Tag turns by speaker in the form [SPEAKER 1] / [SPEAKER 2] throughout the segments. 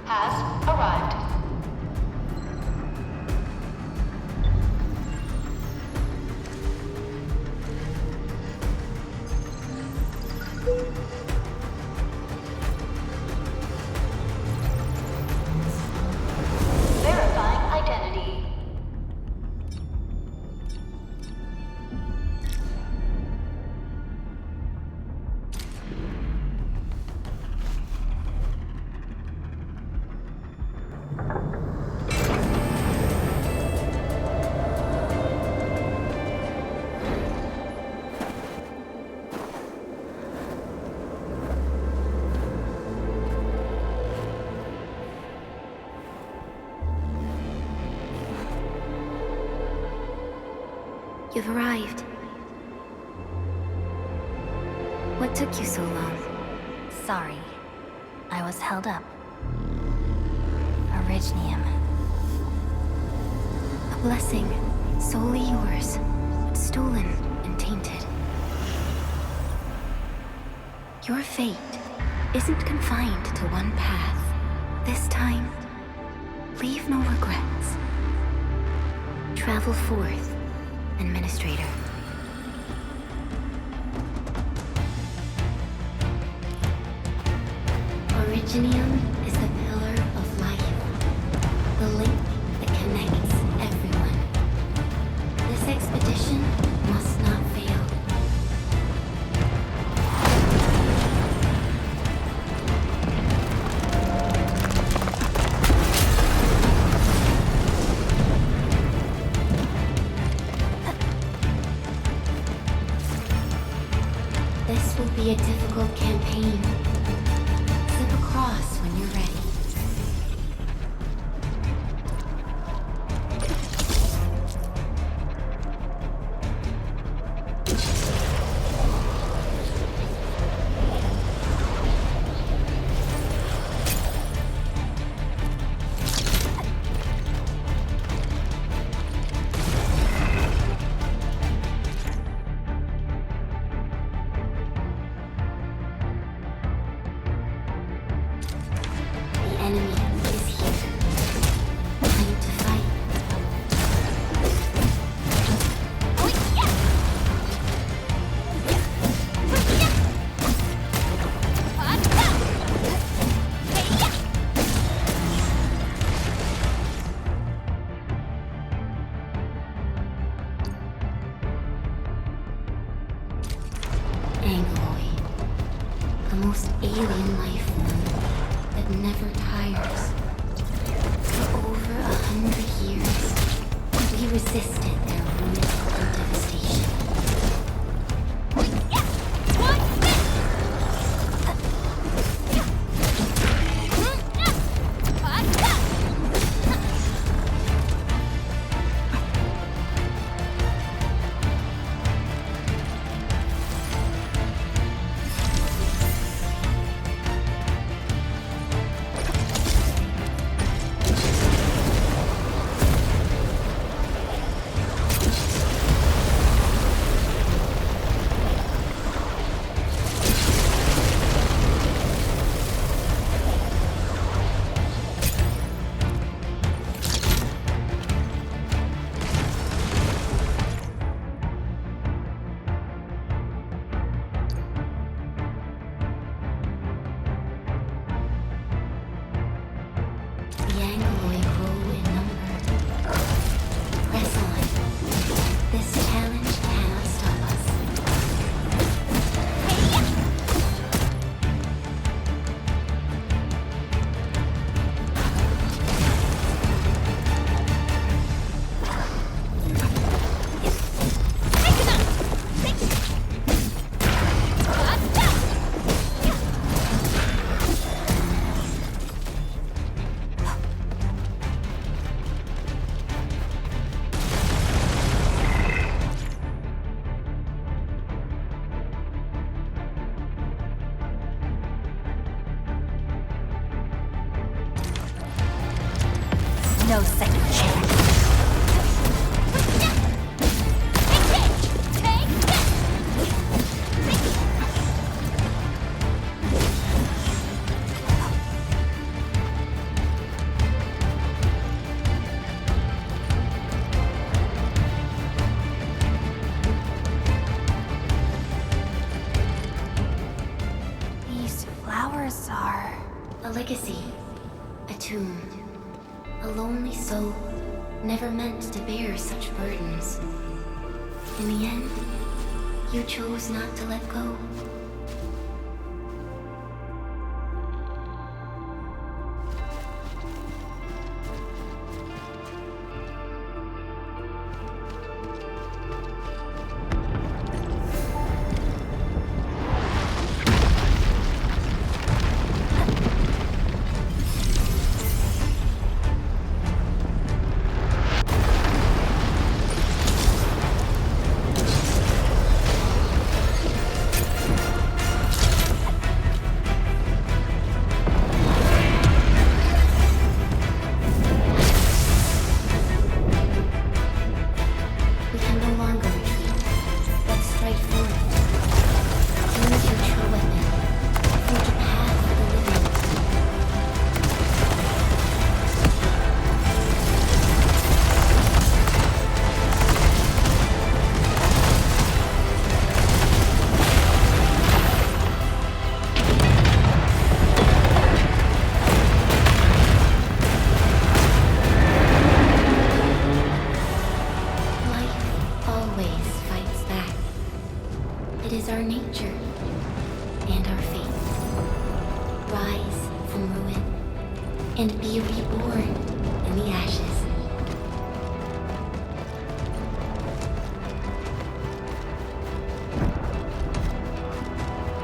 [SPEAKER 1] has arrived. Verifying identity.
[SPEAKER 2] You've arrived. What took you so long?
[SPEAKER 3] Sorry. I was held up. Originium.
[SPEAKER 2] A blessing, solely yours, but stolen and tainted. Your fate isn't confined to one path. This time, leave no regrets. Travel forth, Endministrator. Originium is the pillar of life, the link that connects everyone. This expedition must not fail. This will be a difficult campaign. Slip across when you're ready. The enemy is here. Time to fight. Angloid, the most alien life form that never tires. For over 100 years, we resisted their rule and devastation. The Angloid grow in number. Press on. This challenge cannot stop us.
[SPEAKER 3] No second chance.
[SPEAKER 2] tomb. A lonely soul, never meant to bear such burdens. In the end, you chose not to let go. And be reborn in the ashes.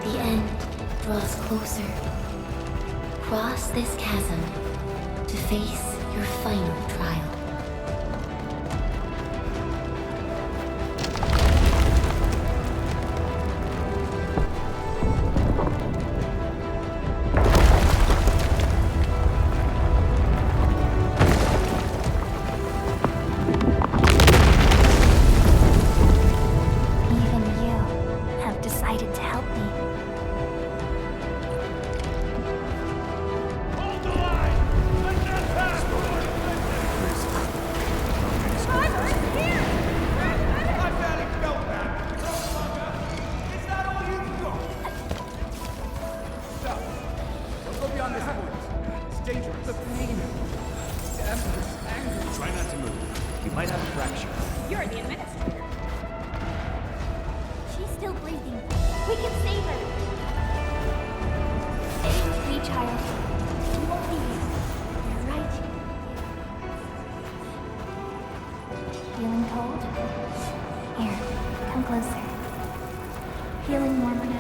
[SPEAKER 2] The end draws closer. Cross this chasm to face your final trial.
[SPEAKER 4] You're the Endministrator.
[SPEAKER 2] She's still breathing. We can save her. Stay with me, child. We won't leave you. You're right.
[SPEAKER 3] Feeling cold? Here, come closer. Feeling warmer now?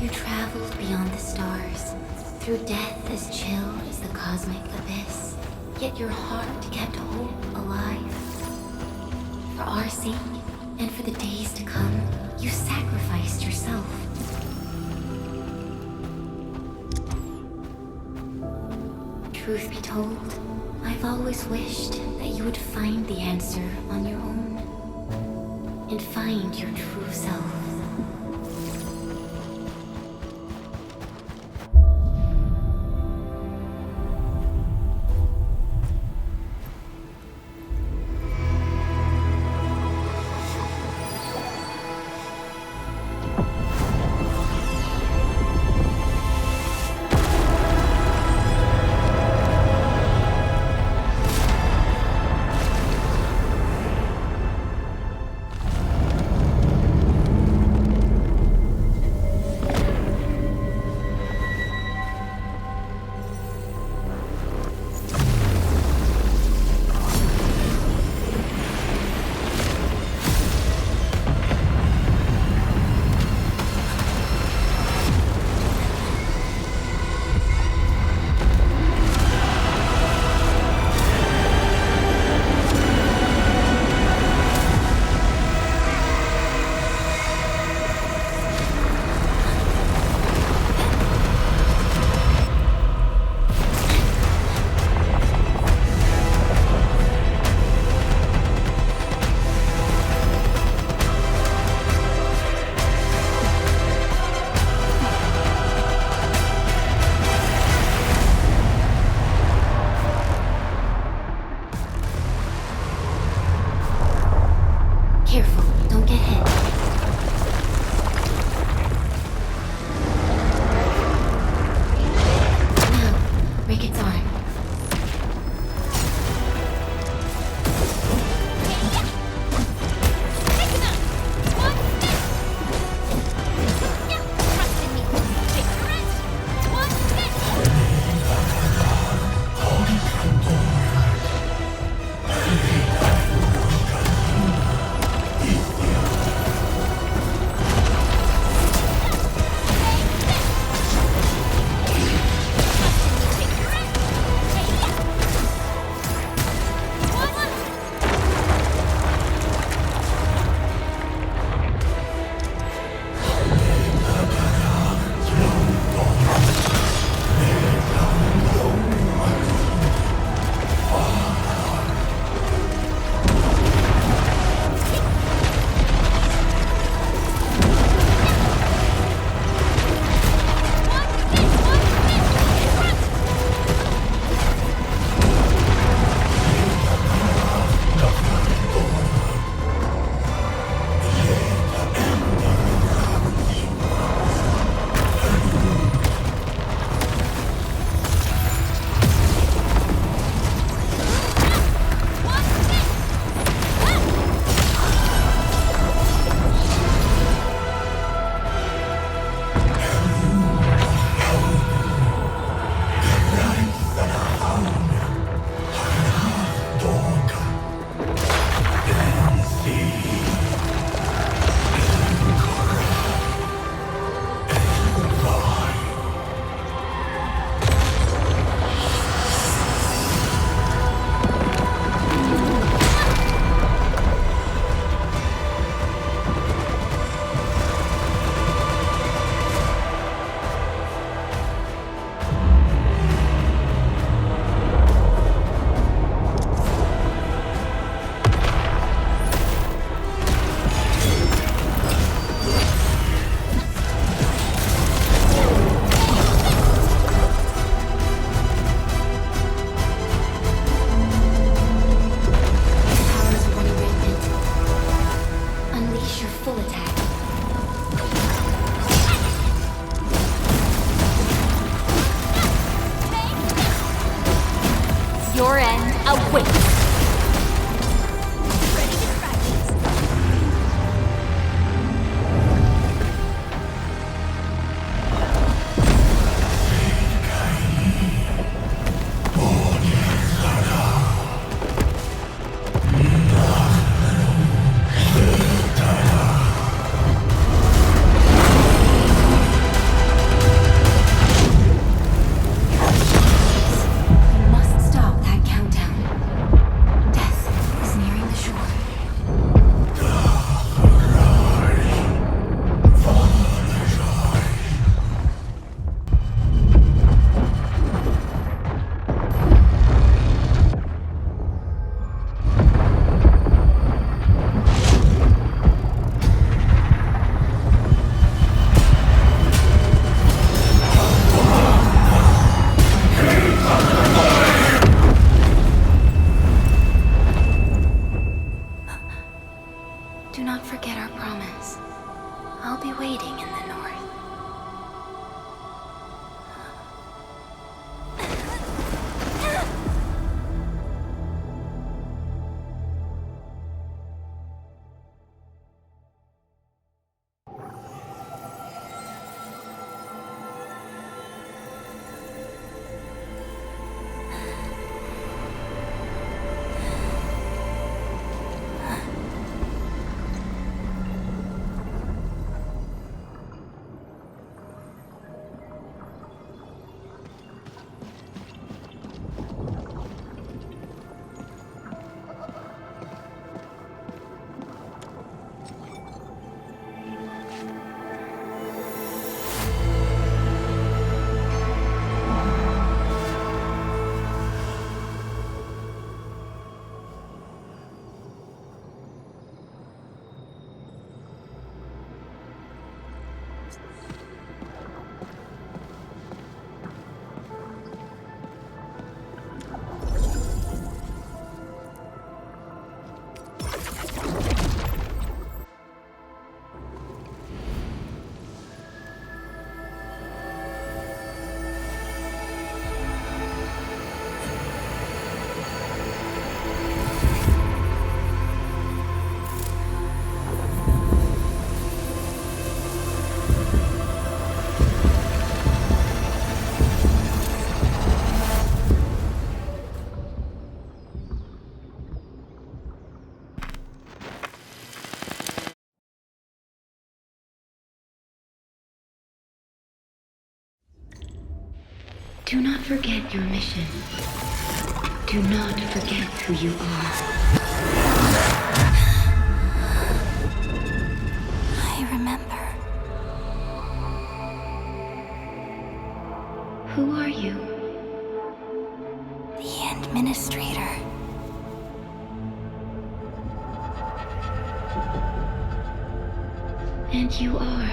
[SPEAKER 2] You traveled beyond the stars, through death as chill as the cosmic abyss. Yet your heart kept hope alive. For our sake, and for the days to come, you sacrificed yourself. Truth be told, I've always wished that you would find the answer on your own, and find your true self.
[SPEAKER 3] Your end awaits.
[SPEAKER 4] Ready to practice.
[SPEAKER 2] not forget our promise. I'll be waiting in the north. Do not forget your mission. Do not forget who you are.
[SPEAKER 3] I remember.
[SPEAKER 2] Who are you?
[SPEAKER 3] The Endministrator.
[SPEAKER 2] And you are.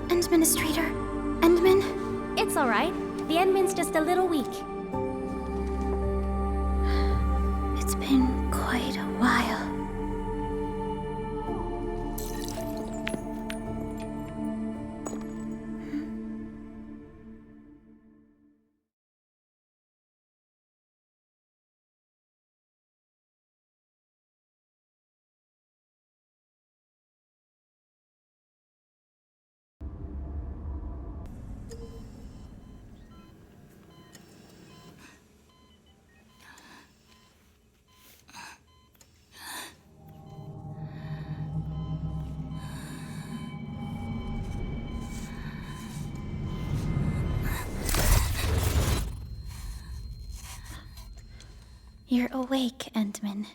[SPEAKER 3] Endministrator? Endman? It's alright. The Endman's just a little weak. It's been quite a while. You're awake, Endman.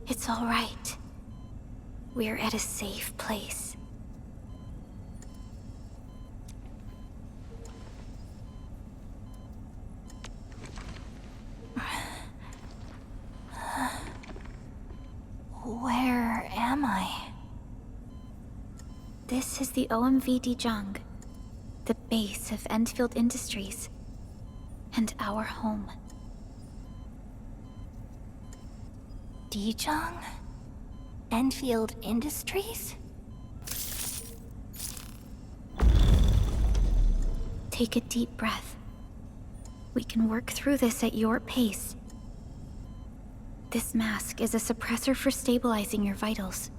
[SPEAKER 3] It's all right. We're at a safe place. Where am I? This is the OMV Dijang, the base of Endfield Industries, and our home. Dijang? Endfield Industries? Take a deep breath. We can work through this at your pace. This mask is a suppressor for stabilizing your vitals.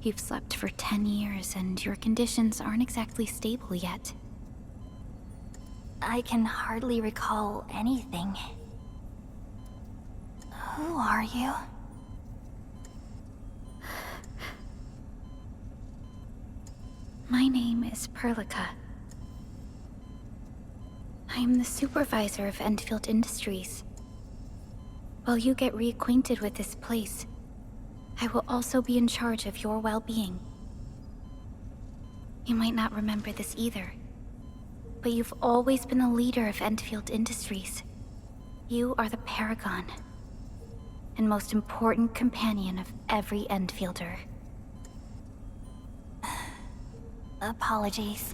[SPEAKER 3] You've slept for 10 years and your conditions aren't exactly stable yet.
[SPEAKER 2] I can hardly recall anything. Who are you?
[SPEAKER 3] My name is Perlica. I am the supervisor of Endfield Industries. While you get reacquainted with this place, I will also be in charge of your well-being. You might not remember this either, but you've always been the leader of Endfield Industries. You are the paragon, and most important companion of every Endfielder.
[SPEAKER 2] Apologies.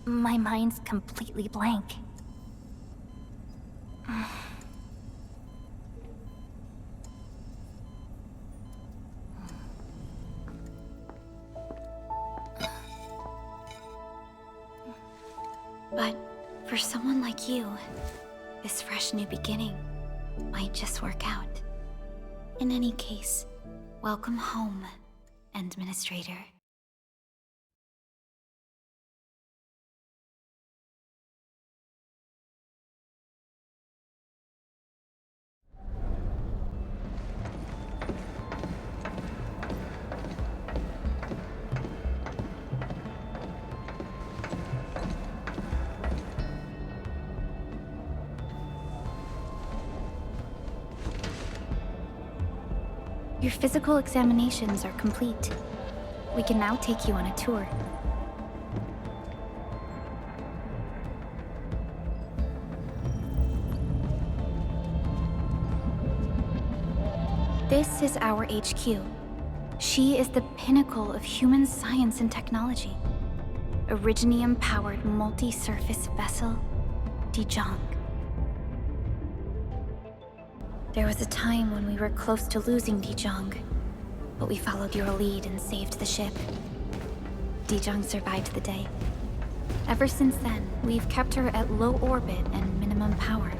[SPEAKER 2] My mind's completely blank.
[SPEAKER 3] But for someone like you, this fresh new beginning might just work out. In any case, welcome home, Endministrator. Your physical examinations are complete. We can now take you on a tour. This is our HQ. She is the pinnacle of human science and technology. Originium-powered multi-surface vessel, Dijong. There was a time when we were close to losing Dijong, but we followed your lead and saved the ship. Dijong survived the day. Ever since then, we've kept her at low orbit and minimum power.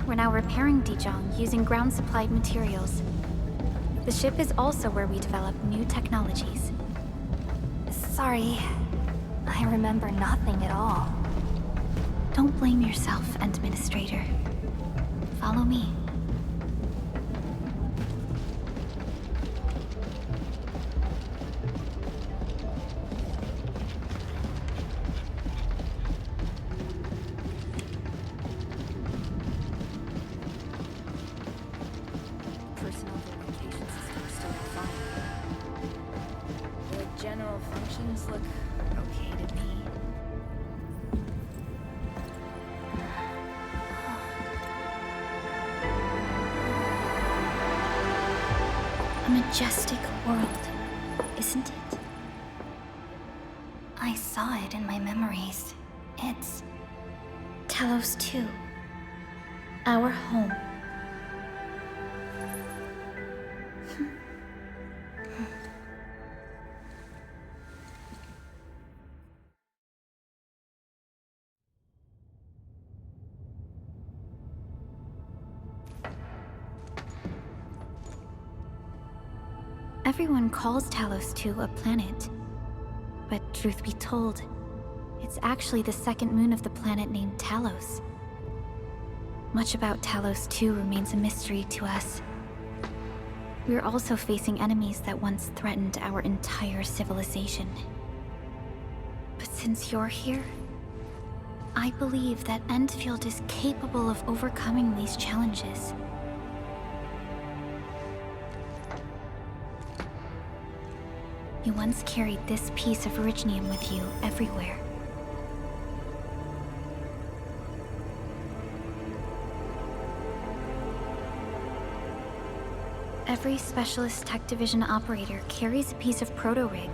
[SPEAKER 3] We're now repairing Dijong using ground-supplied materials. The ship is also where we develop new technologies.
[SPEAKER 2] Sorry, I remember nothing at all.
[SPEAKER 3] Don't blame yourself, Endministrator. Follow me.
[SPEAKER 4] Personal verification system still fine. The general functions look okay to me.
[SPEAKER 3] A majestic world, isn't it?
[SPEAKER 2] I saw it in my memories. It's...
[SPEAKER 3] Talos 2. Our home. Everyone calls Talos 2 a planet. But truth be told, it's actually the second moon of the planet named Talos. Much about Talos 2 remains a mystery to us. We're also facing enemies that once threatened our entire civilization. But since you're here, I believe that Endfield is capable of overcoming these challenges. You once carried this piece of Originium with you everywhere. Every Specialist Tech Division operator carries a piece of proto-rig.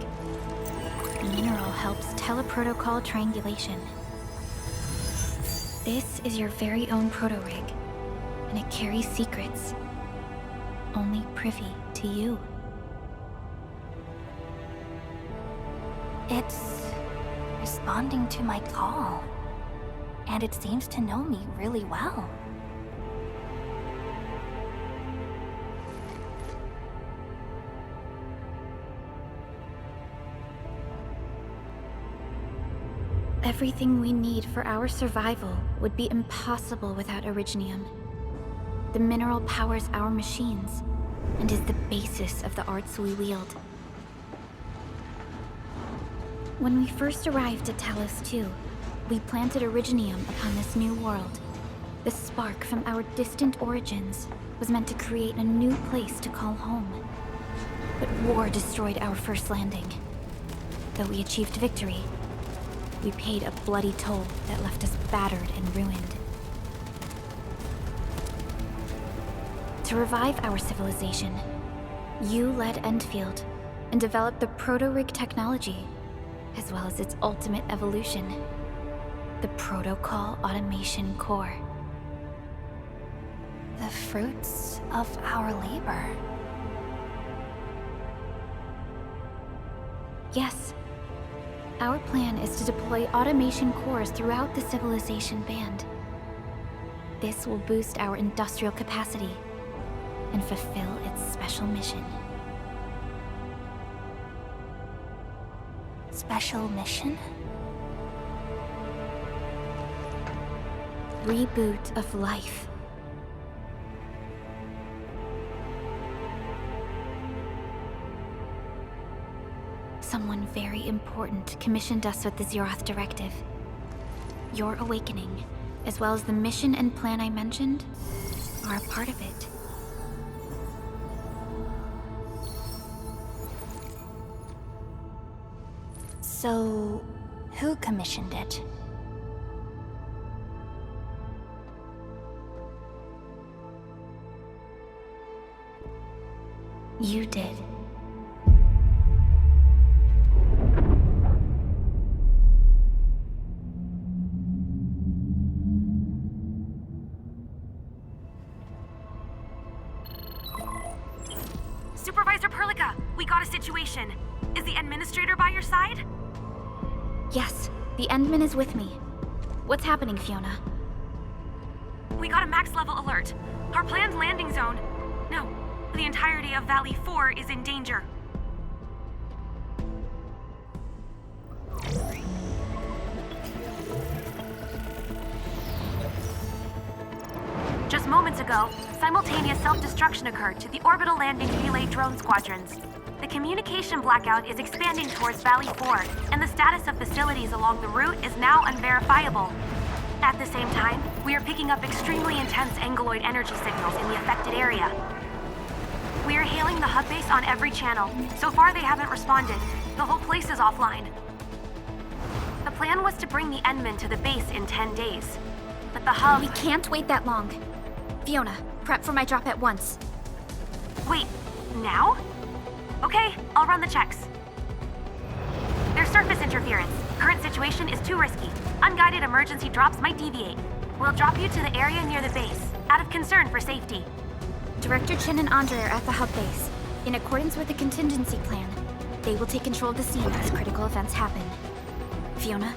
[SPEAKER 3] The mineral helps teleprotocol triangulation. This is your very own proto-rig, and it carries secrets, only privy to you.
[SPEAKER 2] It's responding to my call. And it seems to know me really well.
[SPEAKER 3] Everything we need for our survival would be impossible without Originium. The mineral powers our machines, and is the basis of the arts we wield. When we first arrived at Talos II, we planted Originium upon this new world. The spark from our distant origins was meant to create a new place to call home. But war destroyed our first landing. Though we achieved victory, we paid a bloody toll that left us battered and ruined. To revive our civilization, you led Endfield and developed the proto-rig technology, as well as its ultimate evolution, the Protocol Automation Core.
[SPEAKER 2] The fruits of our labor.
[SPEAKER 3] Yes. Our plan is to deploy automation cores throughout the civilization band. This will boost our industrial capacity and fulfill its special mission.
[SPEAKER 2] Special mission?
[SPEAKER 3] Reboot of life. Someone very important commissioned us with the Zeroth Directive. Your awakening, as well as the mission and plan I mentioned, are a part of it.
[SPEAKER 2] So, who commissioned it?
[SPEAKER 3] You did.
[SPEAKER 5] Supervisor Perlica, we got a situation. Is the Endministrator by your side?
[SPEAKER 3] Yes, the Endman is with me. What's happening, Fiona?
[SPEAKER 5] We got a max-level alert. Our planned landing zone... No, the entirety of Valley 4 is in danger. Just moments ago, simultaneous self-destruction occurred to the orbital landing relay drone squadrons. The communication blackout is expanding towards Valley 4, and the status of facilities along the route is now unverifiable. At the same time, we are picking up extremely intense angeloid energy signals in the affected area. We are hailing the hub base on every channel. So far, they haven't responded. The whole place is offline. The plan was to bring the Endman to the base in 10 days. But the hub...
[SPEAKER 3] We can't wait that long. Fiona, prep for my drop at once.
[SPEAKER 5] Wait, now? Okay, I'll run the checks. There's surface interference. Current situation is too risky. Unguided emergency drops might deviate. We'll drop you to the area near the base, out of concern for safety.
[SPEAKER 3] Director Chen and Andre are at the hub base. In accordance with the contingency plan, they will take control of the scene as critical events happen. Fiona,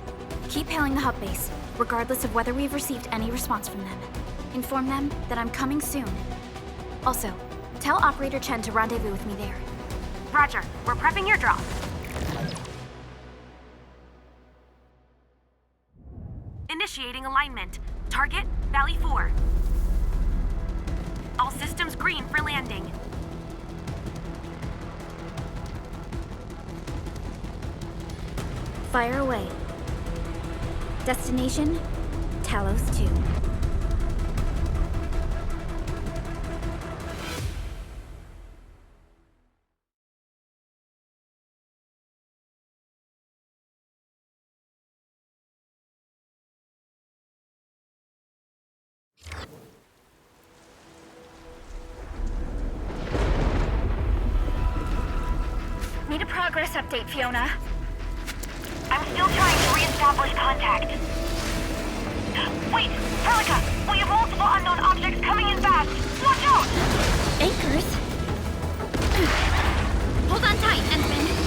[SPEAKER 3] keep hailing the hub base, regardless of whether we've received any response from them. Inform them that I'm coming soon. Also, tell Operator Chen to rendezvous with me there.
[SPEAKER 5] Roger, we're prepping your drop. Initiating alignment. Target, Valley 4. All systems green for landing.
[SPEAKER 3] Fire away. Destination, Talos 2.
[SPEAKER 5] Need a progress update, Fiona. I'm still trying to re-establish contact. Wait, Perlica! We have multiple unknown objects coming in fast! Watch out!
[SPEAKER 3] Anchors? Hold on tight, Endman.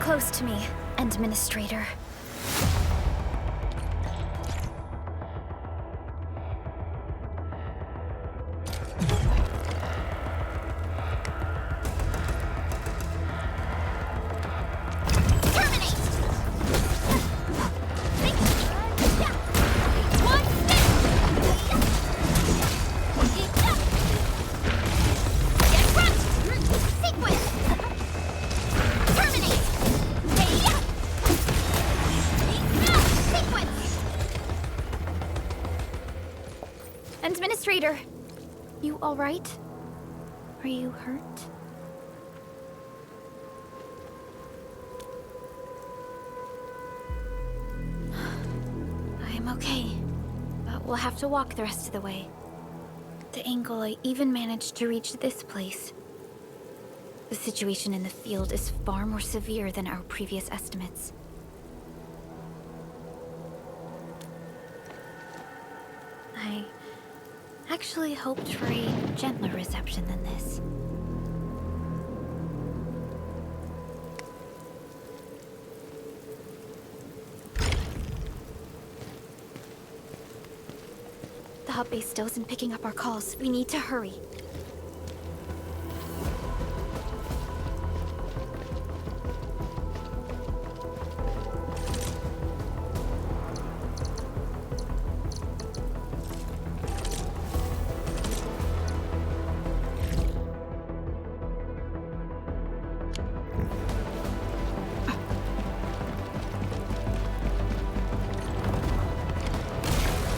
[SPEAKER 3] close to me, Endministrator. Endministrator! You alright? Are you hurt? I'm okay, but we'll have to walk the rest of the way. The angle I even managed to reach this place. The situation in the field is far more severe than our previous estimates. I actually hoped for a gentler reception than this. The hub base still isn't picking up our calls. We need to hurry.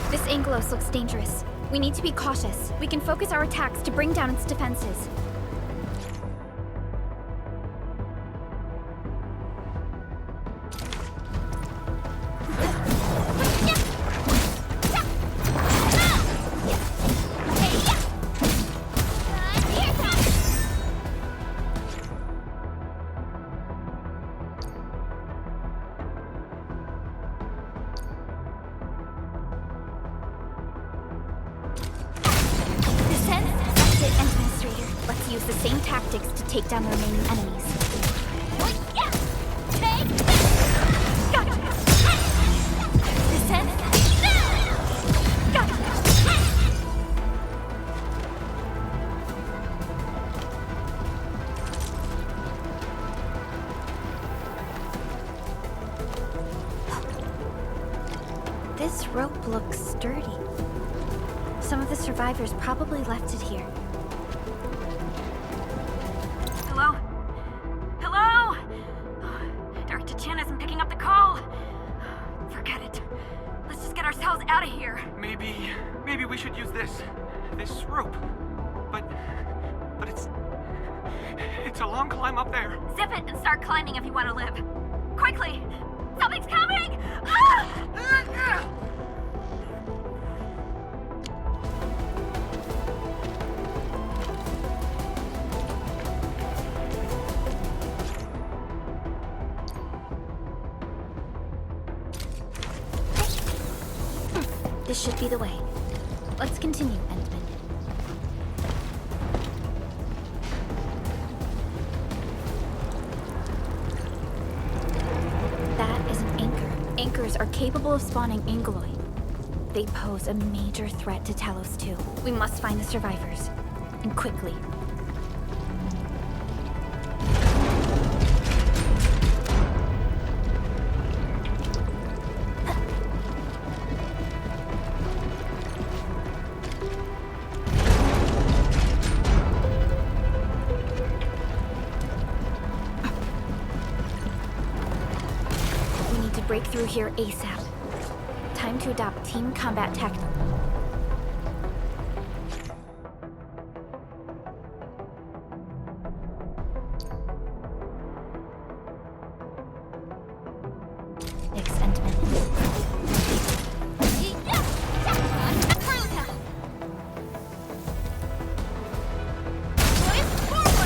[SPEAKER 3] This Angelos looks dangerous. We need to be cautious. We can focus our attacks to bring down its defenses. Endministrator, let's use the same tactics to take down the remaining enemies. Descend. This rope looks sturdy. Some of the survivors probably left it here.
[SPEAKER 5] Hello? Hello? Dr. Chen isn't picking up the call. Forget it. Let's just get ourselves out of here.
[SPEAKER 6] Maybe we should use this rope. But it's a long climb up there.
[SPEAKER 5] Zip it and start climbing if you want to live. Quickly! Something's coming! Ah!
[SPEAKER 3] This should be the way. Let's continue, Endman. That is an anchor. Anchors are capable of spawning Angeloi. They pose a major threat to Talos too. We must find the survivors. And quickly. Break through here ASAP. Time to adopt team combat tactics.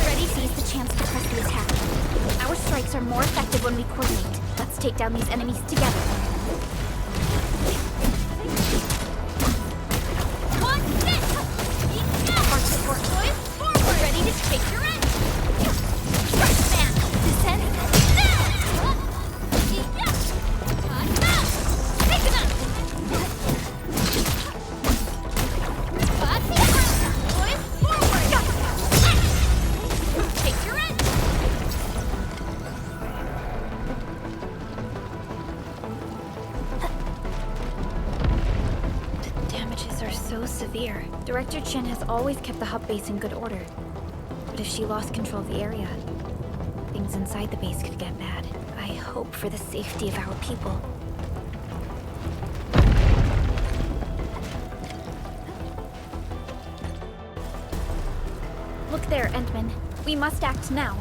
[SPEAKER 3] Ready, seize the chance to press the attack. Our strikes are more effective when we coordinate. Let's take down these enemies together. Our support boys, forward! Ready to take your end! Strike man! Descend! so severe. Director Chen has always kept the hub base in good order. But if she lost control of the area, things inside the base could get bad. I hope for the safety of our people. Look there, Endman. We must act now.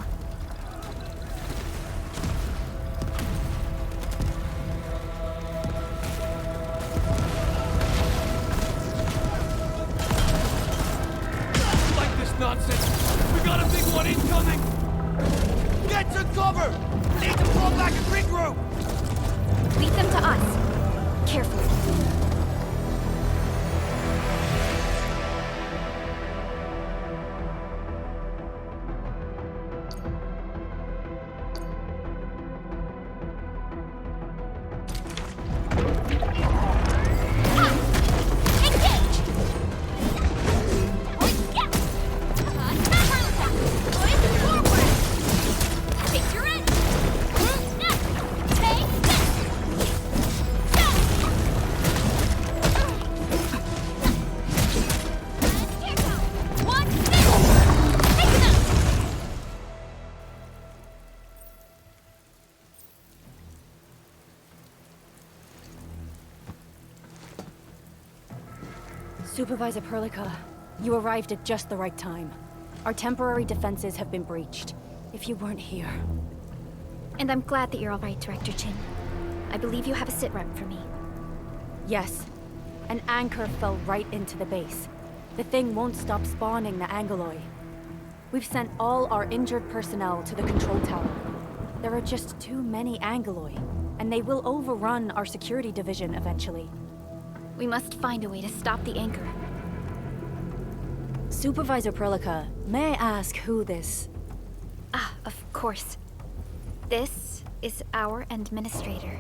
[SPEAKER 6] Like this nonsense! We got a big one incoming! Get to cover! We need to fall back and regroup!
[SPEAKER 3] Lead them to us. Carefully.
[SPEAKER 4] Supervisor Perlica, you arrived at just the right time. Our temporary defenses have been breached. If you weren't here...
[SPEAKER 3] And I'm glad that you're all right, Director Chen. I believe you have a sitrep for me.
[SPEAKER 4] Yes. An anchor fell right into the base. The thing won't stop spawning the Angeloi. We've sent all our injured personnel to the control tower. There are just too many Angeloi, and they will overrun our security division eventually.
[SPEAKER 3] We must find a way to stop the anchor.
[SPEAKER 4] Supervisor Perlica, may I ask who this...
[SPEAKER 3] Ah, of course. This is our Endministrator.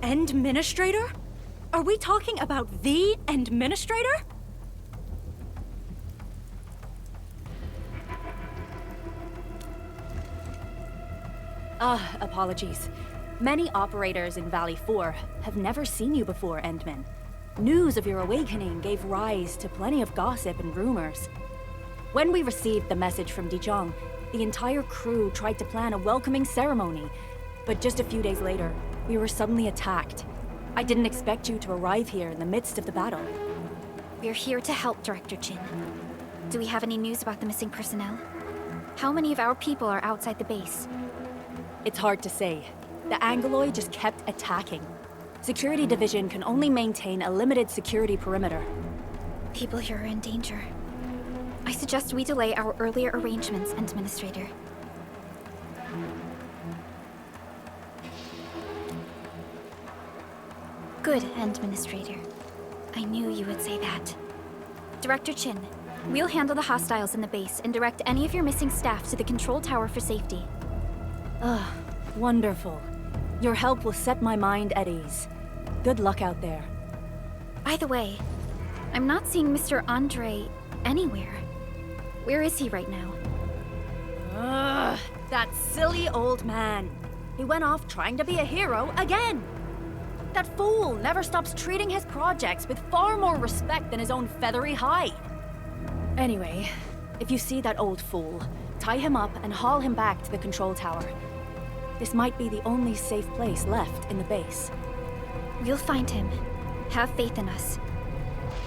[SPEAKER 4] Endministrator? Are we talking about the Endministrator? Apologies. Many operators in Valley 4 have never seen you before, Endman. News of your awakening gave rise to plenty of gossip and rumors. When we received the message from Dijon, the entire crew tried to plan a welcoming ceremony, but just a few days later, we were suddenly attacked. I didn't expect you to arrive here in the midst of the battle.
[SPEAKER 3] We're here to help, Director Chen. Do we have any news about the missing personnel? How many of our people are outside the base?
[SPEAKER 4] It's hard to say. The Angeloi just kept attacking. Security Division can only maintain a limited security perimeter.
[SPEAKER 3] People here are in danger. I suggest we delay our earlier arrangements, Endministrator. Good, Endministrator. I knew you would say that. Director Chen, we'll handle the hostiles in the base and direct any of your missing staff to the control tower for safety.
[SPEAKER 4] Wonderful. Your help will set my mind at ease. Good luck out there.
[SPEAKER 3] By the way, I'm not seeing Mr. Andre anywhere. Where is he right now?
[SPEAKER 4] That silly old man. He went off trying to be a hero again. That fool never stops treating his projects with far more respect than his own feathery hide. Anyway, if you see that old fool, tie him up and haul him back to the control tower. This might be the only safe place left in the base.
[SPEAKER 3] We'll find him. Have faith in us.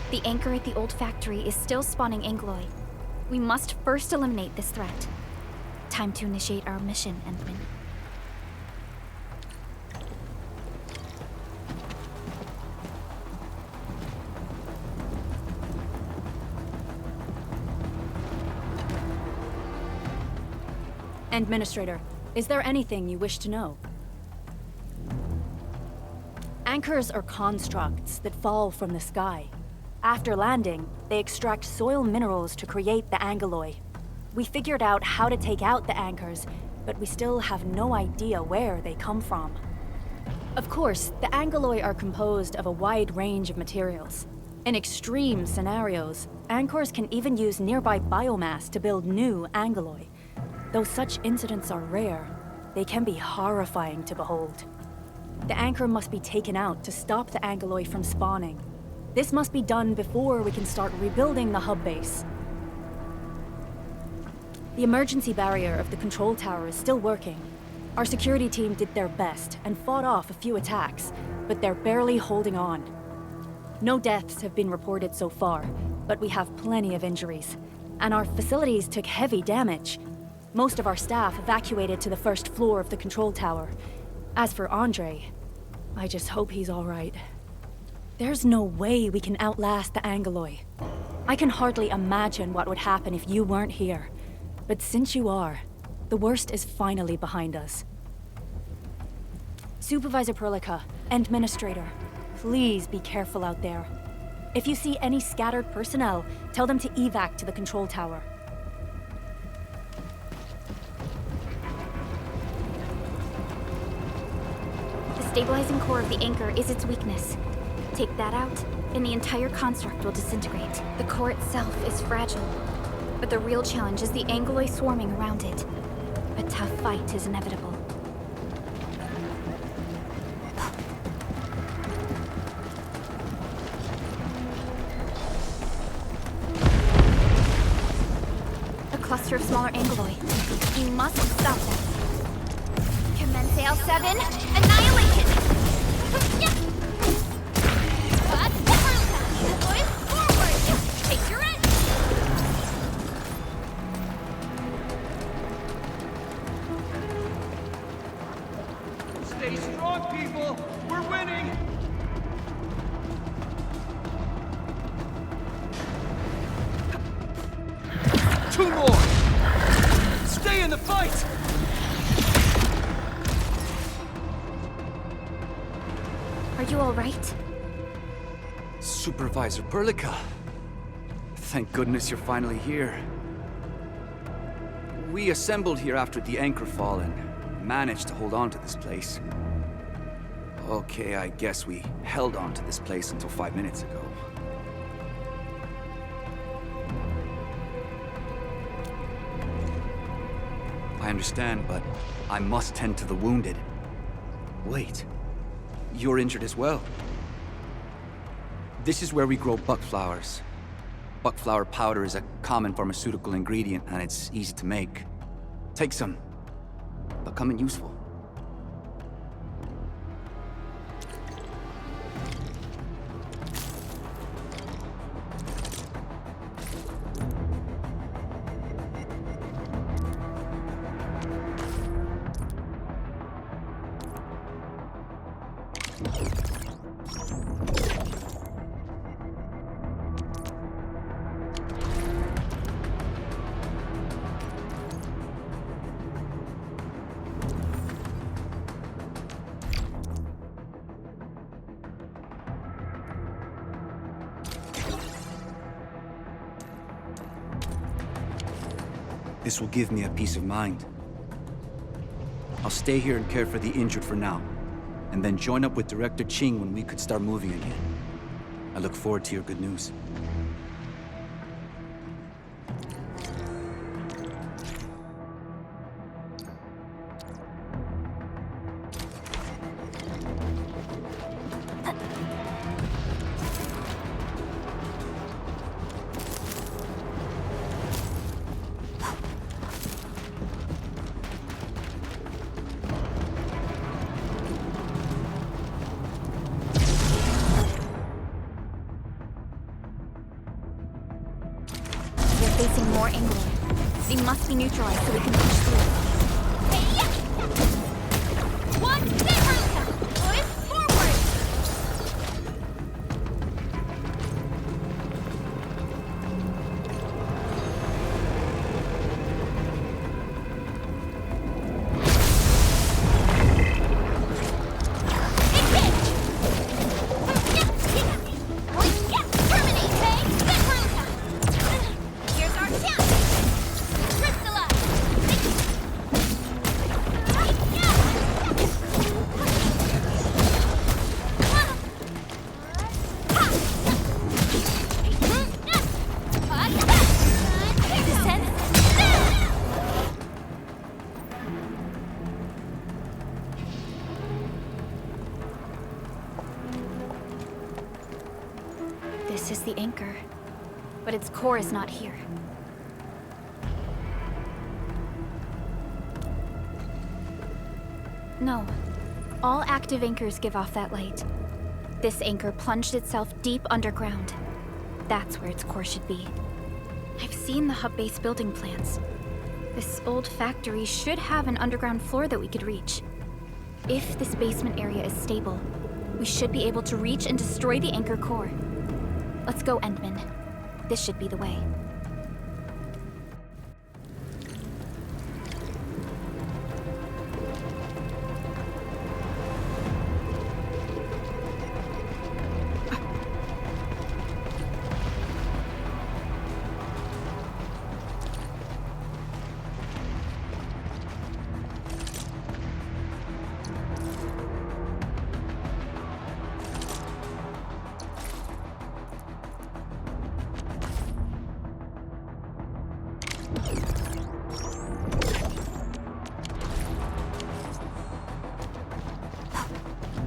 [SPEAKER 3] The anchor at the old factory is still spawning Angeloi. We must first eliminate this threat. Time to initiate our mission, Endman.
[SPEAKER 4] Endministrator, is there anything you wish to know? Anchors are constructs that fall from the sky. After landing, they extract soil minerals to create the Angeloi. We figured out how to take out the anchors, but we still have no idea where they come from. Of course, the Angeloi are composed of a wide range of materials. In extreme scenarios, anchors can even use nearby biomass to build new Angeloi. Though such incidents are rare, they can be horrifying to behold. The anchor must be taken out to stop the Angeloi from spawning. This must be done before we can start rebuilding the hub base. The emergency barrier of the control tower is still working. Our security team did their best and fought off a few attacks, but they're barely holding on. No deaths have been reported so far, but we have plenty of injuries. And our facilities took heavy damage. Most of our staff evacuated to the first floor of the control tower. As for Andre, I just hope he's all right. There's no way we can outlast the Angoloi. I can hardly imagine what would happen if you weren't here. But since you are, the worst is finally behind us. Supervisor Perlica, Endministrator, please be careful out there. If you see any scattered personnel, tell them to evac to the control tower.
[SPEAKER 3] The stabilizing core of the anchor is its weakness. Take that out, and the entire construct will disintegrate. The core itself is fragile, but the real challenge is the Angoloi swarming around it. A tough fight is inevitable. A cluster of smaller Angoloi. You must stop them. Commence L7, annihilation! Take your end!
[SPEAKER 6] Stay strong, people! We're winning! Two more! Stay in the fight!
[SPEAKER 3] Are you all right?
[SPEAKER 7] Supervisor Perlica. Thank goodness you're finally here. We assembled here after the anchor fall and managed to hold on to this place. Okay, I guess we held on to this place until 5 minutes ago. I understand, but I must tend to the wounded. Wait, you're injured as well. This is where we grow buckflowers. Buckflower powder is a common pharmaceutical ingredient, and it's easy to make. Take some. Becoming useful. This will give me a peace of mind. I'll stay here and care for the injured for now, and then join up with Director Ching when we could start moving again. I look forward to your good news.
[SPEAKER 3] Facing more Angoloi. They must be neutralized so we can push through.
[SPEAKER 1] One Nefarith! Push forward!
[SPEAKER 3] This is the anchor, but its core is not here. No. All active anchors give off that light. This anchor plunged itself deep underground. That's where its core should be. I've seen the hub base building plans. This old factory should have an underground floor that we could reach. If this basement area is stable, we should be able to reach and destroy the anchor core. Let's go, Endman. This should be the way.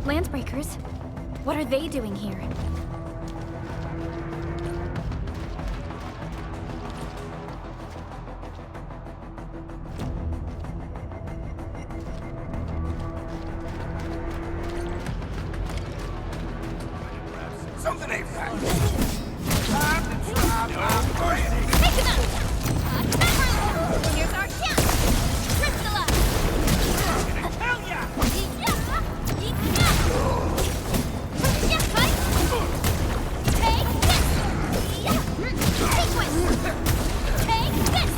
[SPEAKER 3] Landbreakers? What are they doing here?
[SPEAKER 6] Something ain't right. Time to try my mercy.
[SPEAKER 1] Take him out! Here's our chance! Crystalla!
[SPEAKER 6] Hell yeah!
[SPEAKER 1] Yes, right? Take this! Sequence! Take this!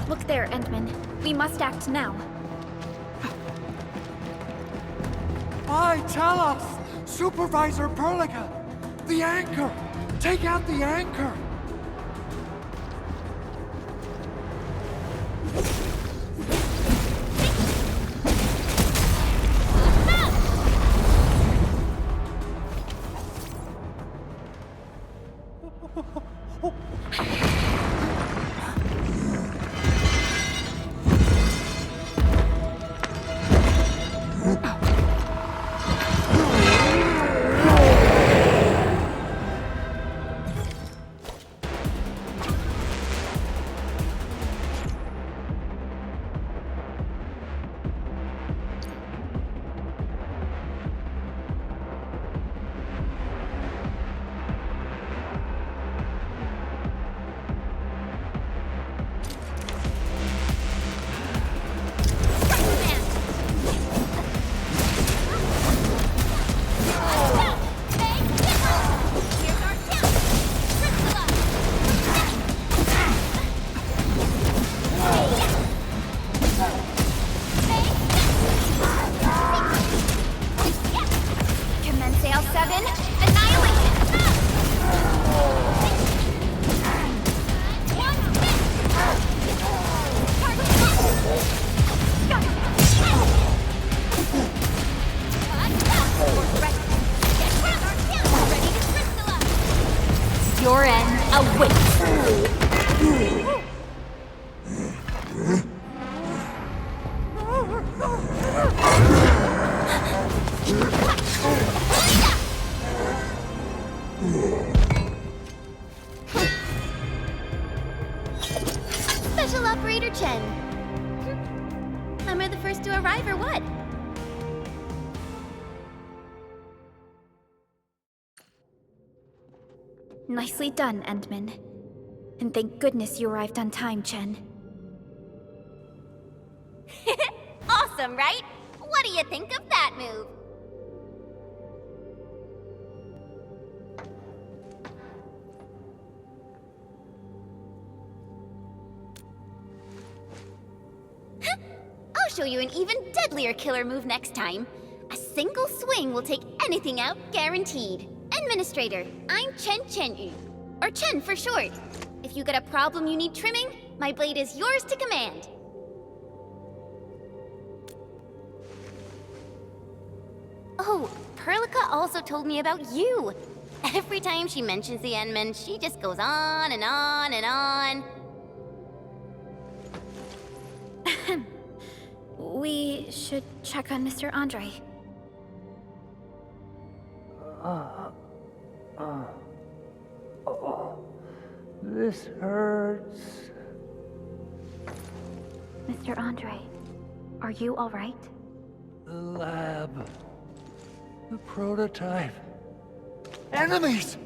[SPEAKER 3] Look there, Endman. We must act now.
[SPEAKER 8] Why, tell us! Supervisor Perlica! The anchor! Take out the anchor!
[SPEAKER 1] Your end awaits.
[SPEAKER 2] Special Operator Chen. Am I the first to arrive or what?
[SPEAKER 3] Nicely done, Endman. And thank goodness you arrived on time, Chen.
[SPEAKER 2] Awesome, right? What do you think of that move? I'll show you an even deadlier killer move next time. A single swing will take anything out, guaranteed. Endministrator, I'm Chen, or Chen for short. If you got a problem you need trimming, my blade is yours to command. Oh, Perlica also told me about you. Every time she mentions the Endmen, she just goes on and on and on.
[SPEAKER 3] We We should check on Mr. Andre.
[SPEAKER 8] This hurts.
[SPEAKER 3] Mr. Andre, are you all right?
[SPEAKER 8] The lab. The prototype. Enemies!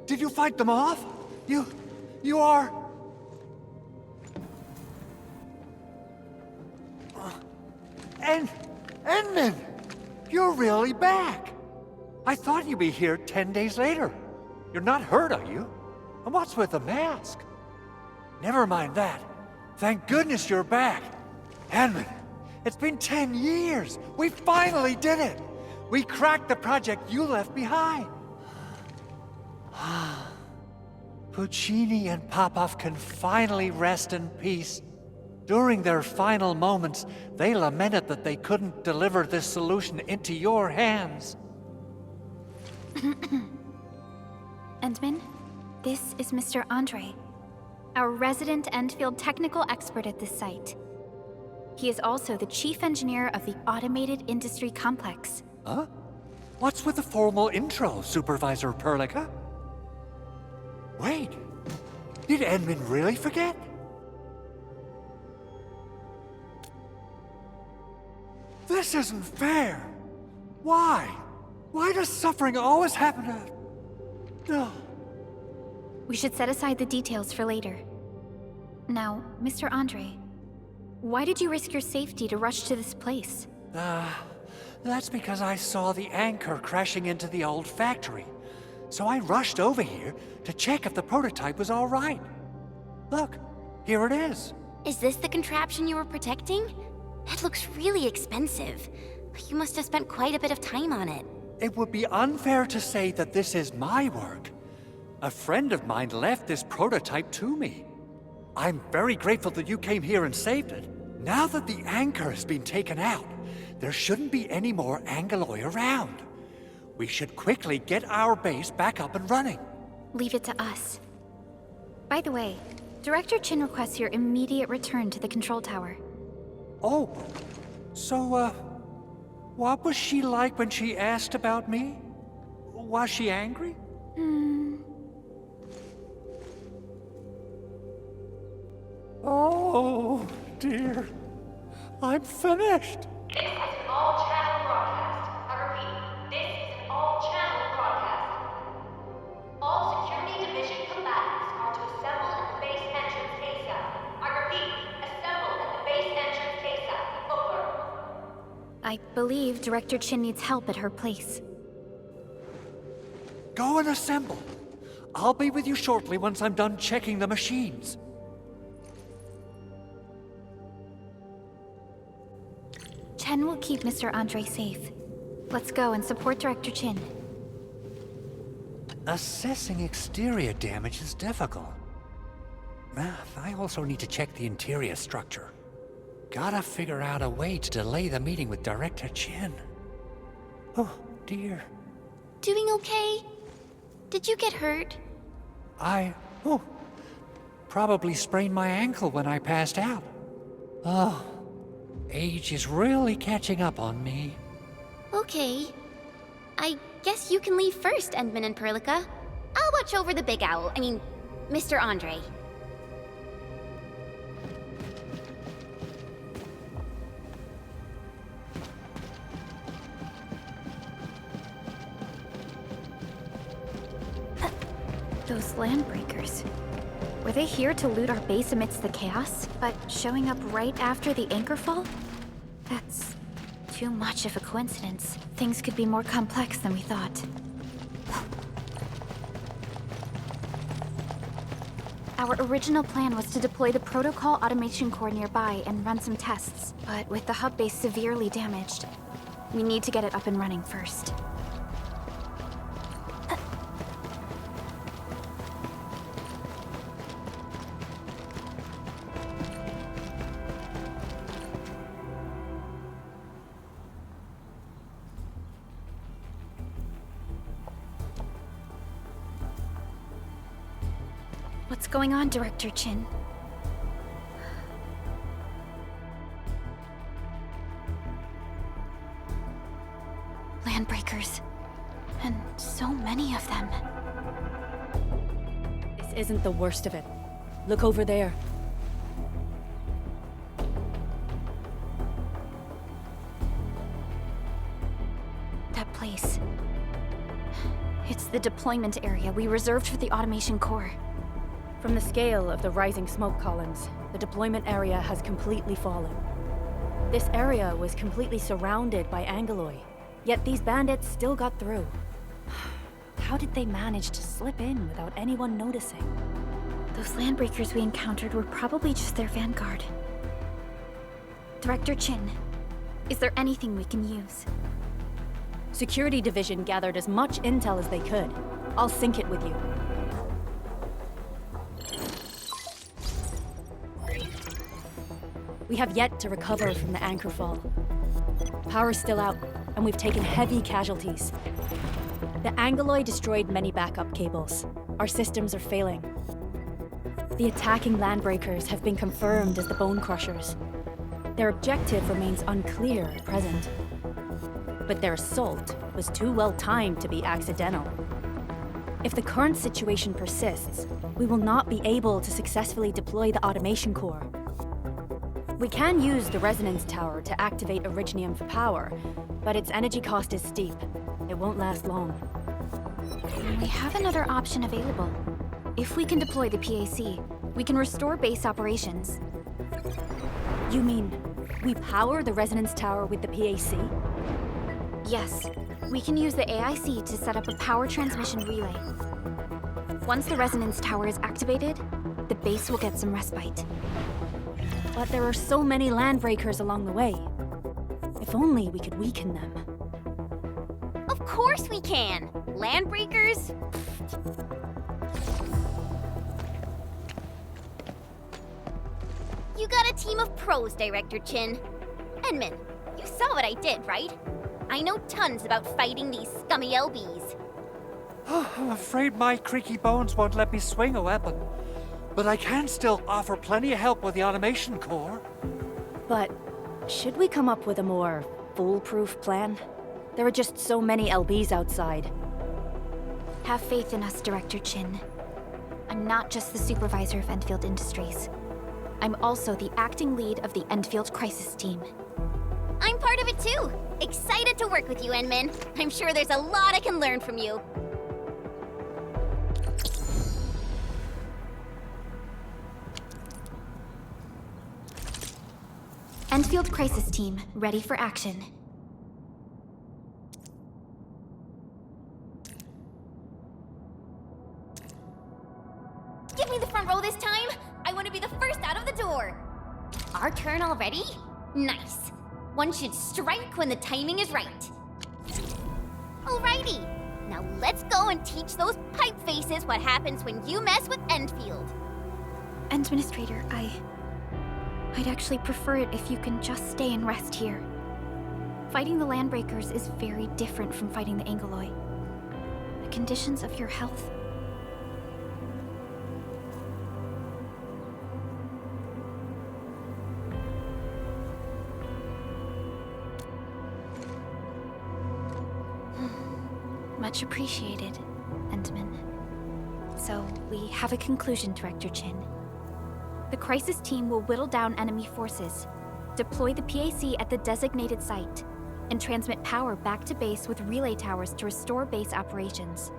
[SPEAKER 8] Did you fight them off? You are... Endman! You're really back! I thought you'd be here 10 days later. You're not hurt, are you? And what's with the mask? Never mind that. Thank goodness you're back. Endman, it's been 10 years. We finally did it. We cracked the project you left behind. Puccini and Popov can finally rest in peace. During their final moments, they lamented that they couldn't deliver this solution into your hands.
[SPEAKER 3] Endman, this is Mr. Andre, our resident Endfield technical expert at this site. He is also the chief engineer of the Automated Industry Complex.
[SPEAKER 8] Huh? What's with the formal intro, Supervisor Perlica? Wait, did Endman really forget? This isn't fair. Why? Why does suffering always happen to... No.
[SPEAKER 3] We should set aside the details for later. Now, Mr. Andre, why did you risk your safety to rush to this place?
[SPEAKER 8] That's because I saw the anchor crashing into the old factory. So I rushed over here to check if the prototype was all right. Look, here it is.
[SPEAKER 2] Is this the contraption you were protecting? It looks really expensive. You must have spent quite a bit of time on it.
[SPEAKER 8] It would be unfair to say that this is my work. A friend of mine left this prototype to me. I'm very grateful that you came here and saved it. Now that the anchor has been taken out, there shouldn't be any more Angaloi around. We should quickly get our base back up and running.
[SPEAKER 3] Leave it to us. By the way, Director Chen requests your immediate return to the control tower.
[SPEAKER 8] Oh, so, what was she like when she asked about me? Was she angry? Oh, dear. I'm finished.
[SPEAKER 5] This is an all-channel broadcast. I repeat, this is an all-channel broadcast. All Security Division combatants are to assemble at the base entrance ASAP. I repeat, assemble at the base entrance ASAP. Over.
[SPEAKER 3] I believe Director Chen needs help at her place.
[SPEAKER 8] Go and assemble. I'll be with you shortly once I'm done checking the machines.
[SPEAKER 3] Chen will keep Mr. Andre safe. Let's go and support Director Chen.
[SPEAKER 8] Assessing exterior damage is difficult. I also need to check the interior structure. Gotta figure out a way to delay the meeting with Director Chen. Oh, dear.
[SPEAKER 2] Doing okay? Did you get hurt?
[SPEAKER 8] Probably sprained my ankle when I passed out. Oh, age is really catching up on me.
[SPEAKER 2] Okay. I guess you can leave first, Endman and Perlica. I'll watch over the big owl. Mr. Andre.
[SPEAKER 3] Those landbreakers. Were they here to loot our base amidst the chaos, but showing up right after the anchor fall? That's too much of a coincidence. Things could be more complex than we thought. Our original plan was to deploy the protocol automation core nearby and run some tests, but with the hub base severely damaged, we need to get it up and running first. What's going on, Director Chen? Landbreakers. And so many of them.
[SPEAKER 4] This isn't the worst of it. Look over there.
[SPEAKER 3] That place. It's the deployment area we reserved for the automation core.
[SPEAKER 4] From the scale of the rising smoke columns, the deployment area has completely fallen. This area was completely surrounded by Angeloi, yet these bandits still got through. How did they manage to slip in without anyone noticing?
[SPEAKER 3] Those landbreakers we encountered were probably just their vanguard. Director Chen, is there anything we can use?
[SPEAKER 4] Security Division gathered as much intel as they could. I'll sync it with you. We have yet to recover from the anchor fall. Power's still out, and we've taken heavy casualties. The Angeloi destroyed many backup cables. Our systems are failing. The attacking landbreakers have been confirmed as the Bone Crushers. Their objective remains unclear at present. But their assault was too well timed to be accidental. If the current situation persists, we will not be able to successfully deploy the automation core. We can use the resonance tower to activate Originium for power, but its energy cost is steep. It won't last long.
[SPEAKER 3] We have another option available. If we can deploy the PAC, we can restore base operations.
[SPEAKER 4] You mean, we power the resonance tower with the PAC?
[SPEAKER 3] Yes, we can use the AIC to set up a power transmission relay. Once the resonance tower is activated, the base will get some respite.
[SPEAKER 4] But there are so many landbreakers along the way. If only we could weaken them.
[SPEAKER 1] Of course we can! Landbreakers? You got a team of pros, Director Chen. Edmund, you saw what I did, right? I know tons about fighting these scummy LBs.
[SPEAKER 8] I'm afraid my creaky bones won't let me swing a weapon. But I can still offer plenty of help with the automation core.
[SPEAKER 4] But should we come up with a more foolproof plan? There are just so many LBs outside.
[SPEAKER 3] Have faith in us, Director Chen. I'm not just the supervisor of Endfield Industries. I'm also the acting lead of the Endfield Crisis Team.
[SPEAKER 1] I'm part of it too! Excited to work with you, Enmin. I'm sure there's a lot I can learn from you.
[SPEAKER 3] Endfield Crisis Team, ready for action.
[SPEAKER 1] Give me the front row this time! I want to be the first out of the door! Our turn already? Nice. One should strike when the timing is right. Alrighty. Now let's go and teach those pipe faces what happens when you mess with Endfield.
[SPEAKER 3] Endministrator, I'd actually prefer it if you can just stay and rest here. Fighting the Landbreakers is very different from fighting the Angeloi. The conditions of your health. Much appreciated, Endman. So, we have a conclusion, Director Chen. The Crisis Team will whittle down enemy forces, deploy the PAC at the designated site, and transmit power back to base with relay towers to restore base operations.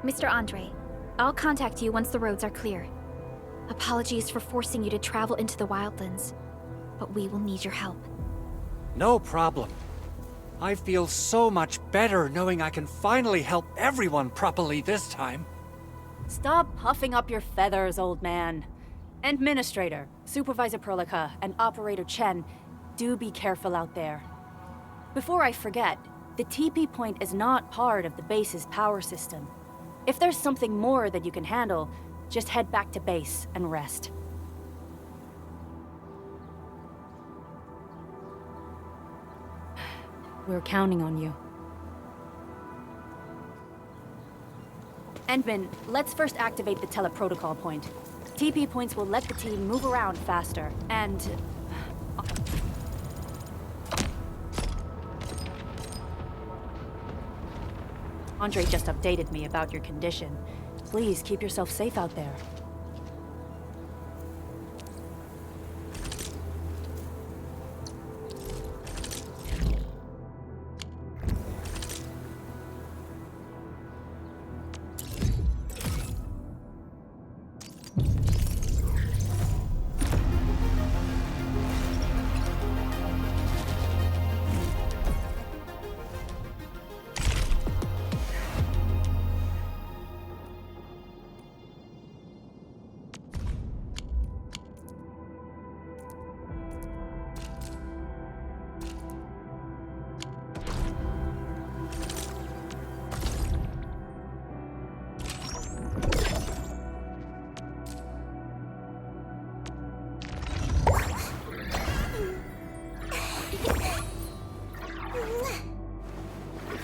[SPEAKER 3] Mr. Andre, I'll contact you once the roads are clear. Apologies for forcing you to travel into the Wildlands, but we will need your help.
[SPEAKER 8] No problem. I feel so much better knowing I can finally help everyone properly this time.
[SPEAKER 4] Stop puffing up your feathers, old man. Endministrator, Supervisor Perlica, and Operator Chen, do be careful out there. Before I forget, the TP point is not part of the base's power system. If there's something more that you can handle, just head back to base and rest. We're counting on you. Endman, let's first activate the teleprotocol point. TP points will let the team move around faster, and... Andre just updated me about your condition. Please keep yourself safe out there.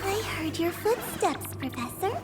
[SPEAKER 2] I heard your footsteps, Professor.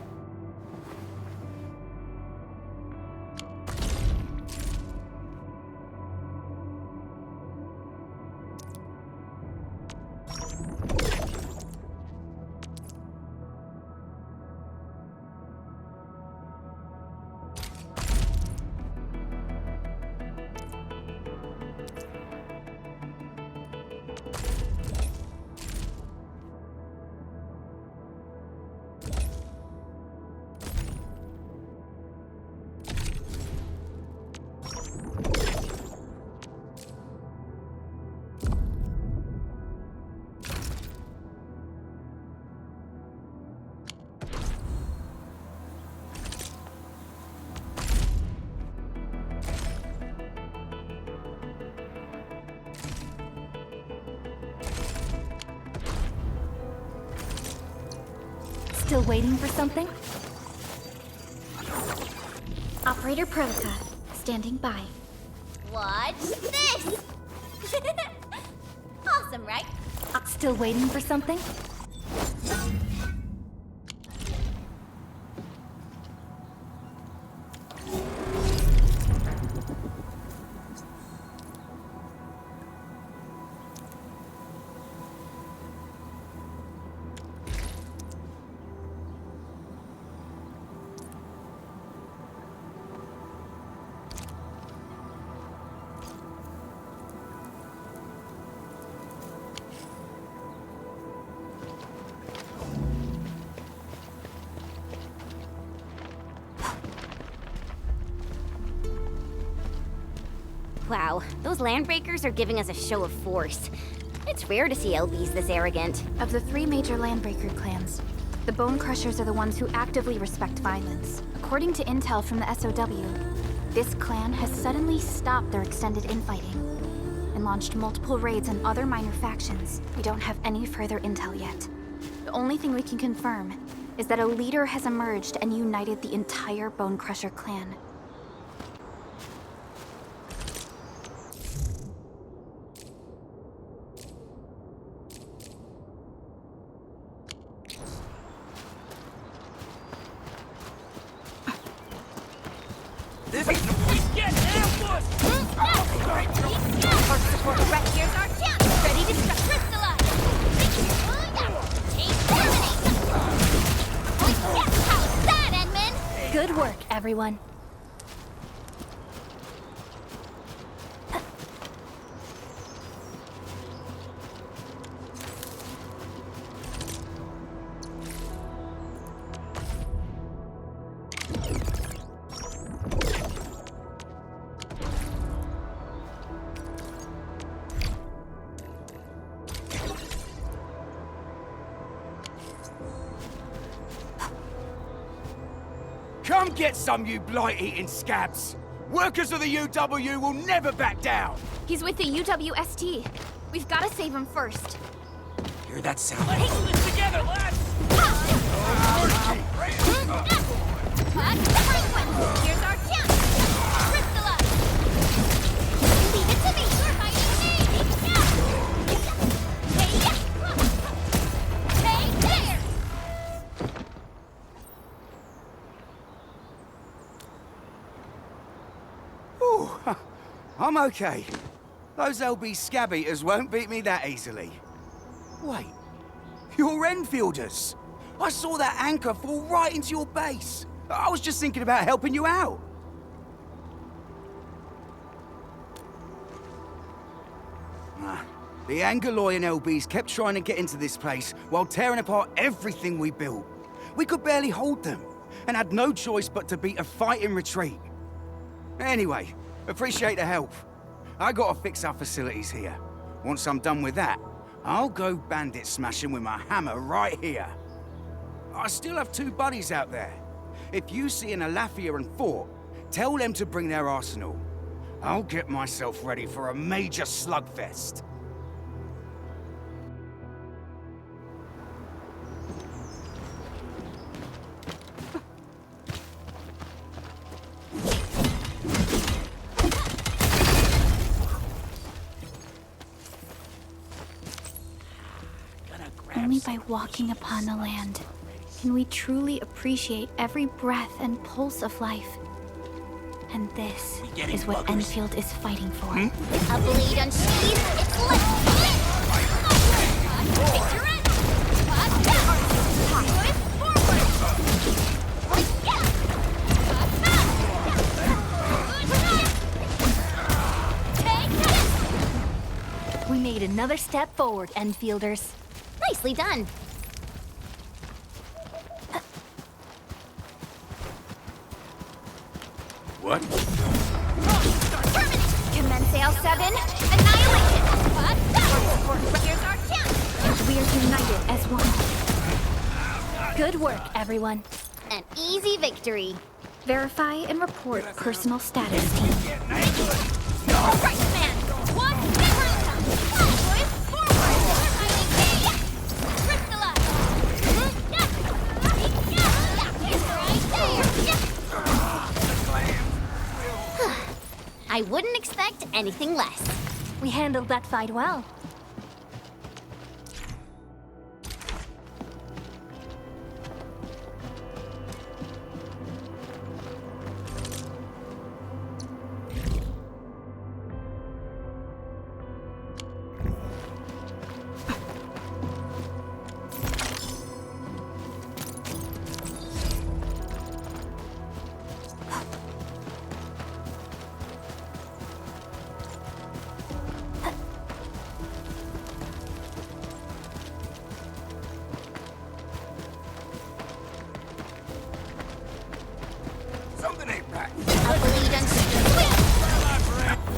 [SPEAKER 4] Still waiting for something?
[SPEAKER 3] Operator Perlica, standing by.
[SPEAKER 1] Watch this! Awesome, right?
[SPEAKER 4] Still waiting for something?
[SPEAKER 1] Wow, those landbreakers are giving us a show of force. It's rare to see LBs this arrogant.
[SPEAKER 3] Of the three major Landbreaker clans, the Bone Crushers are the ones who actively respect violence. According to intel from the SOW, this clan has suddenly stopped their extended infighting and launched multiple raids on other minor factions. We don't have any further intel yet. The only thing we can confirm is that a leader has emerged and united the entire Bone Crusher clan.
[SPEAKER 6] This is we get ambushed!
[SPEAKER 1] Our support right here's our chance! Ready to crystallize! Exterminate! How's that, Edmund?
[SPEAKER 4] Good work, everyone.
[SPEAKER 6] Come get some, you blight-eating scabs! Workers of the UW will never back down!
[SPEAKER 3] He's with the UWST. We've got to save him first.
[SPEAKER 7] Hear that sound?
[SPEAKER 6] Let's pull this together, lads!
[SPEAKER 1] Here's our chance! Crystallize! Leave it to me! You're fighting me! Hey there!
[SPEAKER 6] Ooh, I'm okay. Those LB scab eaters won't beat me that easily. Wait, you're Enfielders?
[SPEAKER 9] I saw that anchor fall right into your base. I was just thinking about helping you out. The Angaloy and LBs kept trying to get into this place while tearing apart everything we built. We could barely hold them, and had no choice but to beat a fighting retreat. Anyway, appreciate the help. I gotta fix our facilities here. Once I'm done with that, I'll go bandit smashing with my hammer right here. I still have 2 buddies out there. If you see an Alafia and Fort, tell them to bring their arsenal. I'll get myself ready for a major slugfest.
[SPEAKER 3] Only by walking upon the land can we truly appreciate every breath and pulse of life. And this is what Endfield is fighting for.
[SPEAKER 1] A blade unsheathed, it's left. Picture it!
[SPEAKER 4] We made another step forward, Enfielders.
[SPEAKER 1] Nicely done.
[SPEAKER 9] What?
[SPEAKER 1] Commence L7, annihilation! Here's our chance!
[SPEAKER 4] We are united as one. Good work, everyone.
[SPEAKER 1] An easy victory.
[SPEAKER 3] Verify and report personal status, team.
[SPEAKER 1] All right, man! One, Perlica! Boys, forward! Crystallize! I wouldn't expect anything less.
[SPEAKER 4] We handled that fight well.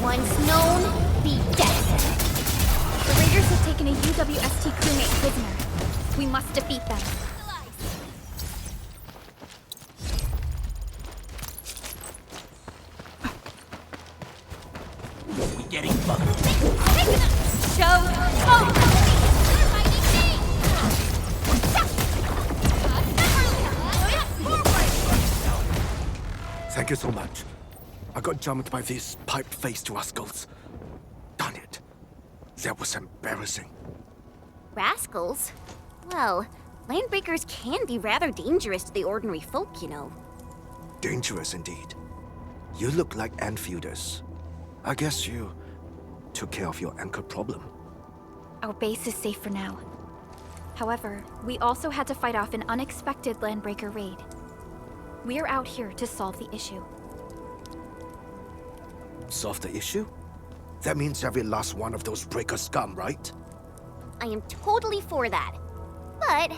[SPEAKER 1] Once known, be dead.
[SPEAKER 3] The Raiders have taken a UWST crewmate prisoner. We must defeat them.
[SPEAKER 6] We getting fucked.
[SPEAKER 10] Thank you so much. I got jumped by these pipe-faced rascals. Darn it. That was embarrassing.
[SPEAKER 1] Rascals? Well, landbreakers can be rather dangerous to the ordinary folk, you know.
[SPEAKER 10] Dangerous indeed. You look like Enfielders. I guess you took care of your anchor problem.
[SPEAKER 3] Our base is safe for now. However, we also had to fight off an unexpected landbreaker raid. We're out here to solve the issue.
[SPEAKER 10] Solve the issue? That means every last one of those breaker scum, right?
[SPEAKER 1] I am totally for that. But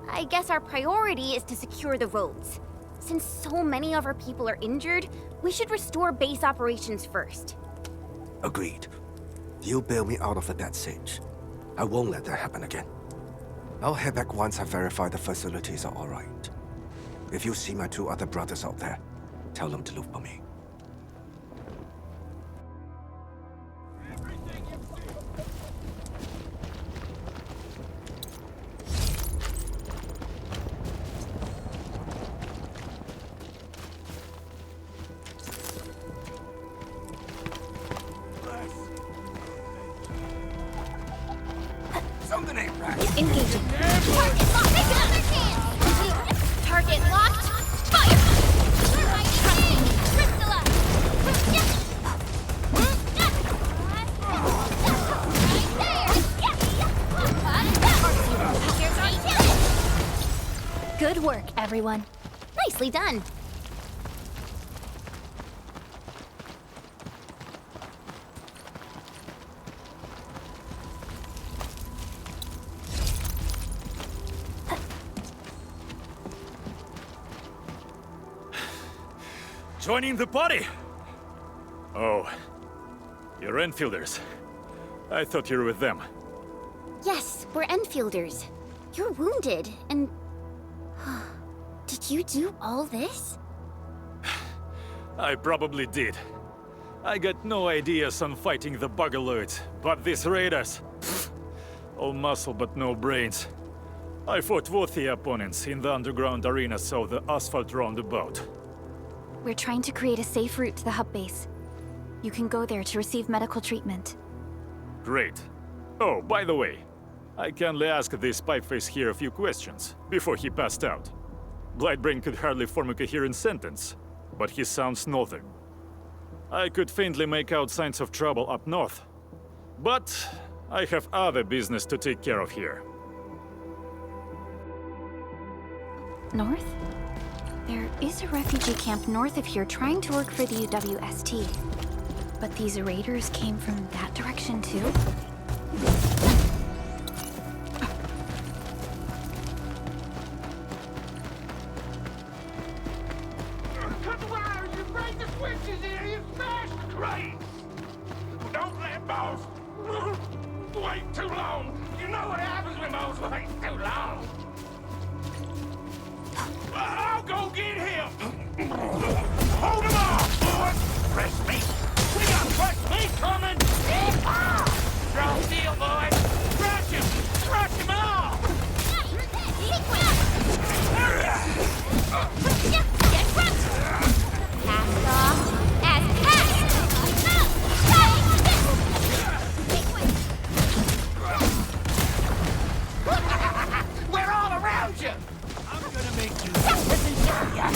[SPEAKER 1] I guess our priority is to secure the roads. Since so many of our people are injured, we should restore base operations first.
[SPEAKER 10] Agreed. You bail me out of a dead sage. I won't let that happen again. I'll head back once I verify the facilities are alright. If you see my 2 other brothers out there, tell them to look for me.
[SPEAKER 6] Something ain't right.
[SPEAKER 3] Engaging.
[SPEAKER 1] Target locked! Take another chance! Target locked! Fire! Crystallize! Right there! Here's our chance!
[SPEAKER 3] Good work, everyone.
[SPEAKER 1] Nicely done.
[SPEAKER 11] Joining the party? Oh, you're Enfielders. I thought you were with them.
[SPEAKER 1] Yes, we're Enfielders. You're wounded, and... Did you do all this?
[SPEAKER 11] I probably did. I got no ideas on fighting the Buggerloids, but these raiders... pfft, all muscle but no brains. I fought worthy opponents in the underground arena, so the asphalt roundabout.
[SPEAKER 3] We're trying to create a safe route to the hub base. You can go there to receive medical treatment.
[SPEAKER 11] Great. Oh, by the way, I kindly asked this pipeface here a few questions before he passed out. Blightbrain could hardly form a coherent sentence, but he sounds northern. I could faintly make out signs of trouble up north, but I have other business to take care of here.
[SPEAKER 3] North? There is a refugee camp north of here trying to work for the UWST. But these raiders came from that direction too?
[SPEAKER 6] Cut the wires! You break the switches here! You smash the crates! Don't let Mouse wait too long! You know what happens when Mouse waits too long! I'll go get him! Hold him off, boys! Fresh meat! We got fresh meat coming! Raw steel, boys! Scratch him! Scratch him off!
[SPEAKER 1] Cast off as cast!
[SPEAKER 6] We're all around you! I'm gonna make you listen to ya!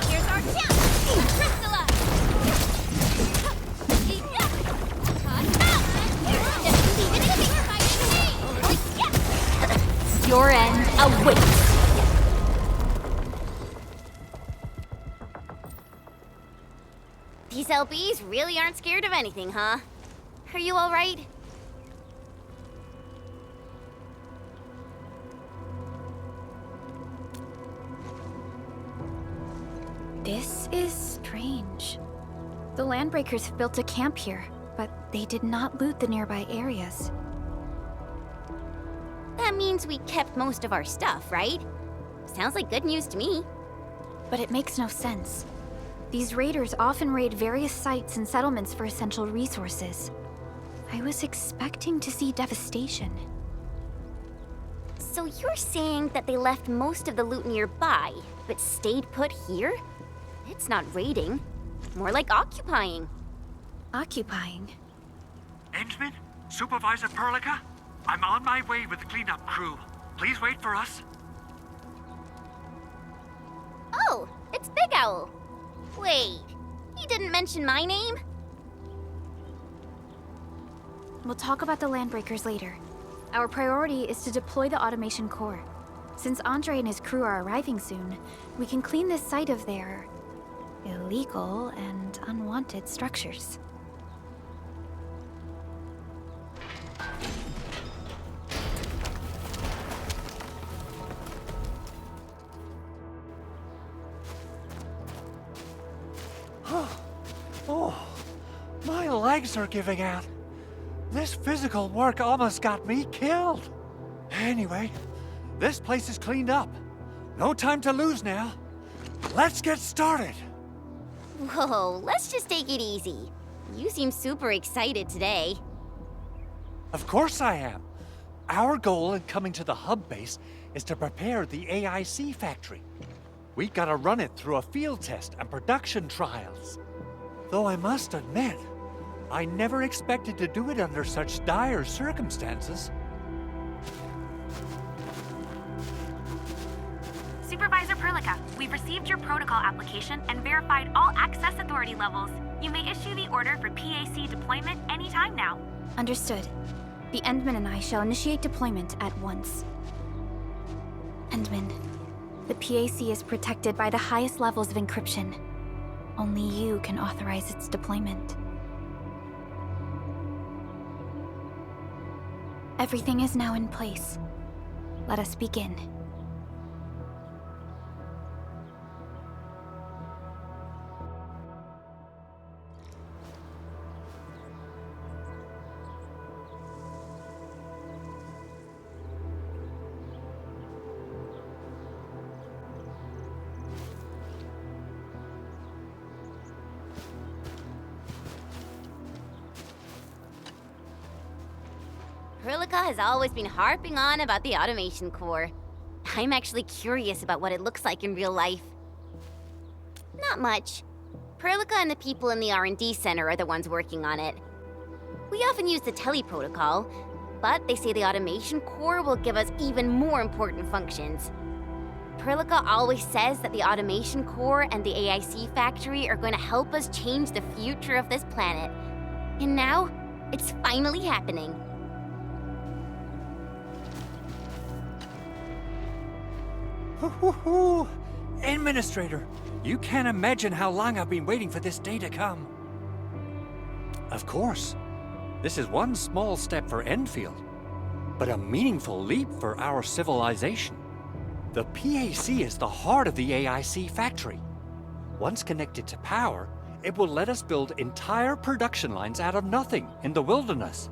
[SPEAKER 1] Here's our chance! Crystallize! Your end awaits! These LBs really aren't scared of anything, huh? Are you alright?
[SPEAKER 3] This is strange. The Landbreakers have built a camp here, but they did not loot the nearby areas.
[SPEAKER 1] That means we kept most of our stuff, right? Sounds like good news to me.
[SPEAKER 3] But it makes no sense. These raiders often raid various sites and settlements for essential resources. I was expecting to see devastation.
[SPEAKER 1] So you're saying that they left most of the loot nearby, but stayed put here? It's not raiding. More like occupying.
[SPEAKER 3] Occupying?
[SPEAKER 8] Endman? Supervisor Perlica? I'm on my way with the cleanup crew. Please wait for us.
[SPEAKER 1] Oh, it's Big Owl. Wait, he didn't mention my name?
[SPEAKER 3] We'll talk about the Landbreakers later. Our priority is to deploy the automation core. Since Andre and his crew are arriving soon, we can clean this site of their illegal and unwanted structures.
[SPEAKER 8] Oh, my legs are giving out. This physical work almost got me killed. Anyway, this place is cleaned up. No time to lose now. Let's get started.
[SPEAKER 1] Whoa, let's just take it easy. You seem super excited today.
[SPEAKER 8] Of course I am. Our goal in coming to the hub base is to prepare the AIC factory. We gotta run it through a field test and production trials. Though I must admit, I never expected to do it under such dire circumstances.
[SPEAKER 5] Supervisor Perlica, we've received your protocol application and verified all access authority levels. You may issue the order for PAC deployment anytime now.
[SPEAKER 3] Understood. The Endman and I shall initiate deployment at once. Endman, the PAC is protected by the highest levels of encryption. Only you can authorize its deployment. Everything is now in place. Let us begin.
[SPEAKER 1] Perlica has always been harping on about the automation core. I'm actually curious about what it looks like in real life. Not much. Perlica and the people in the R&D center are the ones working on it. We often use the tele protocol, but they say the automation core will give us even more important functions. Perlica always says that the automation core and the AIC factory are going to help us change the future of this planet. And now, it's finally happening.
[SPEAKER 8] Woo-hoo-hoo! Endministrator, you can't imagine how long I've been waiting for this day to come. Of course, this is one small step for Endfield, but a meaningful leap for our civilization. The PAC is the heart of the AIC factory. Once connected to power, it will let us build entire production lines out of nothing in the wilderness.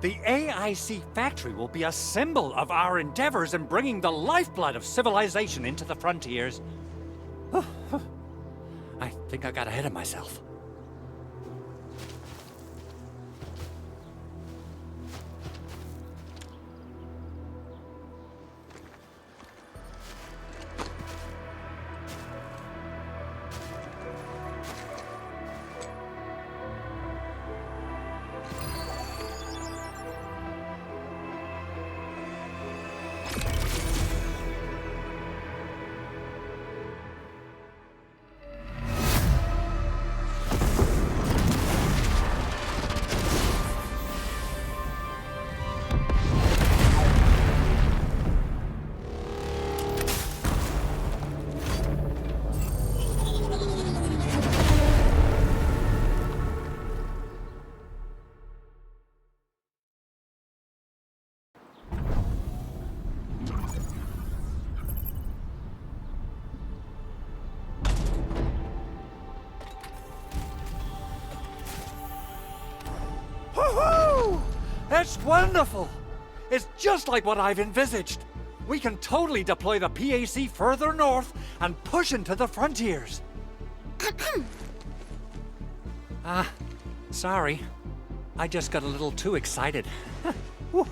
[SPEAKER 8] The AIC factory will be a symbol of our endeavors in bringing the lifeblood of civilization into the frontiers. I think I got ahead of myself. Woohoo! That's wonderful! It's just like what I've envisaged. We can totally deploy the PAC further north and push into the frontiers. Sorry. I just got a little too excited. Whew.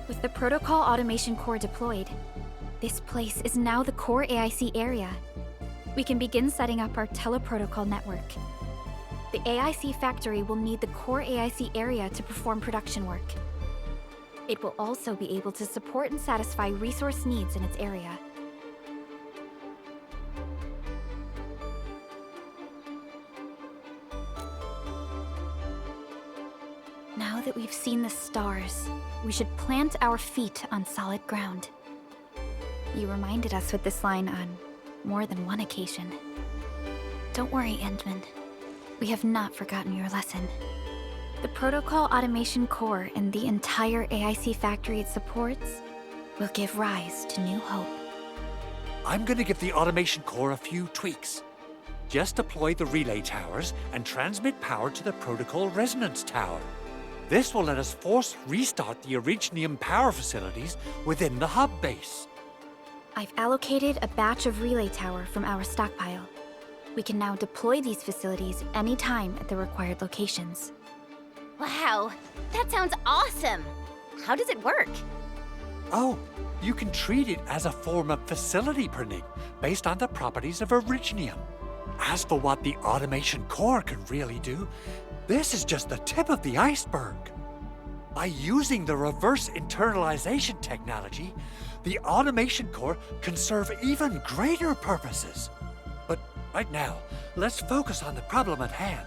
[SPEAKER 3] With the protocol automation core deployed, this place is now the core AIC area. We can begin setting up our teleprotocol network. The AIC factory will need the core AIC area to perform production work. It will also be able to support and satisfy resource needs in its area. Now that we've seen the stars, we should plant our feet on solid ground. You reminded us with this line on more than one occasion. Don't worry, Endman. We have not forgotten your lesson. The protocol automation core and the entire AIC factory it supports will give rise to new hope.
[SPEAKER 8] I'm gonna give the automation core a few tweaks. Just deploy the relay towers and transmit power to the protocol resonance tower. This will let us force restart the Originium power facilities within the hub base.
[SPEAKER 3] I've allocated a batch of relay tower from our stockpile. We can now deploy these facilities anytime at the required locations.
[SPEAKER 1] Wow, that sounds awesome! How does it work?
[SPEAKER 8] Oh, you can treat it as a form of facility printing based on the properties of Originium. As for what the automation core can really do, this is just the tip of the iceberg. By using the reverse internalization technology, the automation core can serve even greater purposes. But Right now, let's focus on the problem at hand.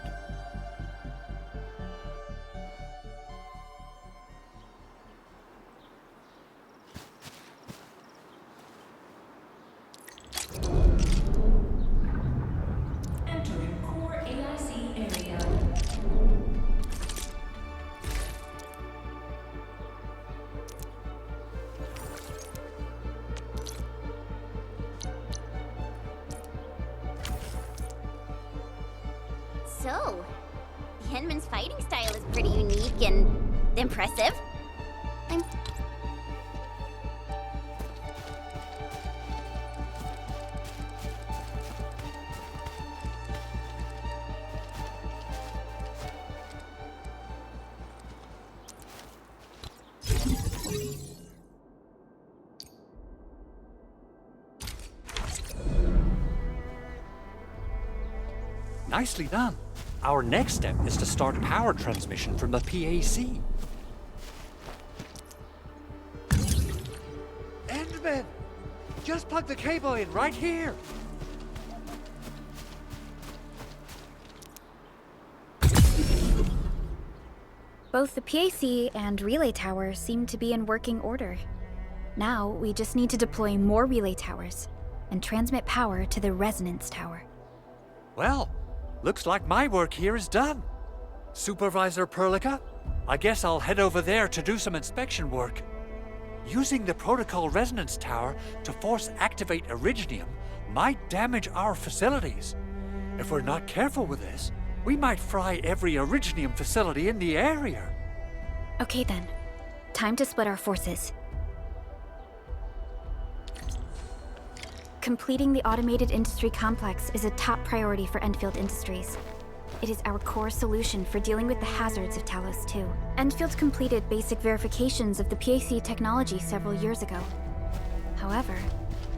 [SPEAKER 12] Entering core AIC area.
[SPEAKER 1] So, the Henman's fighting style is pretty unique and impressive. I'm...
[SPEAKER 8] Nicely done. Our next step is to start power transmission from the PAC. Endman! Just plug the cable in right here.
[SPEAKER 3] Both the PAC and relay tower seem to be in working order. Now, we just need to deploy more relay towers and transmit power to the resonance tower.
[SPEAKER 8] Well, looks like my work here is done. Supervisor Perlica, I guess I'll head over there to do some inspection work. Using the protocol resonance tower to force activate Originium might damage our facilities. If we're not careful with this, we might fry every Originium facility in the area.
[SPEAKER 3] Okay then, time to split our forces. Completing the automated industry complex is a top priority for Endfield Industries. It is our core solution for dealing with the hazards of Talos 2. Endfield completed basic verifications of the PAC technology several years ago. However,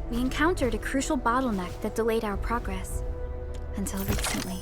[SPEAKER 3] we encountered a crucial bottleneck that delayed our progress. Until recently.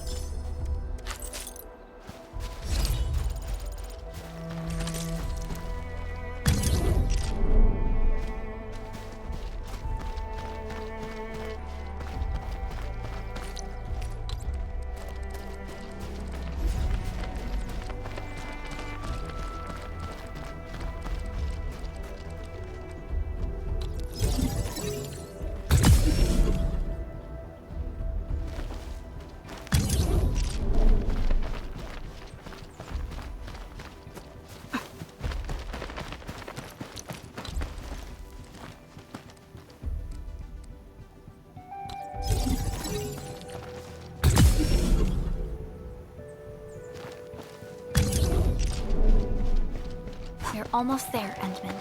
[SPEAKER 3] We're almost there, Endman.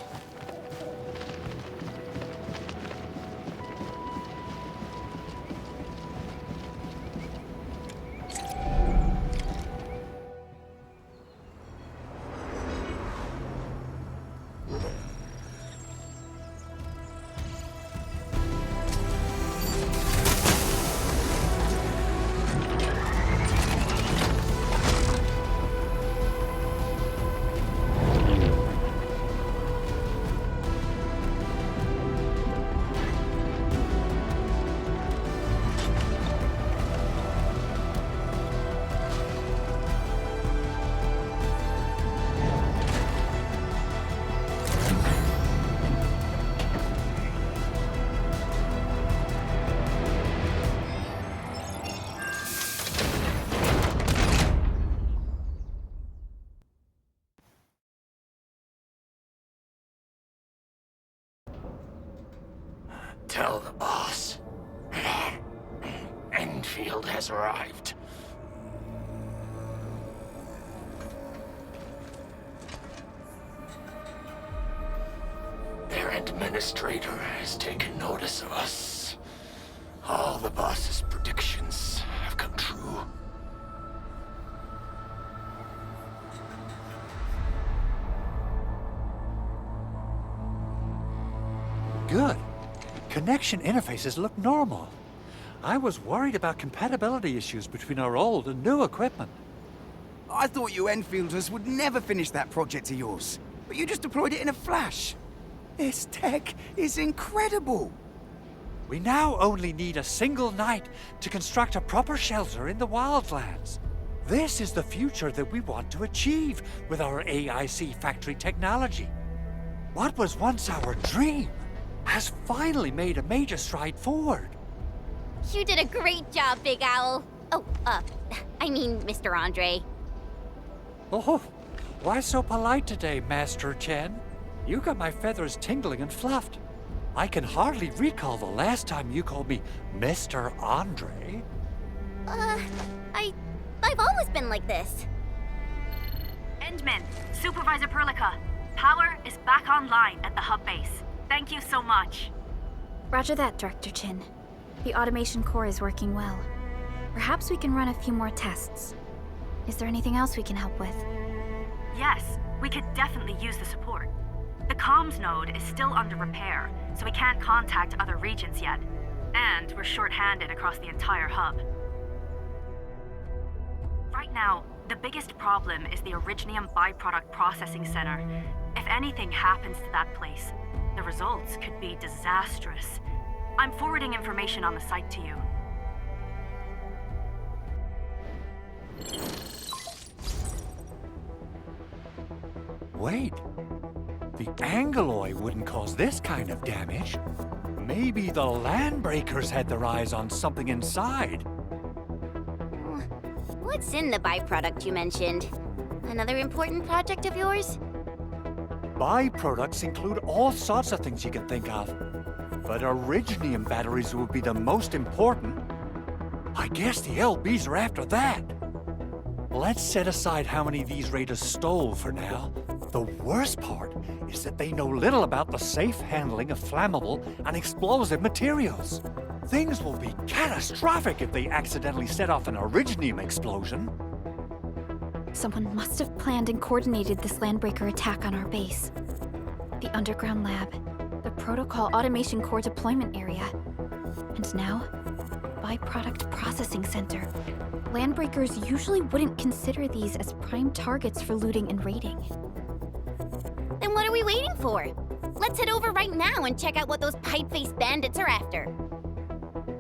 [SPEAKER 6] Tell the boss. Enfield has arrived. Their Endministrator has taken notice of us. All the boss's predictions have come true.
[SPEAKER 8] Good. Connection interfaces look normal. I was worried about compatibility issues between our old and new equipment.
[SPEAKER 9] I thought you Enfielders would never finish that project of yours, but you just deployed it in a flash. This tech is incredible.
[SPEAKER 8] We now only need a single night to construct a proper shelter in the wildlands. This is the future that we want to achieve with our AIC factory technology. What was once our dream has finally made a major stride forward.
[SPEAKER 1] You did a great job, Big Owl. Oh, I mean, Mr. Andre.
[SPEAKER 8] Oh, why so polite today, Master Chen? You got my feathers tingling and fluffed. I can hardly recall the last time you called me Mr. Andre.
[SPEAKER 1] I've always been like this.
[SPEAKER 5] Endmin, Supervisor Perlica, power is back online at the hub base. Thank you so much.
[SPEAKER 3] Roger that, Director Chen. The automation core is working well. Perhaps we can run a few more tests. Is there anything else we can help with?
[SPEAKER 5] Yes, we could definitely use the support. The comms node is still under repair, so we can't contact other regions yet. And we're short-handed across the entire hub. Right now, the biggest problem is the Originium byproduct processing center. If anything happens to that place, the results could be disastrous. I'm forwarding information on the site to you.
[SPEAKER 8] Wait, the Angeloy wouldn't cause this kind of damage. Maybe the Landbreakers had their eyes on something inside.
[SPEAKER 1] What's in the byproduct you mentioned? Another important project of yours?
[SPEAKER 8] Byproducts include all sorts of things you can think of. But Originium batteries would be the most important. I guess the LBs are after that. Let's set aside how many these raiders stole for now. The worst part is that they know little about the safe handling of flammable and explosive materials. Things will be catastrophic if they accidentally set off an Originium explosion.
[SPEAKER 3] Someone must have planned and coordinated this Landbreaker attack on our base. The underground lab, the Protocol Automation Core deployment area, and now, Byproduct Processing Center. Landbreakers usually wouldn't consider these as prime targets for looting and raiding.
[SPEAKER 1] Then what are we waiting for? Let's head over right now and check out what those pipe-faced bandits are after.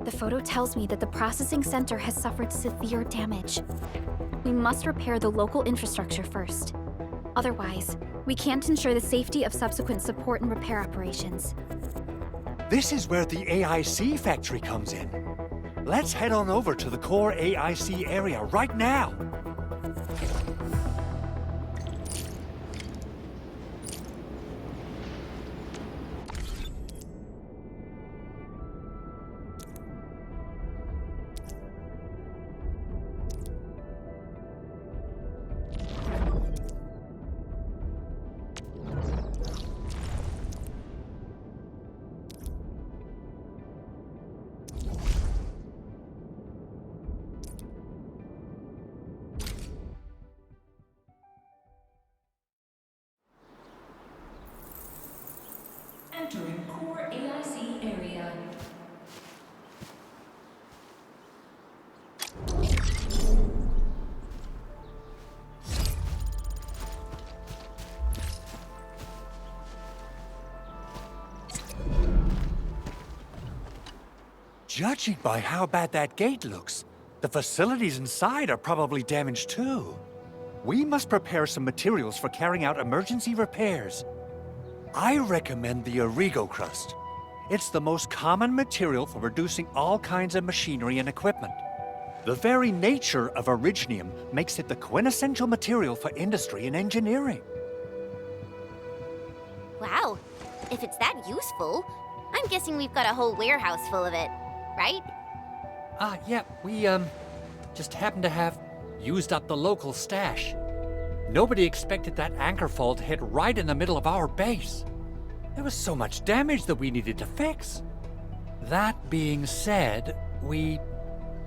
[SPEAKER 3] The photo tells me that the processing center has suffered severe damage. We must repair the local infrastructure first. Otherwise, we can't ensure the safety of subsequent support and repair operations.
[SPEAKER 8] This is where the AIC factory comes in. Let's head on over to the core AIC area right now.
[SPEAKER 12] Entering core AIC area.
[SPEAKER 8] Judging by how bad that gate looks, the facilities inside are probably damaged too. We must prepare some materials for carrying out emergency repairs. I recommend the Origo crust. It's the most common material for producing all kinds of machinery and equipment. The very nature of Originium makes it the quintessential material for industry and engineering.
[SPEAKER 1] Wow, if it's that useful, I'm guessing we've got a whole warehouse full of it, right?
[SPEAKER 8] Yeah, we, just happen to have used up the local stash. Nobody expected that anchor fall to hit right in the middle of our base. There was so much damage that we needed to fix. That being said, we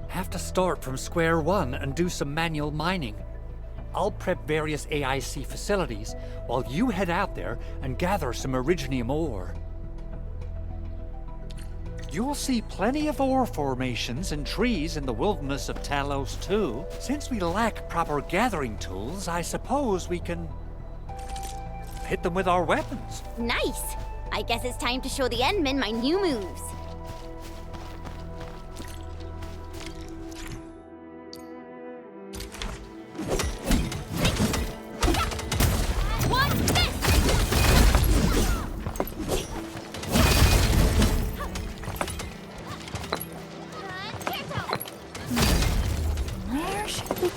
[SPEAKER 8] have to start from square one and do some manual mining. I'll prep various AIC facilities while you head out there and gather some Originium ore. You'll see plenty of ore formations and trees in the wilderness of Talos too. Since we lack proper gathering tools, I suppose we can hit them with our weapons.
[SPEAKER 1] Nice! I guess it's time to show the Endmen my new moves.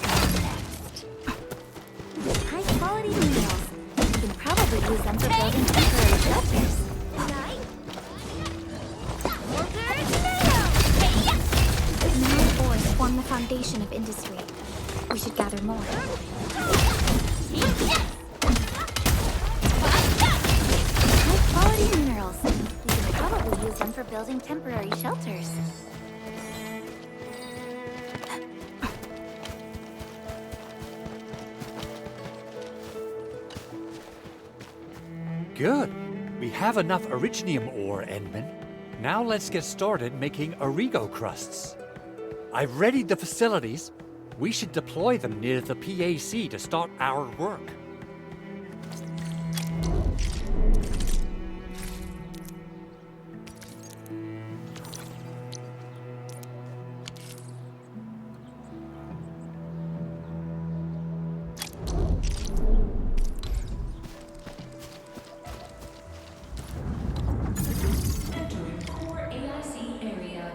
[SPEAKER 3] come next? High-quality minerals. You can probably use them for building temporary shelters. Mineral ores form the foundation of industry. We should gather more. High-quality minerals. We can probably use them for building temporary shelters.
[SPEAKER 8] Good. We have enough Originium ore, Endman. Now let's get started making Origo crusts. I've readied the facilities. We should deploy them near the PAC to start our work.
[SPEAKER 12] Entering core AIC area.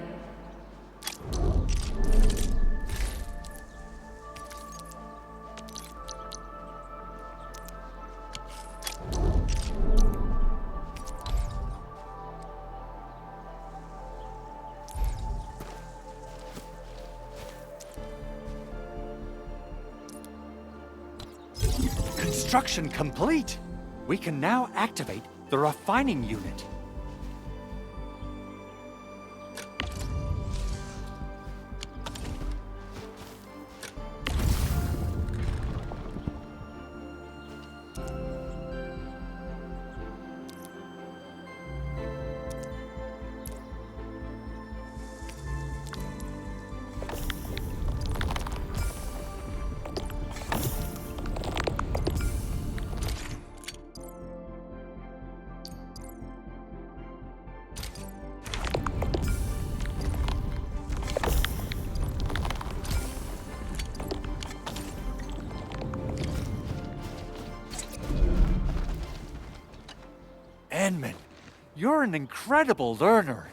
[SPEAKER 8] Construction complete! We can now activate the refining unit. Endman, you're an incredible learner.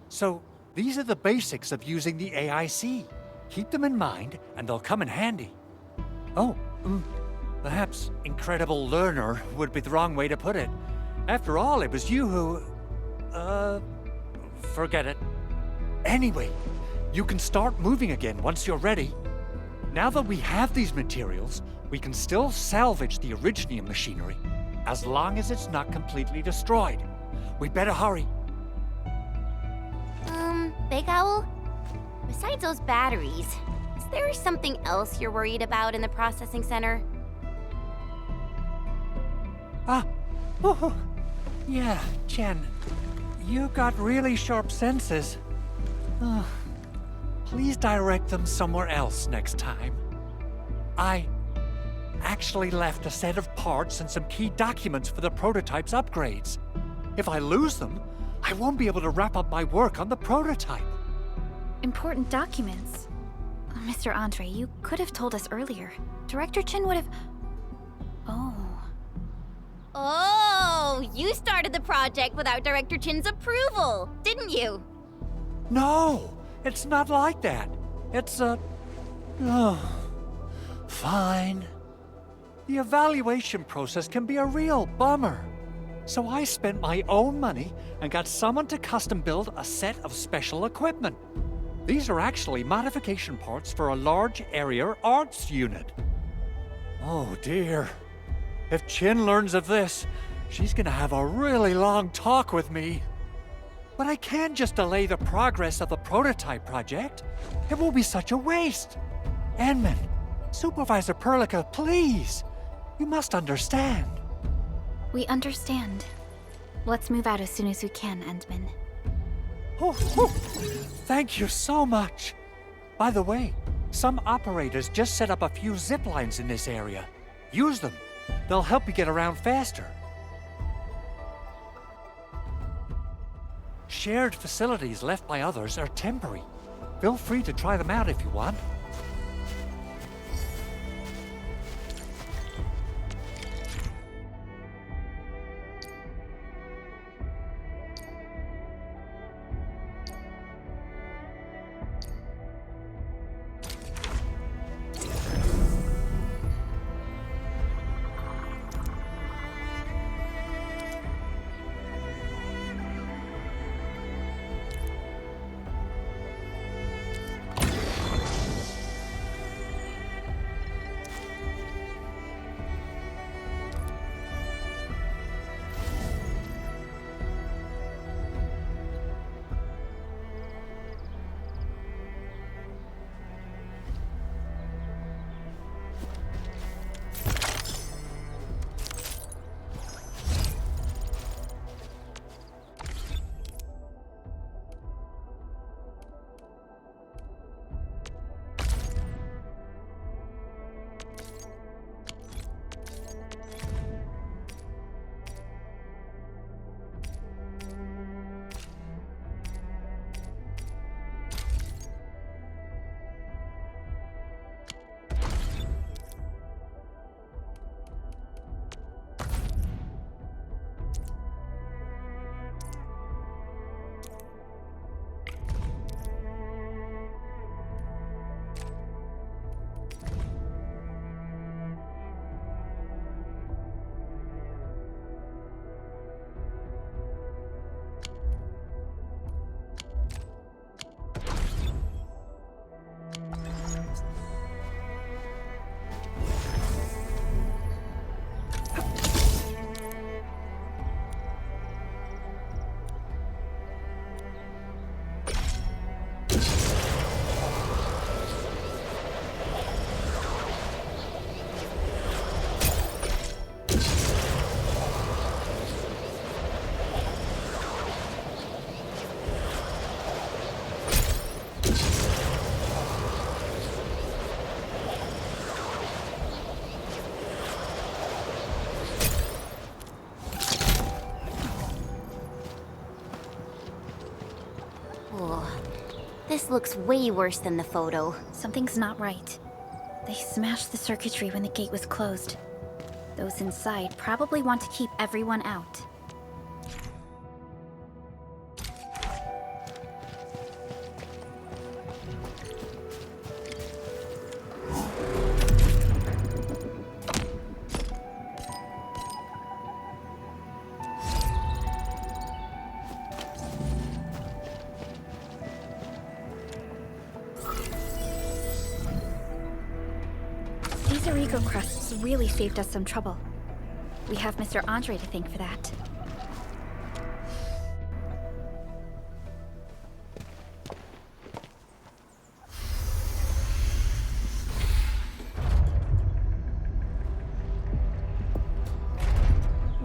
[SPEAKER 8] So, these are the basics of using the AIC. Keep them in mind, and they'll come in handy. Oh, perhaps incredible learner would be the wrong way to put it. After all, it was you who... forget it. Anyway, you can start moving again once you're ready. Now that we have these materials, we can still salvage the Originium machinery, as long as it's not completely destroyed. We better hurry.
[SPEAKER 1] Big Owl? Besides those batteries, is there something else you're worried about in the processing center?
[SPEAKER 8] Yeah, Chen. You got really sharp senses. Please direct them somewhere else next time. I actually left a set of parts and some key documents for the prototype's upgrades. If I lose them, I won't be able to wrap up my work on the prototype.
[SPEAKER 3] Important documents. Mr. Andre, you could have told us earlier. Director Chen would have...
[SPEAKER 1] Oh, you started the project without Director Chen's approval, didn't you?
[SPEAKER 8] No, it's not like that. It's fine. The evaluation process can be a real bummer. So I spent my own money and got someone to custom build a set of special equipment. These are actually modification parts for a large area arts unit. Oh dear. If Chen learns of this, she's gonna have a really long talk with me. But I can't just delay the progress of the prototype project. It will be such a waste. Endman, Supervisor Perlica, please. You must understand.
[SPEAKER 3] We understand. Let's move out as soon as we can, Endman.
[SPEAKER 8] Thank you so much. By the way, some operators just set up a few zip lines in this area. Use them. They'll help you get around faster. Shared facilities left by others are temporary. Feel free to try them out if you want.
[SPEAKER 1] This looks way worse than the photo.
[SPEAKER 3] Something's not right. They smashed the circuitry when the gate was closed. Those inside probably want to keep everyone out. Crusts really saved us some trouble. We have Mr. Andre to thank for that.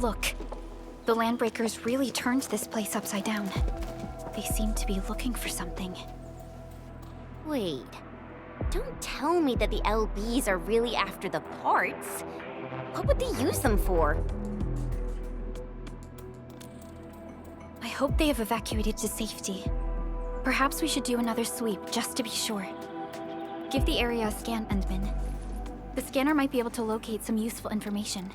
[SPEAKER 3] Look, the Landbreakers really turned this place upside down. They seem to be looking for something.
[SPEAKER 1] Wait. Don't tell me that the LBs are really after the parts. What would they use them for?
[SPEAKER 3] I hope they have evacuated to safety. Perhaps we should do another sweep, just to be sure. Give the area a scan, Endman. The scanner might be able to locate some useful information.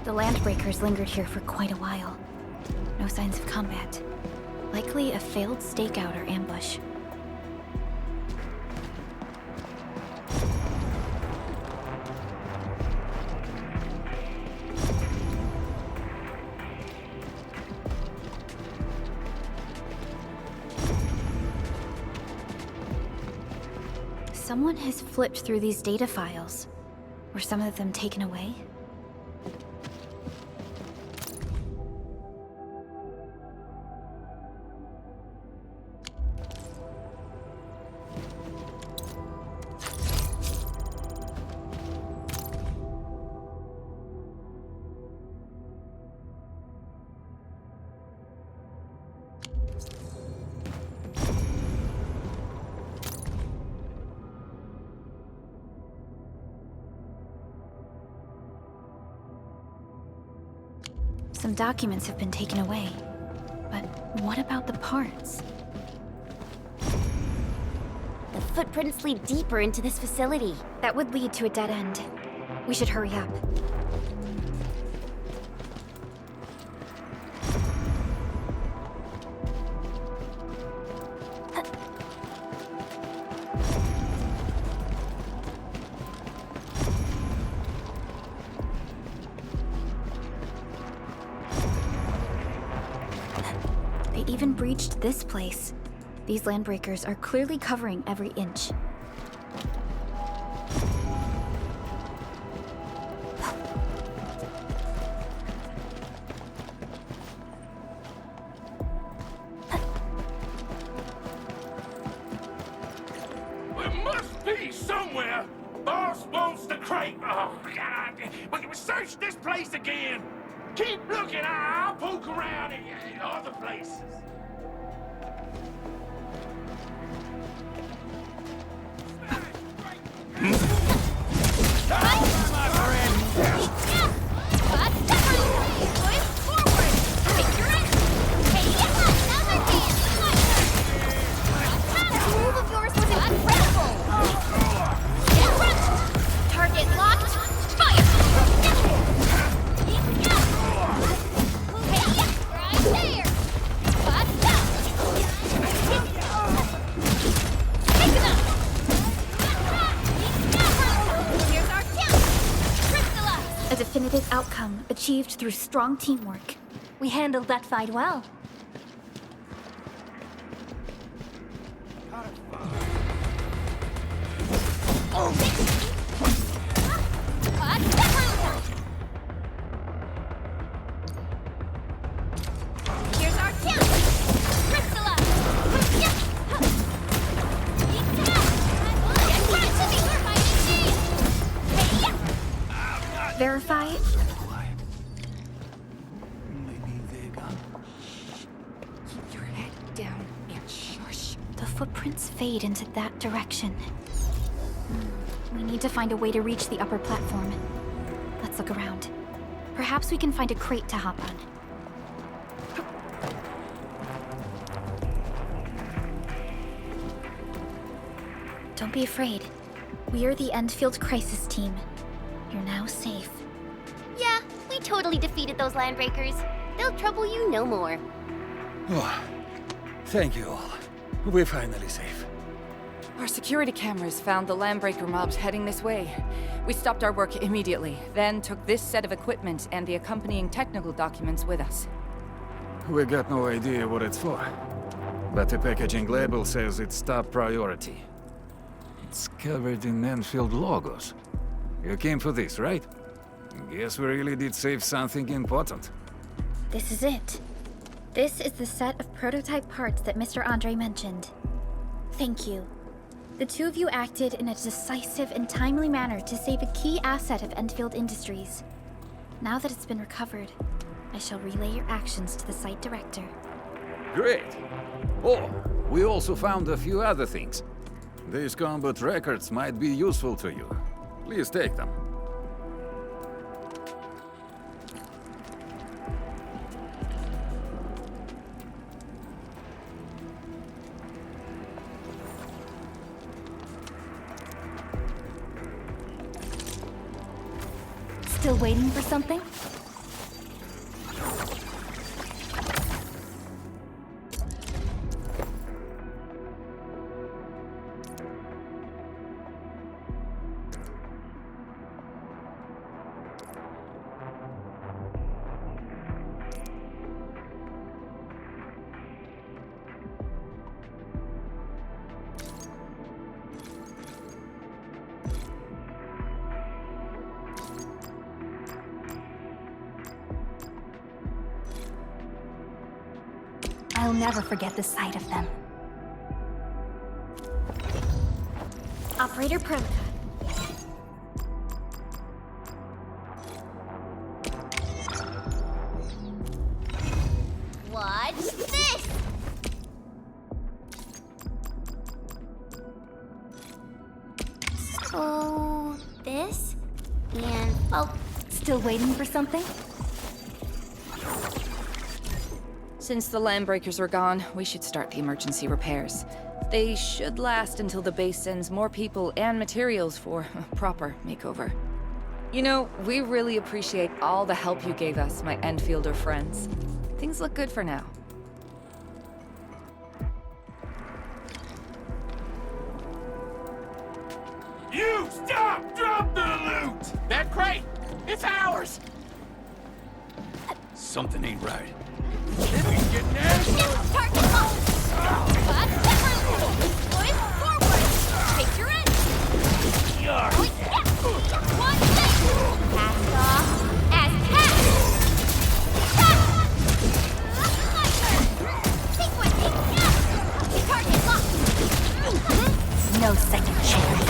[SPEAKER 3] The Landbreakers lingered here for quite a while. No signs of combat. Likely a failed stakeout or ambush. Someone has flipped through these data files. Were some of them taken away? Some documents have been taken away. But what about the parts?
[SPEAKER 1] The footprints lead deeper into this facility.
[SPEAKER 3] That would lead to a dead end. We should hurry up. Even breached this place. These Landbreakers are clearly covering every inch.
[SPEAKER 6] There must be somewhere. Boss wants the crate. Oh, God. We can search this place again. Keep looking. I'll poke around in other places.
[SPEAKER 3] definitive outcome achieved through strong teamwork.
[SPEAKER 1] We handled that fight well. Here's our chance! Crystallize!
[SPEAKER 3] Verify.
[SPEAKER 2] Keep your head down and shush.
[SPEAKER 3] The footprints fade into that direction. We need to find a way to reach the upper platform. Let's look around. Perhaps we can find a crate to hop on. Don't be afraid. We are the Endfield crisis team. You're now safe.
[SPEAKER 1] Yeah, we totally defeated those landbreakers. They'll trouble you no more.
[SPEAKER 13] Oh, thank you all. We're finally safe.
[SPEAKER 14] Our security cameras found the landbreaker mobs heading this way. We stopped our work immediately, then took this set of equipment and the accompanying technical documents with us.
[SPEAKER 13] We got no idea what it's for. But the packaging label says it's top priority. It's covered in Enfield logos. You came for this, right? Guess we really did save something important.
[SPEAKER 3] This is it. This is the set of prototype parts that Mr. Andre mentioned. Thank you. The two of you acted in a decisive and timely manner to save a key asset of Endfield Industries. Now that it's been recovered, I shall relay your actions to the site director.
[SPEAKER 13] Great! Oh, we also found a few other things. These combat records might be useful to you. Please take them.
[SPEAKER 4] Still waiting for something? I'll never forget the sight of them.
[SPEAKER 3] Operator Perlica.
[SPEAKER 1] Watch this! So, this? And, oh,
[SPEAKER 4] Still waiting for something?
[SPEAKER 14] Since the landbreakers are gone, we should start the emergency repairs. They should last until the base sends more people and materials for a proper makeover. You know, we really appreciate all the help you gave us, my Enfielder friends. Things look good for now.
[SPEAKER 6] You stop! Drop the loot! That crate! It's ours!
[SPEAKER 7] Something ain't right.
[SPEAKER 6] Timmy's getting ambushed!
[SPEAKER 1] target home! But boys, forward! Take your end! One thing! Cast off as Sequencing! Target locked!
[SPEAKER 4] No second chance.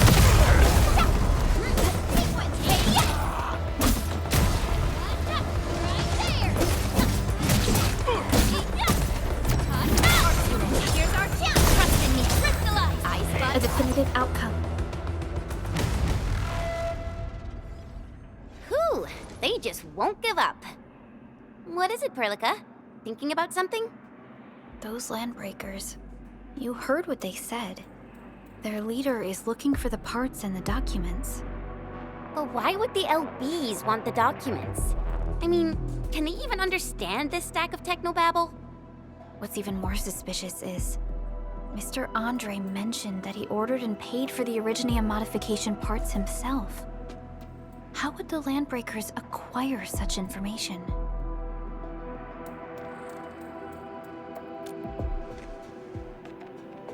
[SPEAKER 3] A definitive outcome.
[SPEAKER 1] Whew, they just won't give up. What is it, Perlica? Thinking about something?
[SPEAKER 3] Those landbreakers. You heard what they said. Their leader is looking for the parts and the documents.
[SPEAKER 1] But why would the LBs want the documents? I mean, can they even understand this stack of technobabble?
[SPEAKER 3] What's even more suspicious is Mr. Andre mentioned that he ordered and paid for the Originium modification parts himself. How would the Landbreakers acquire such information?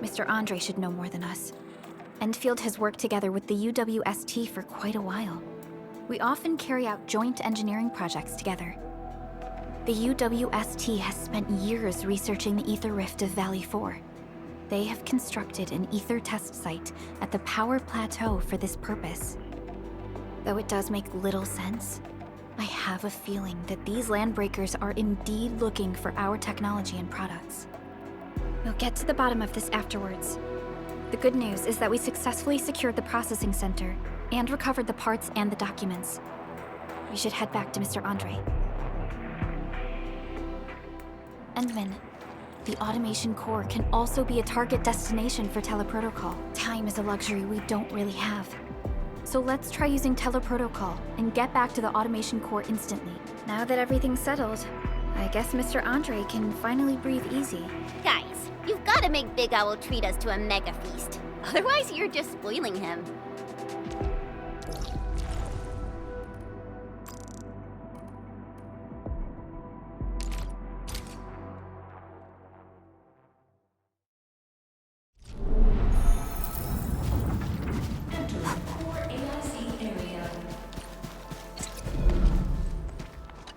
[SPEAKER 3] Mr. Andre should know more than us. Endfield has worked together with the UWST for quite a while. We often carry out joint engineering projects together. The UWST has spent years researching the ether rift of Valley 4. They have constructed an ether test site at the Power Plateau for this purpose. Though it does make little sense, I have a feeling that these Landbreakers are indeed looking for our technology and products. We'll get to the bottom of this afterwards. The good news is that we successfully secured the processing center and recovered the parts and the documents. We should head back to Mr. Andre. Endman, the automation core can also be a target destination for teleprotocol. Time is a luxury we don't really have. So let's try using teleprotocol and get back to the automation core instantly. Now that everything's settled, I guess Mr. Andre can finally breathe easy.
[SPEAKER 1] Guys, you've got to make Big Owl treat us to a mega feast. Otherwise, you're just spoiling him.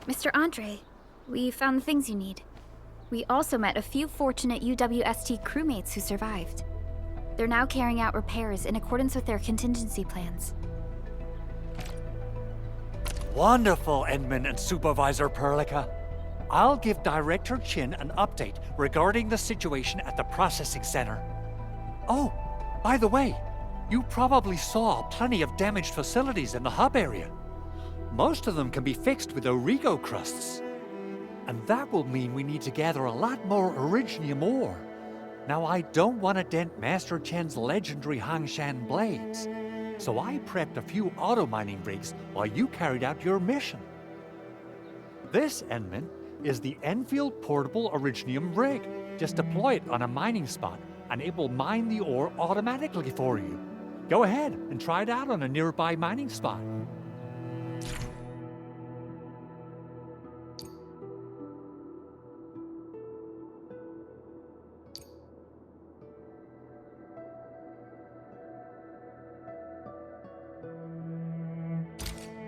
[SPEAKER 3] Mr. Andre, we found the things you need. We also met a few fortunate UWST crewmates who survived. They're now carrying out repairs in accordance with their contingency plans.
[SPEAKER 8] Wonderful, Endman and Supervisor Perlica. I'll give Director Chen an update regarding the situation at the processing center. Oh, by the way, you probably saw plenty of damaged facilities in the hub area. Most of them can be fixed with Origo crusts. And that will mean we need to gather a lot more Originium ore. Now, I don't want to dent Master Chen's legendary Hangshan blades, so I prepped a few auto-mining rigs while you carried out your mission. This, Endman, is the Enfield Portable Originium rig. Just deploy it on a mining spot, and it will mine the ore automatically for you. Go ahead and try it out on a nearby mining spot.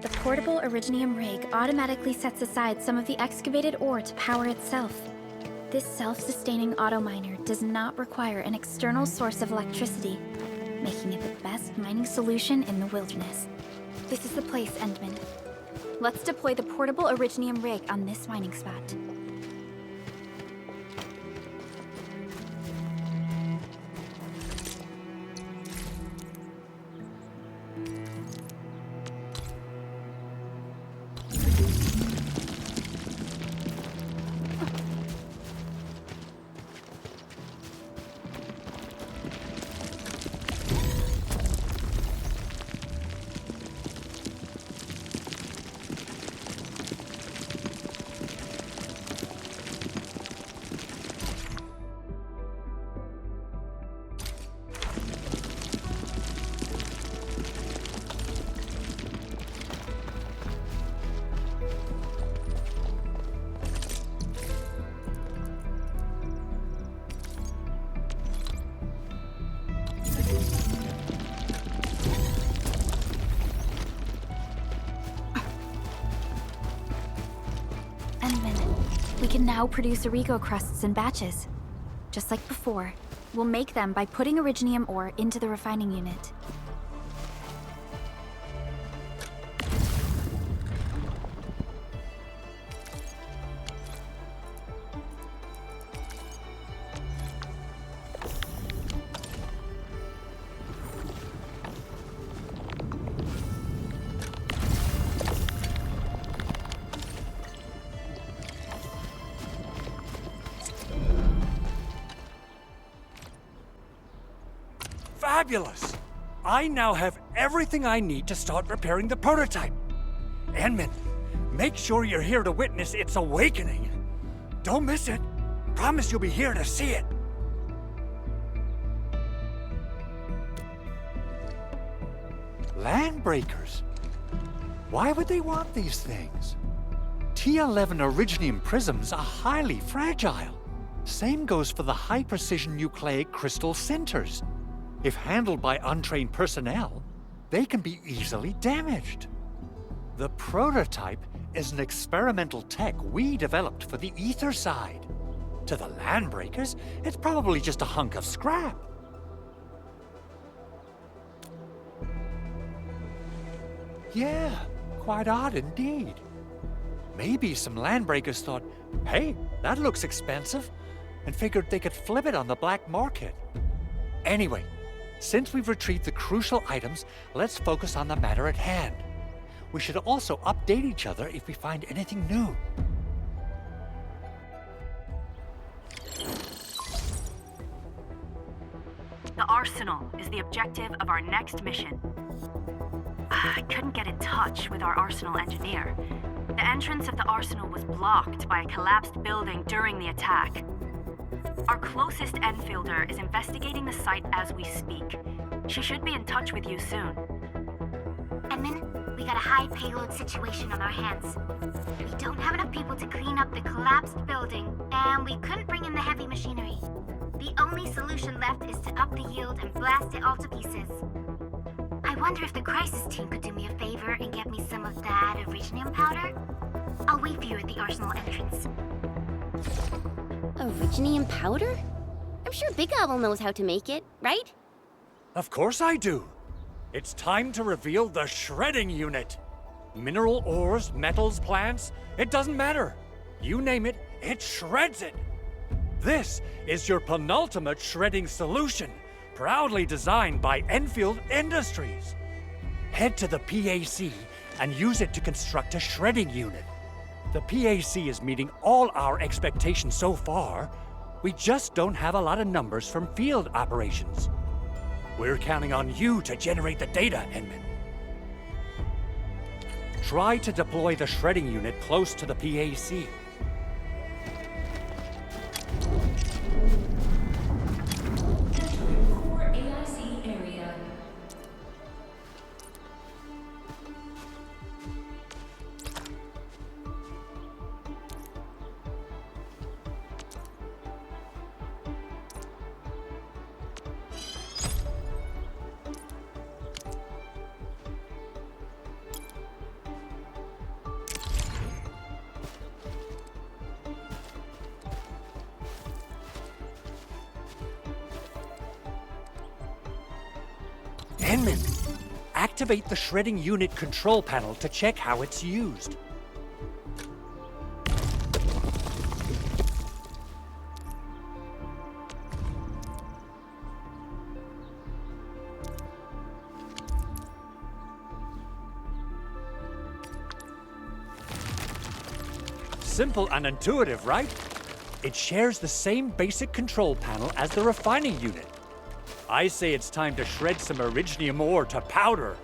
[SPEAKER 3] The portable Originium rig automatically sets aside some of the excavated ore to power itself. This self-sustaining auto-miner does not require an external source of electricity, making it the best mining solution in the wilderness. This is the place, Endman. Let's deploy the portable Originium rig on this mining spot. We can now produce Origo crusts in batches. Just like before, we'll make them by putting Originium ore into the refining unit.
[SPEAKER 8] Fabulous! I now have everything I need to start repairing the prototype. Endman, make sure you're here to witness its awakening. Don't miss it. Promise you'll be here to see it. Landbreakers? Why would they want these things? T11 Originium prisms are highly fragile. Same goes for the high-precision nucleic crystal centers. If handled by untrained personnel, they can be easily damaged. The prototype is an experimental tech we developed for the ether side. To the Landbreakers, it's probably just a hunk of scrap. Yeah, quite odd indeed. Maybe some Landbreakers thought, hey, that looks expensive, and figured they could flip it on the black market. Anyway, since we've retrieved the crucial items, let's focus on the matter at hand. We should also update each other if we find anything new.
[SPEAKER 5] The Arsenal is the objective of our next mission. I couldn't get in touch with our Arsenal engineer. The entrance of the Arsenal was blocked by a collapsed building during the attack. Our closest Enfielder is investigating the site as we speak. She should be in touch with you soon.
[SPEAKER 2] Edmund, we got a high payload situation on our hands. We don't have enough people to clean up the collapsed building, and we couldn't bring in the heavy machinery. The only solution left is to up the yield and blast it all to pieces. I wonder if the crisis team could do me a favor and get me some of that Originium powder? I'll wait for you at the Arsenal entrance.
[SPEAKER 1] Originium powder? I'm sure Big Owl knows how to make it, right?
[SPEAKER 8] Of course I do. It's time to reveal the shredding unit. Mineral ores, metals, plants, it doesn't matter. You name it, it shreds it. This is your penultimate shredding solution, proudly designed by Enfield Industries. Head to the PAC and use it to construct a shredding unit. The PAC is meeting all our expectations so far. We just don't have a lot of numbers from field operations. We're counting on you to generate the data, Edmund. Try to deploy the shredding unit close to the PAC.
[SPEAKER 12] Core AIC area.
[SPEAKER 8] Edmund, activate the shredding unit control panel to check how it's used. Simple and intuitive, right? It shares the same basic control panel as the refining unit. I say it's time to shred some Originium ore to powder.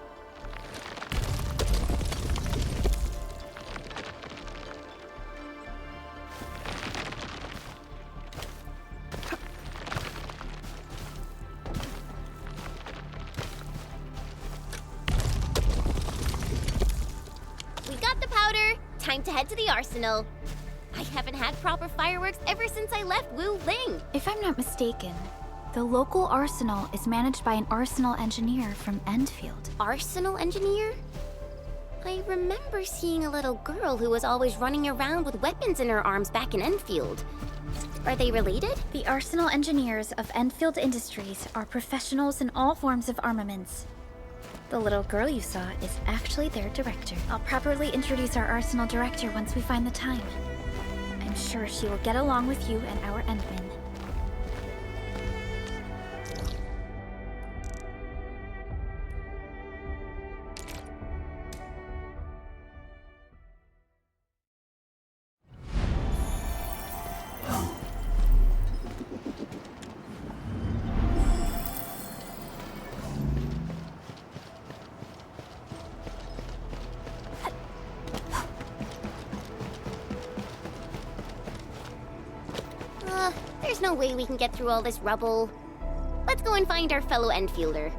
[SPEAKER 1] We got the powder. Time to head to the Arsenal. I haven't had proper fireworks ever since I left Wu Ling.
[SPEAKER 3] If I'm not mistaken, the local arsenal is managed by an arsenal engineer from Endfield.
[SPEAKER 1] Arsenal engineer? I remember seeing a little girl who was always running around with weapons in her arms back in Enfield. Are they related?
[SPEAKER 3] The arsenal engineers of Enfield Industries are professionals in all forms of armaments. The little girl you saw is actually their director. I'll properly introduce our arsenal director once we find the time. I'm sure she will get along with you and our Endman.
[SPEAKER 1] There's no way we can get through all this rubble. Let's go and find our fellow Enfielder.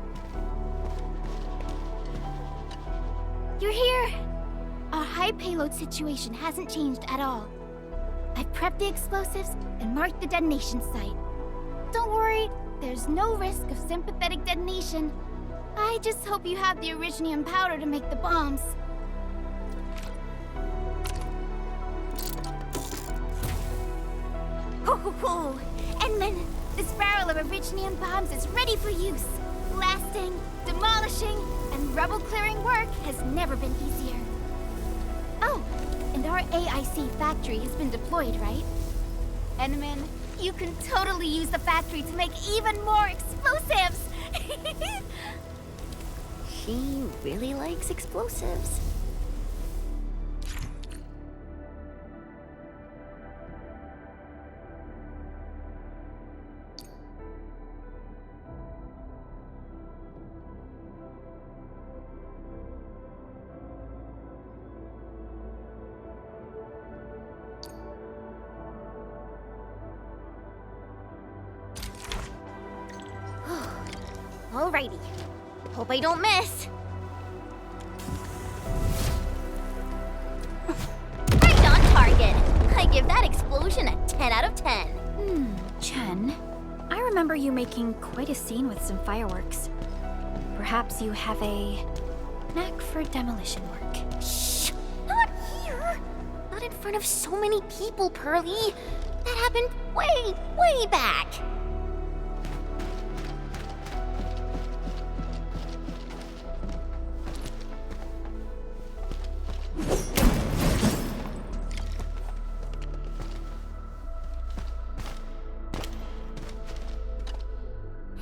[SPEAKER 1] You're here!
[SPEAKER 15] high payload situation hasn't changed at all. I've prepped the explosives and marked the detonation site. Don't worry, there's no risk of sympathetic detonation. I just hope you have the Originium powder to make the bombs. Ho ho ho! Endman, this barrel of Originium bombs is ready for use. Blasting, demolishing, and rubble-clearing work has never been easier. Oh, and our AIC factory has been deployed, right? Endman, you can totally use the factory to make even more explosives!
[SPEAKER 1] She really likes explosives. Alrighty. Hope I don't miss. Right on target. I give that explosion a 10 out of 10.
[SPEAKER 3] Chen, I remember you making quite a scene with some fireworks. Perhaps you have a knack for demolition work.
[SPEAKER 1] Shh! Not here! Not in front of so many people, Pearly. That happened way back.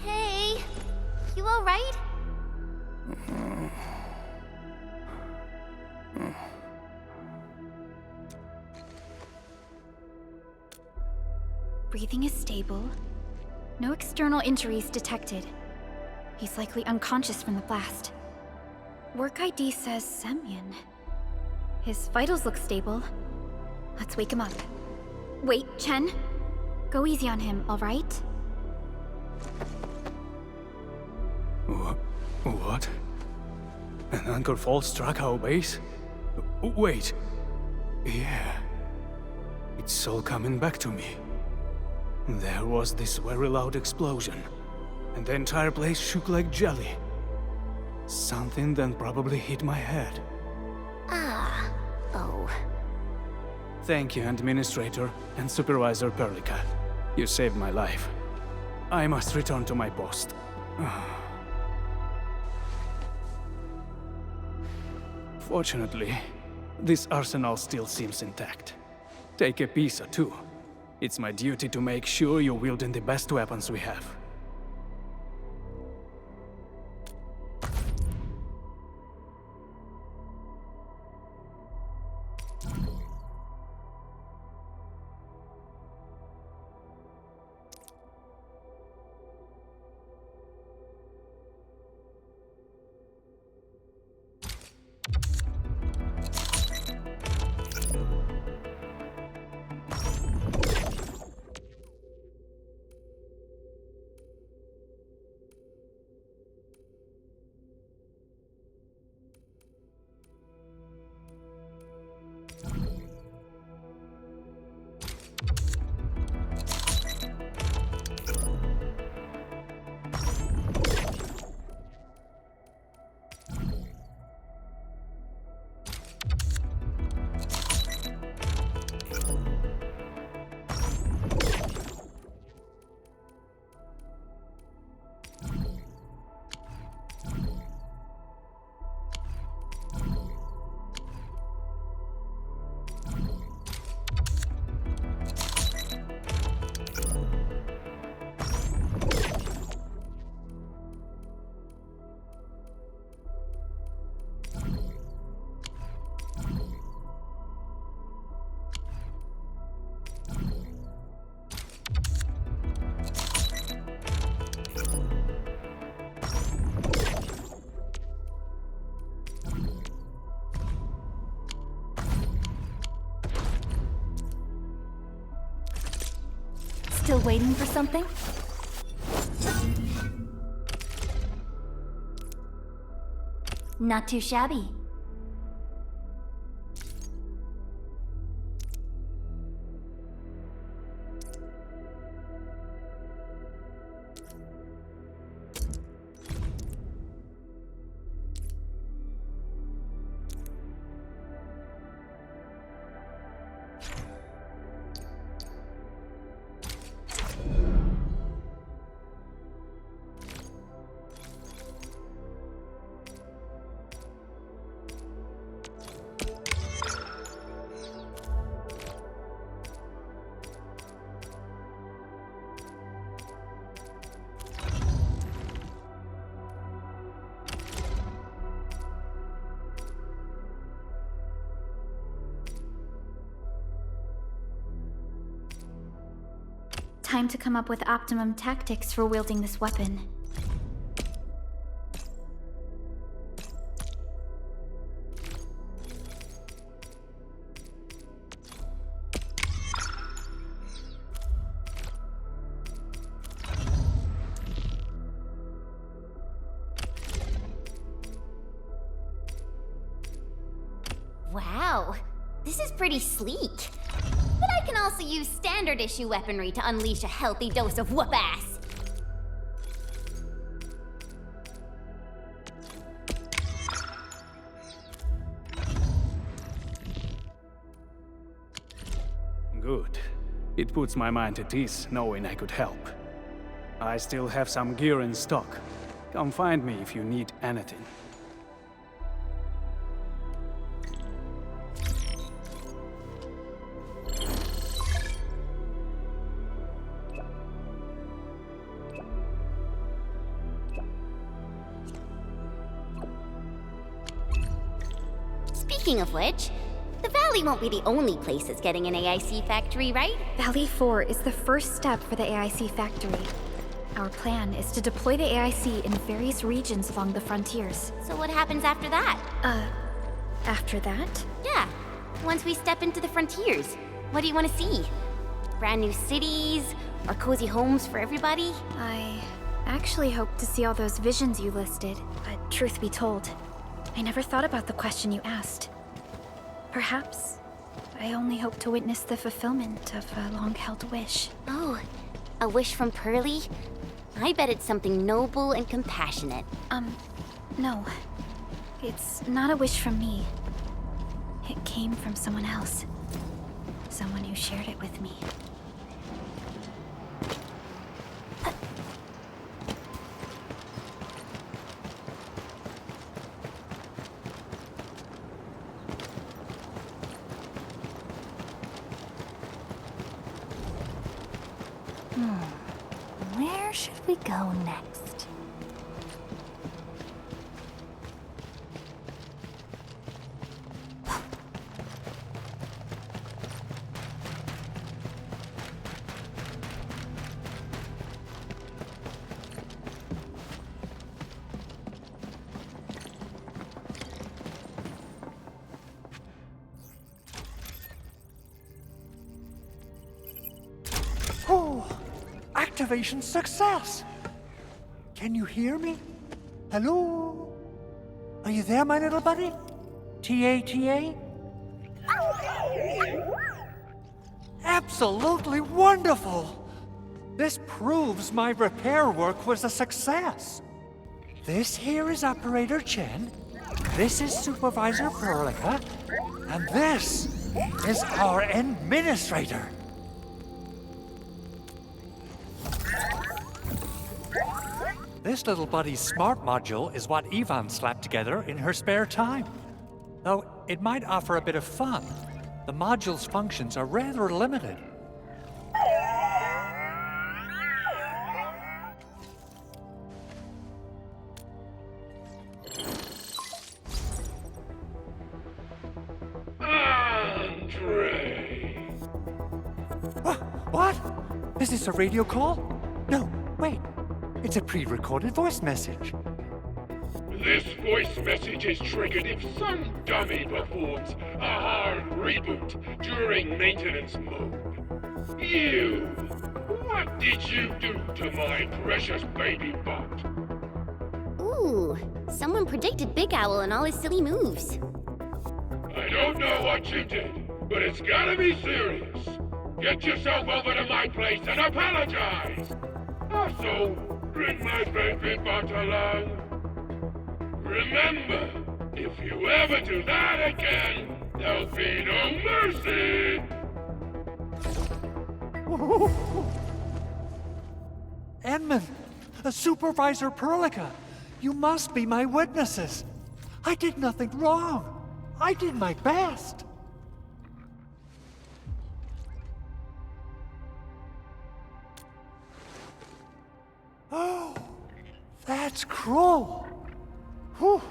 [SPEAKER 1] Hey, you all right?
[SPEAKER 3] Breathing is stable. No external injuries detected. He's likely unconscious from the blast. Work ID says Semyon. His vitals look stable. Let's wake him up. Wait, Chen. Go easy on him, all right?
[SPEAKER 16] What? An anchor fault struck our base? Wait. Yeah. It's all coming back to me. There was this very loud explosion, and the entire place shook like jelly. Something then probably hit my head.
[SPEAKER 1] Oh.
[SPEAKER 16] Thank you, Endministrator and Supervisor Perlica. You saved my life. I must return to my post. Fortunately, this arsenal still seems intact. Take a piece or two. It's my duty to make sure you're wielding the best weapons we have.
[SPEAKER 4] Still waiting for something?
[SPEAKER 2] Not too shabby.
[SPEAKER 3] time to come up with optimum tactics for wielding this weapon.
[SPEAKER 1] Wow, this is pretty sleek. But I can also use standard issue weaponry to unleash a healthy dose of whoop-ass.
[SPEAKER 16] Good. It puts my mind at ease knowing I could help. I still have some gear in stock. Come find me if you need anything.
[SPEAKER 1] Speaking of which, the Valley won't be the only place that's getting an AIC factory, right?
[SPEAKER 3] Valley 4 is the first step for the AIC factory. Our plan is to deploy the AIC in various regions along the frontiers.
[SPEAKER 1] So what happens after that?
[SPEAKER 3] After that?
[SPEAKER 1] Yeah, once we step into the frontiers, what do you want to see? Brand new cities, or cozy homes for everybody?
[SPEAKER 3] I actually hope to see all those visions you listed, but truth be told, I never thought about the question you asked. Perhaps I only hope to witness the fulfillment of a long-held wish.
[SPEAKER 1] Oh, a wish from Pearly? I bet it's something noble and compassionate.
[SPEAKER 3] No. It's not a wish from me. It came from someone else. Someone who shared it with me.
[SPEAKER 4] Where should we go next?
[SPEAKER 8] Oh, activation success! Can you hear me? Hello? Are you there, my little buddy? T-A-T-A? Absolutely wonderful! This proves my repair work was a success. This here is Operator Chen, this is Supervisor Perlica, and this is our Endministrator. This little buddy's smart module is what Yvonne slapped together in her spare time. Though it might offer a bit of fun, the module's functions are rather limited.
[SPEAKER 6] Andre!
[SPEAKER 8] What? Is this a radio call? No, wait. It's a pre-recorded voice message.
[SPEAKER 6] This voice message is triggered if some dummy performs a hard reboot during maintenance mode. You! What did you do to my precious baby bot?
[SPEAKER 1] Ooh, someone predicted Big Owl and all his silly moves.
[SPEAKER 6] I don't know what you did, but it's gotta be serious. Get yourself over to my place and apologize! Also, bring my baby bot along. Remember, if you ever do that again, there'll be no mercy!
[SPEAKER 8] Edmund, Supervisor Perlica, you must be my witnesses. I did nothing wrong. I did my best. Oh, that's cruel. Whew.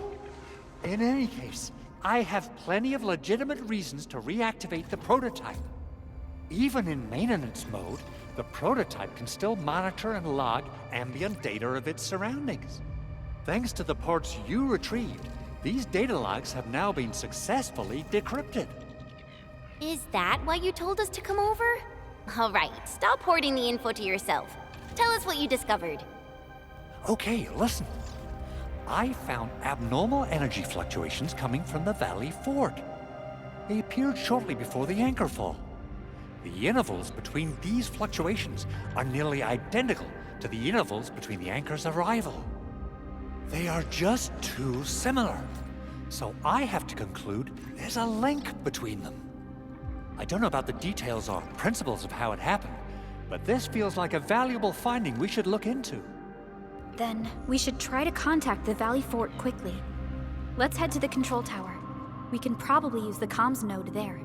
[SPEAKER 8] In any case, I have plenty of legitimate reasons to reactivate the prototype. Even in maintenance mode, the prototype can still monitor and log ambient data of its surroundings. Thanks to the parts you retrieved, these data logs have now been successfully decrypted.
[SPEAKER 1] Is that why you told us to come over? All right, stop hoarding the info to yourself. Tell us what you discovered.
[SPEAKER 8] Okay, listen. I found abnormal energy fluctuations coming from the Valley Fort. They appeared shortly before the anchor fall. The intervals between these fluctuations are nearly identical to the intervals between the anchor's arrival. They are just too similar. So I have to conclude there's a link between them. I don't know about the details or principles of how it happened, but this feels like a valuable finding we should look into.
[SPEAKER 3] Then we should try to contact the Valley Fort quickly. Let's head to the control tower. We can probably use the comms node there.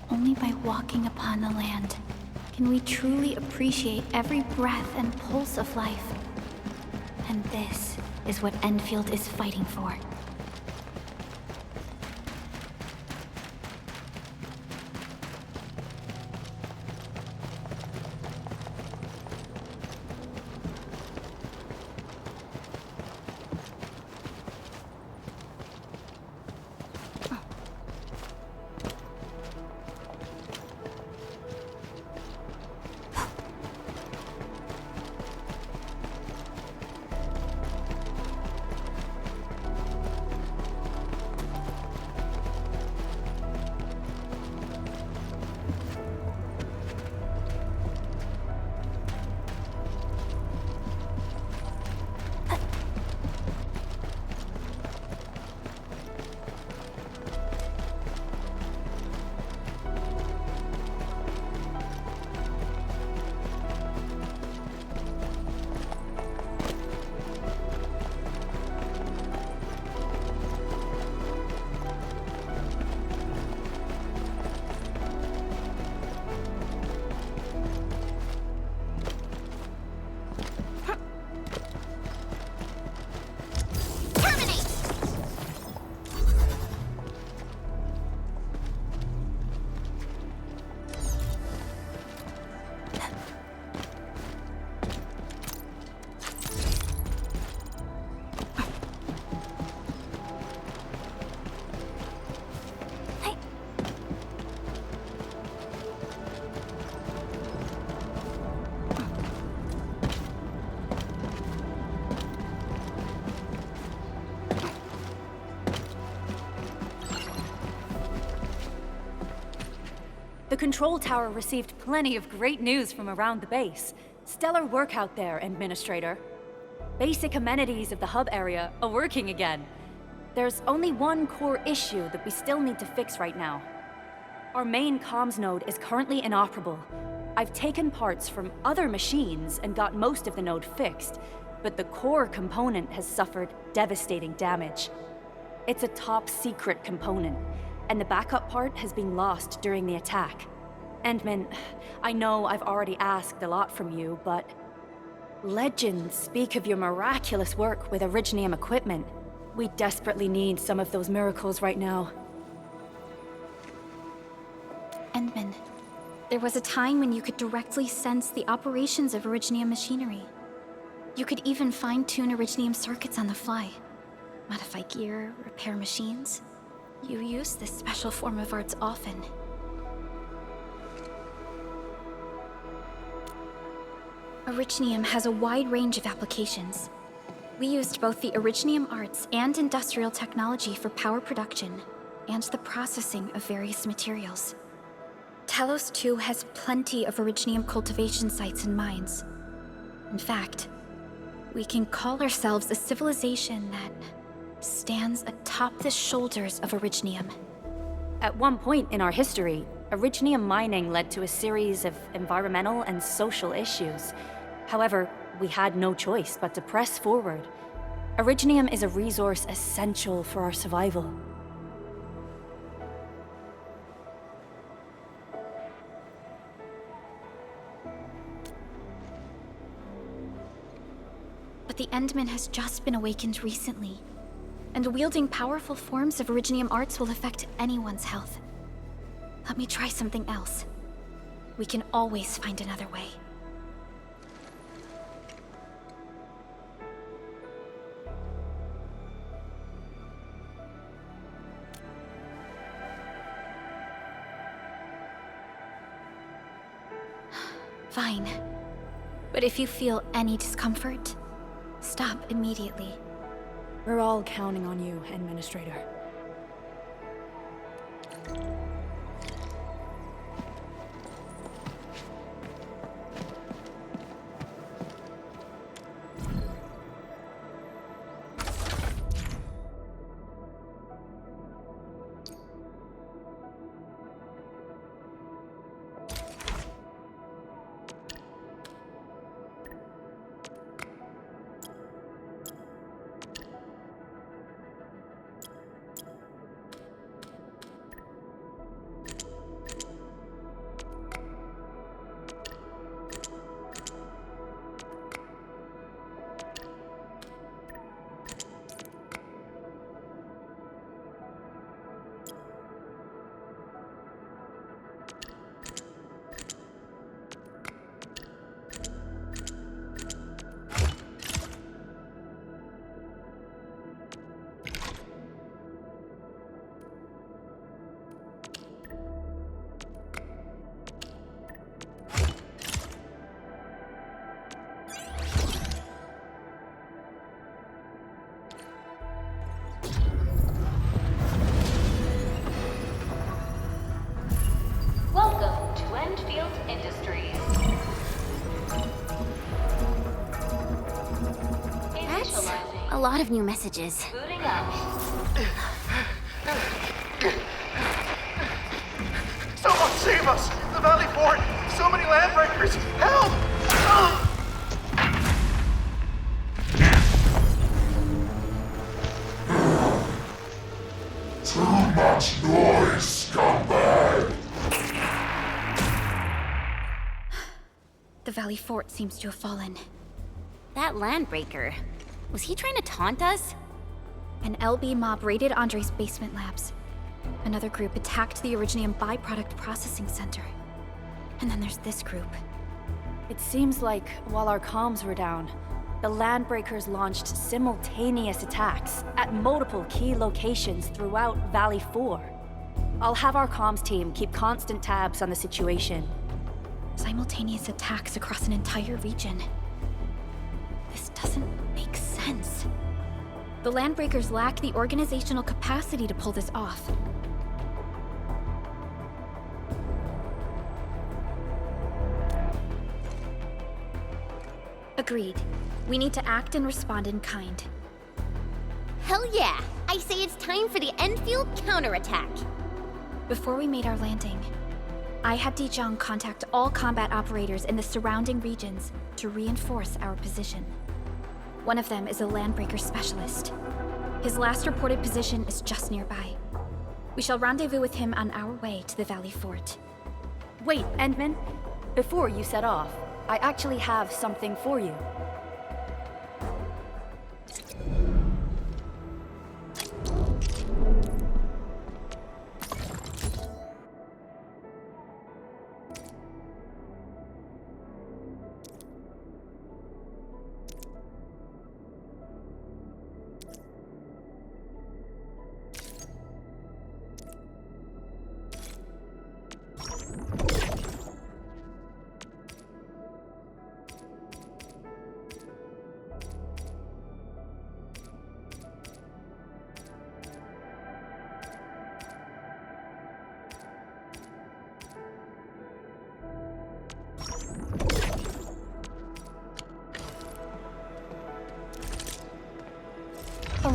[SPEAKER 3] Only by walking upon the land can we truly appreciate every breath and pulse of life. And this is what Endfield is fighting for.
[SPEAKER 4] The control tower received plenty of great news from around the base. Stellar work out there, Endministrator. Basic amenities of the hub area are working again. There's only one core issue that we still need to fix right now. Our main comms node is currently inoperable. I've taken parts from other machines and got most of the node fixed, but the core component has suffered devastating damage. It's a top secret component, and the backup part has been lost during the attack. Endman, I know I've already asked a lot from you, but legends speak of your miraculous work with Originium equipment. We desperately need some of those miracles right now.
[SPEAKER 3] Endman, there was a time when you could directly sense the operations of Originium machinery. You could even fine-tune Originium circuits on the fly, modify gear, repair machines. You use this special form of arts often. Originium has a wide range of applications. We used both the Originium arts and industrial technology for power production and the processing of various materials. Talos 2 has plenty of Originium cultivation sites and mines. In fact, we can call ourselves a civilization that stands atop the shoulders of Originium.
[SPEAKER 4] At one point in our history, Originium mining led to a series of environmental and social issues. However, we had no choice but to press forward. Originium is a resource essential for our survival.
[SPEAKER 3] But the Endman has just been awakened recently, and wielding powerful forms of Originium arts will affect anyone's health. Let me try something else. We can always find another way. Fine. But if you feel any discomfort, stop immediately.
[SPEAKER 4] We're all counting on you, Endministrator.
[SPEAKER 12] Welcome to Endfield Industries.
[SPEAKER 1] That's a lot of new messages.
[SPEAKER 12] Booting up.
[SPEAKER 6] Someone save us! The Valley Fort! So many landbreakers! Help!
[SPEAKER 17] Too much noise, scumbag!
[SPEAKER 3] The Valley Fort seems to have fallen.
[SPEAKER 1] That landbreaker, was he trying to taunt us?
[SPEAKER 3] An LB mob raided Andre's basement labs. Another group attacked the Originium byproduct processing center. And then there's this group.
[SPEAKER 4] It seems like while our comms were down, the Landbreakers launched simultaneous attacks at multiple key locations throughout Valley 4. I'll have our comms team keep constant tabs on the situation.
[SPEAKER 3] Simultaneous attacks across an entire region. This doesn't make sense. The Landbreakers lack the organizational capacity to pull this off. Agreed. We need to act and respond in kind.
[SPEAKER 1] Hell yeah! I say it's time for the Endfield counterattack.
[SPEAKER 3] Before we made our landing, I had Dijong contact all combat operators in the surrounding regions to reinforce our position. One of them is a Landbreaker specialist. His last reported position is just nearby. We shall rendezvous with him on our way to the Valley Fort.
[SPEAKER 4] Wait, Endman. Before you set off, I actually have something for you.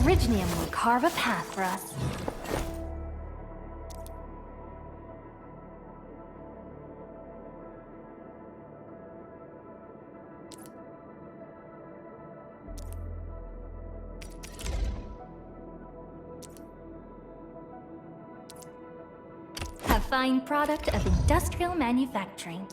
[SPEAKER 18] Originium will carve a path for us. A fine product of industrial manufacturing.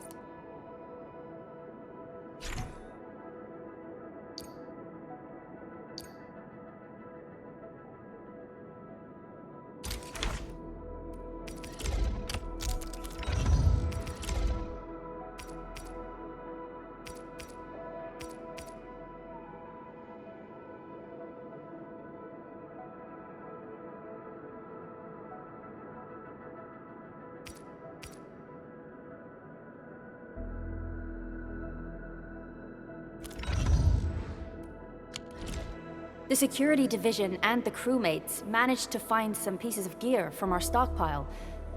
[SPEAKER 4] The security division and the crewmates managed to find some pieces of gear from our stockpile,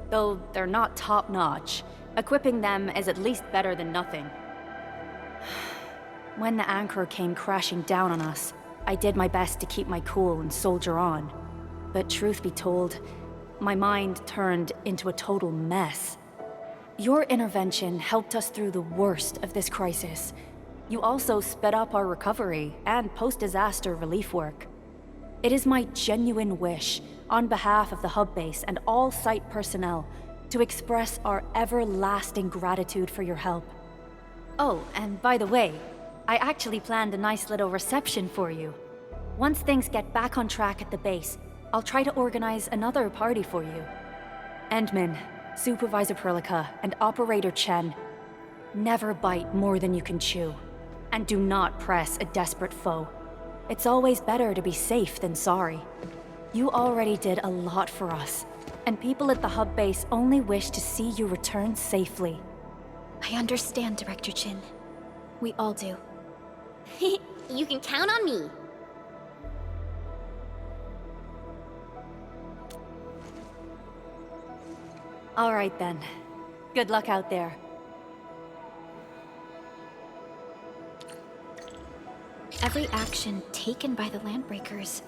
[SPEAKER 4] though they're not top-notch. Equipping them is at least better than nothing. When the anchor came crashing down on us, I did my best to keep my cool and soldier on. But truth be told, my mind turned into a total mess. Your intervention helped us through the worst of this crisis. You also sped up our recovery and post-disaster relief work. It is my genuine wish, on behalf of the hub base and all site personnel, to express our everlasting gratitude for your help. Oh, and by the way, I actually planned a nice little reception for you. Once things get back on track at the base, I'll try to organize another party for you. Endman, Supervisor Perlica, and Operator Chen, never bite more than you can chew. And do not press a desperate foe. It's always better to be safe than sorry. You already did a lot for us, and people at the hub base only wish to see you return safely.
[SPEAKER 3] I understand, Director Chen. We all do.
[SPEAKER 1] You can count on me.
[SPEAKER 4] All right then. Good luck out there.
[SPEAKER 3] Every action taken by the Landbreakers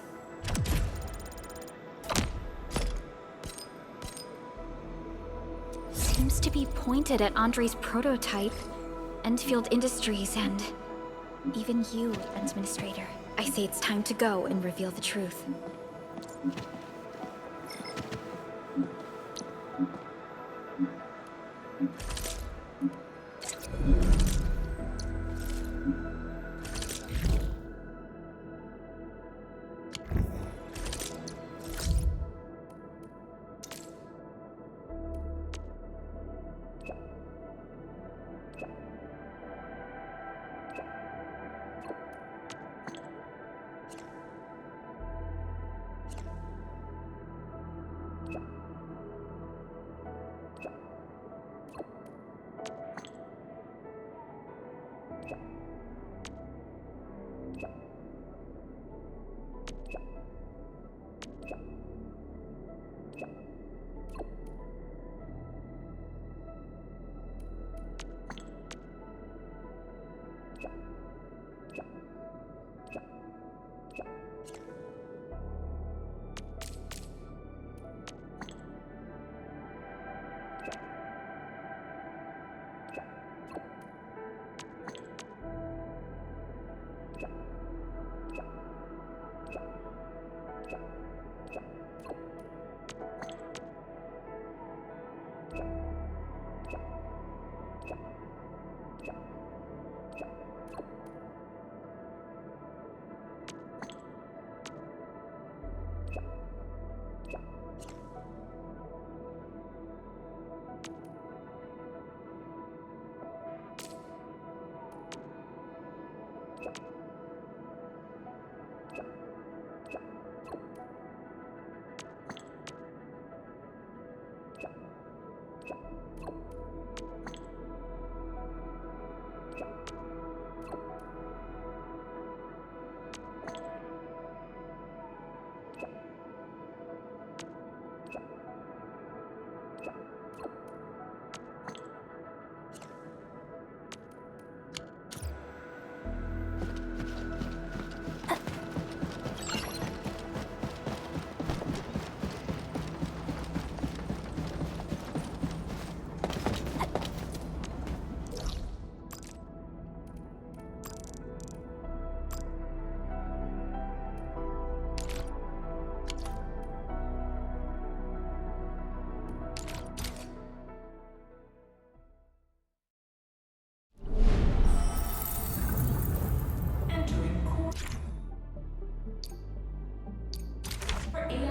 [SPEAKER 3] seems to be pointed at Andre's prototype, Endfield Industries, and even you, Endministrator. I say it's time to go and reveal the truth.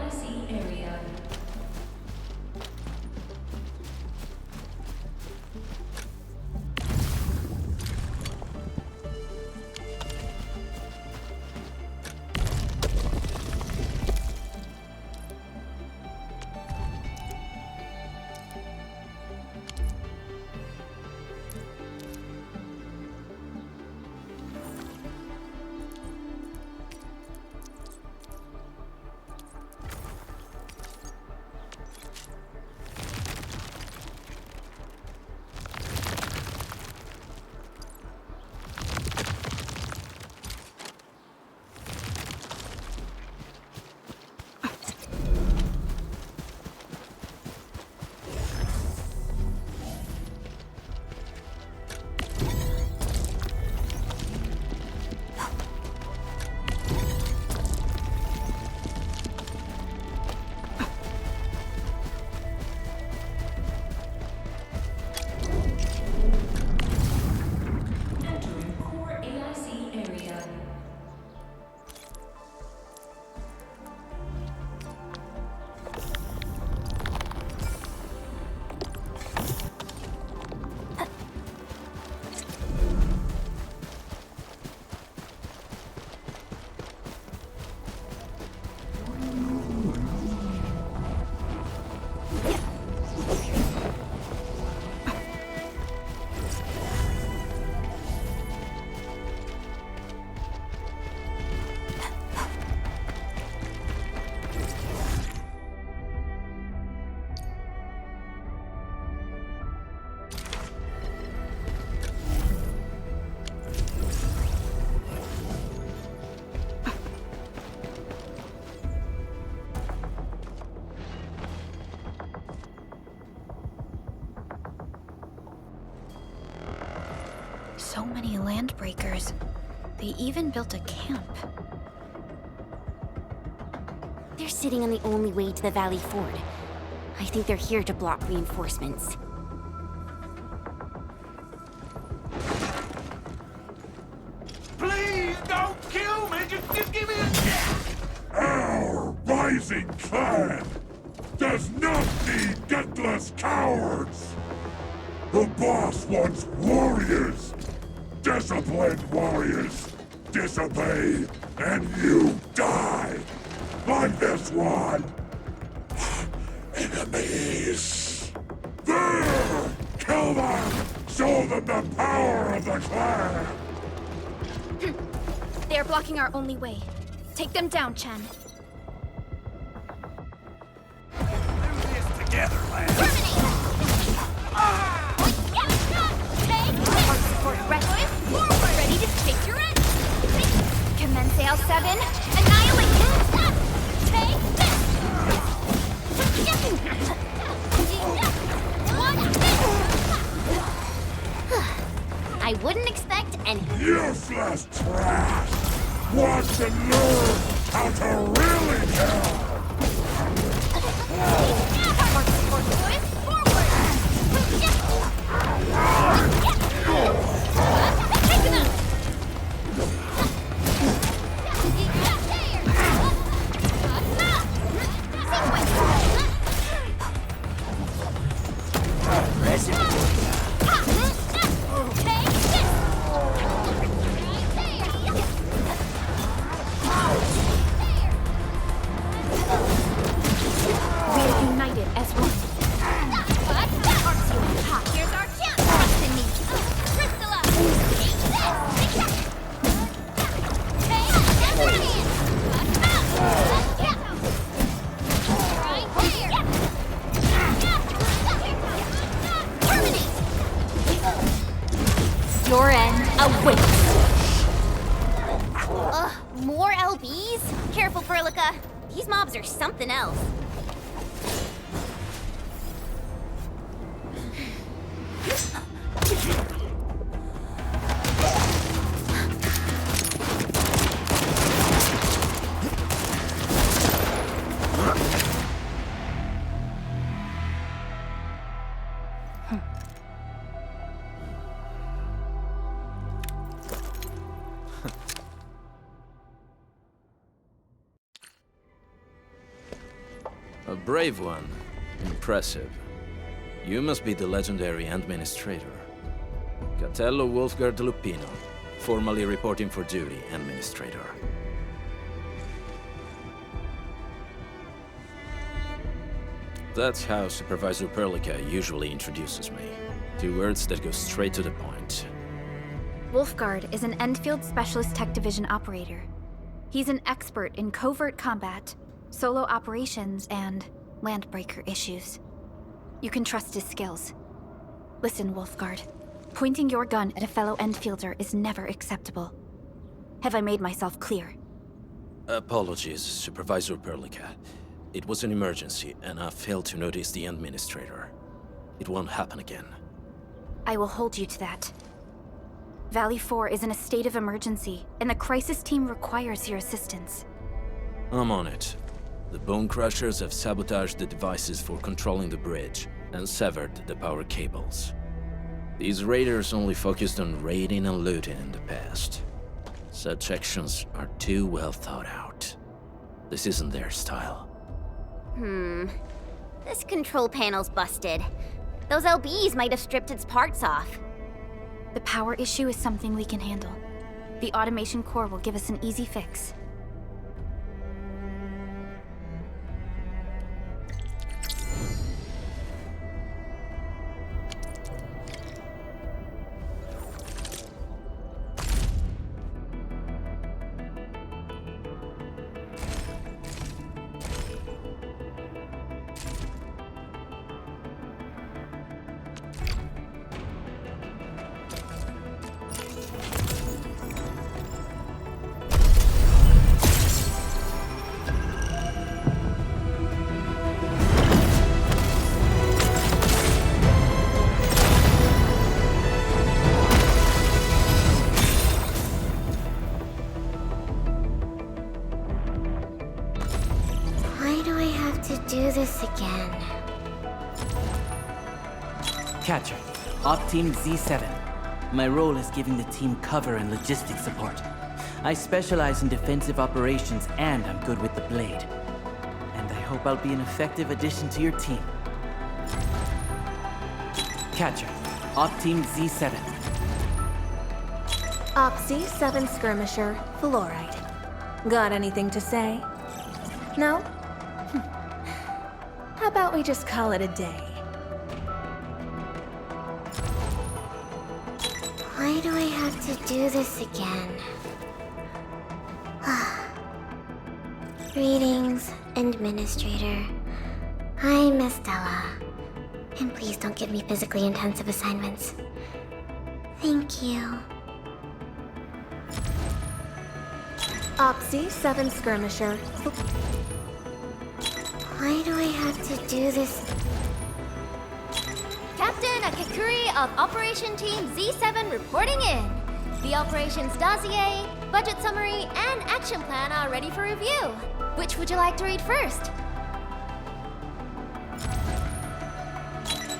[SPEAKER 12] AIC area.
[SPEAKER 3] So many landbreakers. They even built a camp.
[SPEAKER 1] They're sitting on the only way to the Valley Ford. I think they're here to block reinforcements.
[SPEAKER 6] Please don't kill me! Just give me a chance!
[SPEAKER 17] Our rising clan does not need gutless cowards! The boss wants warriors! Disciplined warriors! Disobey, and you die! Like this one! Enemies! There! Kill them! Show them the power of the clan!
[SPEAKER 15] They are blocking our only way. Take them down, Chen.
[SPEAKER 6] Do this together, lads!
[SPEAKER 15] Ready to take your end! Commence AL7, annihilate him! Take this!
[SPEAKER 1] I wouldn't expect anything.
[SPEAKER 17] Useless trash! Want to learn how to really kill!
[SPEAKER 1] Your end awaits. More LBs? Careful, Perlica. These mobs are something else.
[SPEAKER 19] A brave one. Impressive. You must be the legendary Endministrator. Catello Wulfgard Lupino, formally reporting for duty, Endministrator. That's how Supervisor Perlica usually introduces me. 2 words that go straight to the point.
[SPEAKER 3] Wulfgard is an Endfield Specialist Tech Division operator. He's an expert in covert combat, solo operations, and landbreaker issues. You can trust his skills. Listen, Wulfgard. Pointing your gun at a fellow Endfielder is never acceptable. Have I made myself clear?
[SPEAKER 19] Apologies, Supervisor Perlica. It was an emergency, and I failed to notice the Endministrator. It won't happen again.
[SPEAKER 3] I will hold you to that. Valley 4 is in a state of emergency, and the crisis team requires your assistance.
[SPEAKER 19] I'm on it. The Bone Crushers have sabotaged the devices for controlling the bridge, and severed the power cables. These raiders only focused on raiding and looting in the past. Such actions are too well thought out. This isn't their style.
[SPEAKER 1] This control panel's busted. Those LBs might have stripped its parts off.
[SPEAKER 3] The power issue is something we can handle. The automation core will give us an easy fix.
[SPEAKER 2] Do this again.
[SPEAKER 20] Catcher, Op Team Z7. My role is giving the team cover and logistics support. I specialize in defensive operations and I'm good with the blade. And I hope I'll be an effective addition to your team. Catcher, Op Team Z7.
[SPEAKER 21] Op Z7 Skirmisher, Fluoride. Got anything to say? No? How about we just call it a day?
[SPEAKER 2] Why do I have to do this again? Greetings, Endministrator. I'm Estella. And please don't give me physically intensive assignments. Thank you.
[SPEAKER 21] Op Z7 Skirmisher.
[SPEAKER 2] Why do I have to do this?
[SPEAKER 1] Captain Akakuri of Operation Team Z7 reporting in. The operations dossier, budget summary, and action plan are ready for review. Which would you like to read first?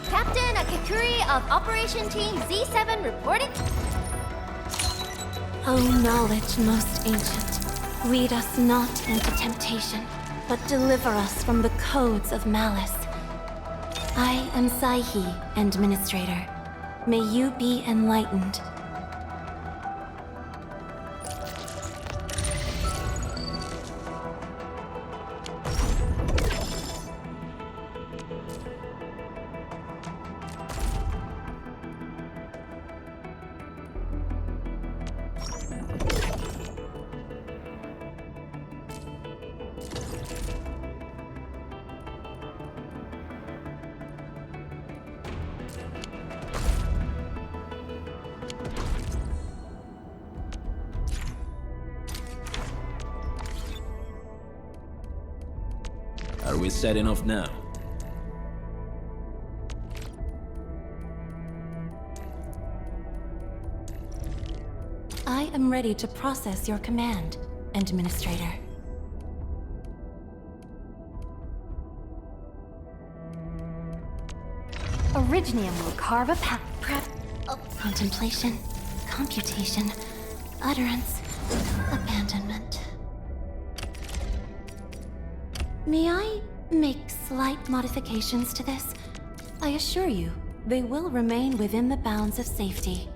[SPEAKER 1] Captain Akakuri of Operation Team Z7 reporting.
[SPEAKER 21] O knowledge most ancient, lead us not into temptation, but deliver us from the codes of malice. I am Saihi, Endministrator. May you be enlightened.
[SPEAKER 19] Are we setting off now?
[SPEAKER 21] I am ready to process your command, Endministrator. Originium will carve a path. Contemplation, computation, utterance, abandonment. May I make slight modifications to this, I assure you, they will remain within the bounds of safety.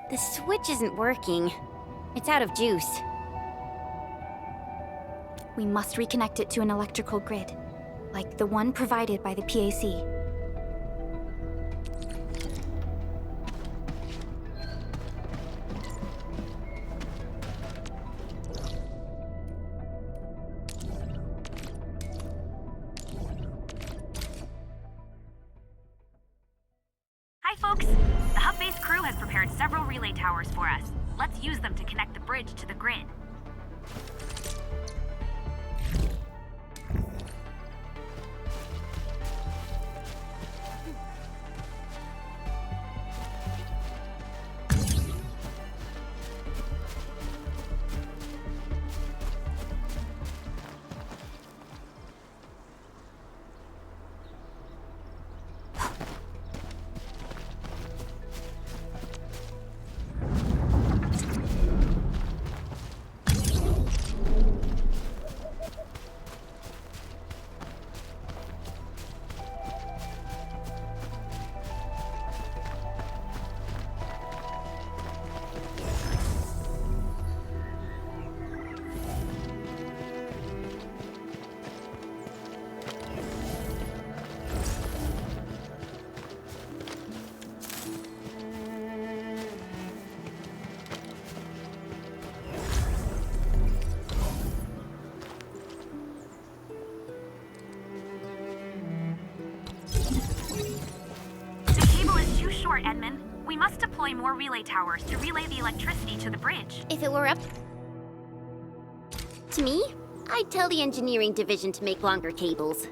[SPEAKER 1] The switch isn't working. It's out of juice.
[SPEAKER 3] We must reconnect it to an electrical grid, like the one provided by the PAC.
[SPEAKER 5] Hi, folks! The hub-based crew has prepared several relay towers for us. Let's use them to connect the bridge to the grid. Edmund. We must deploy more relay towers to relay the electricity to the bridge.
[SPEAKER 1] If it were up to me, I'd tell the engineering division to make longer cables.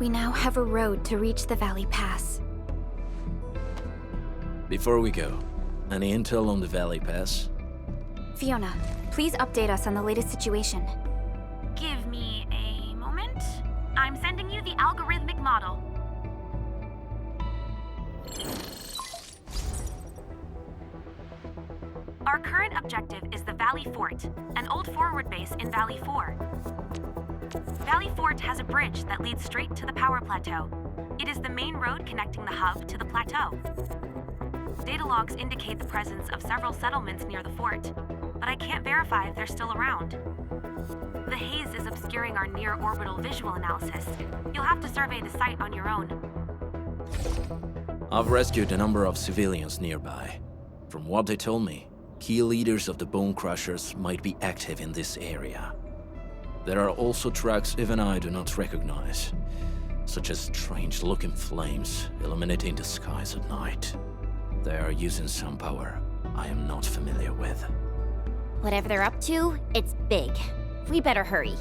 [SPEAKER 3] We now have a road to reach the Valley Pass.
[SPEAKER 19] Before we go, any intel on the Valley Pass?
[SPEAKER 3] Fiona, please update us on the latest situation.
[SPEAKER 5] Give me a moment. I'm sending you the algorithmic model. Our current objective is the Valley Fort, an old forward base in Valley 4. Valley Fort has a bridge that leads straight to the power plateau. It is the main road connecting the hub to the plateau. Data logs indicate the presence of several settlements near the fort, but I can't verify if they're still around. The haze is obscuring our near-orbital visual analysis. You'll have to survey the site on your own.
[SPEAKER 19] I've rescued a number of civilians nearby. From what they told me, Key leaders of the Bone Crushers might be active in this area. There are also tracks even I do not recognize, such as strange-looking flames illuminating the skies at night. They are using some power I am not familiar with.
[SPEAKER 1] Whatever they're up to, it's big. We better hurry.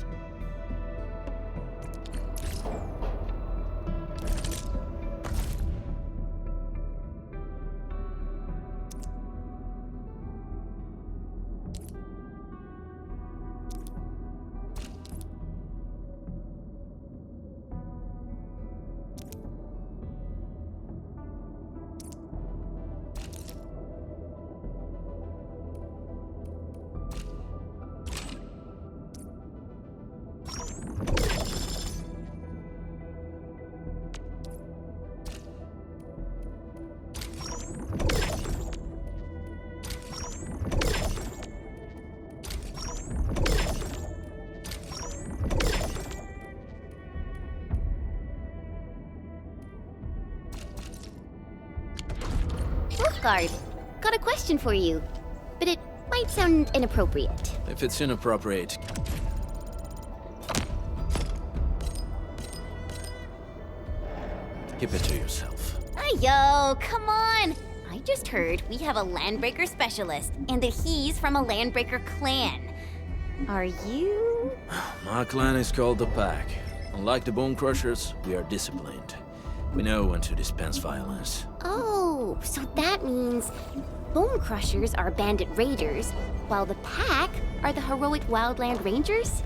[SPEAKER 1] Wulfgard, got a question for you, but it might sound inappropriate.
[SPEAKER 19] If it's inappropriate, keep it to yourself.
[SPEAKER 1] Yo, come on! I just heard we have a Landbreaker specialist, and that he's from a Landbreaker clan. Are you?
[SPEAKER 19] My clan is called the Pack. Unlike the Bone Crushers, we are disciplined. We know when to dispense violence.
[SPEAKER 1] Oh, so that means Bone Crushers are bandit raiders, while the Pack are the heroic Wildland Rangers?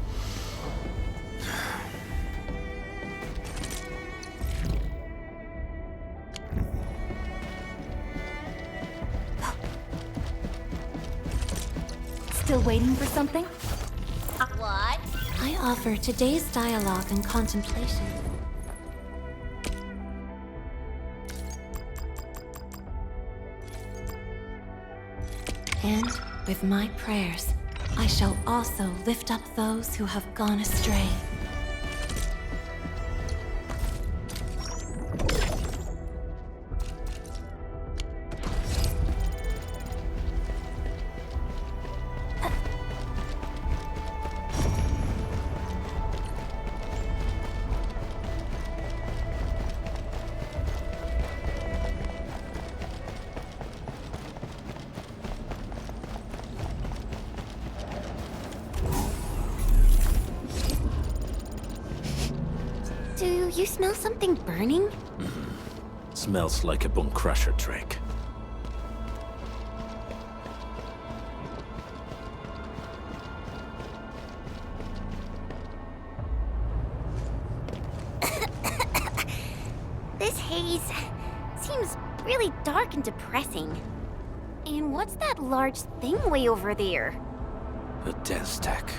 [SPEAKER 4] Still waiting for something?
[SPEAKER 1] What?
[SPEAKER 21] I offer today's dialogue and contemplation. And with my prayers, I shall also lift up those who have gone astray.
[SPEAKER 1] Do you smell something burning?
[SPEAKER 19] Smells like a Bone Crusher trick.
[SPEAKER 1] This haze seems really dark and depressing. And what's that large thing way over there?
[SPEAKER 19] A dense tech.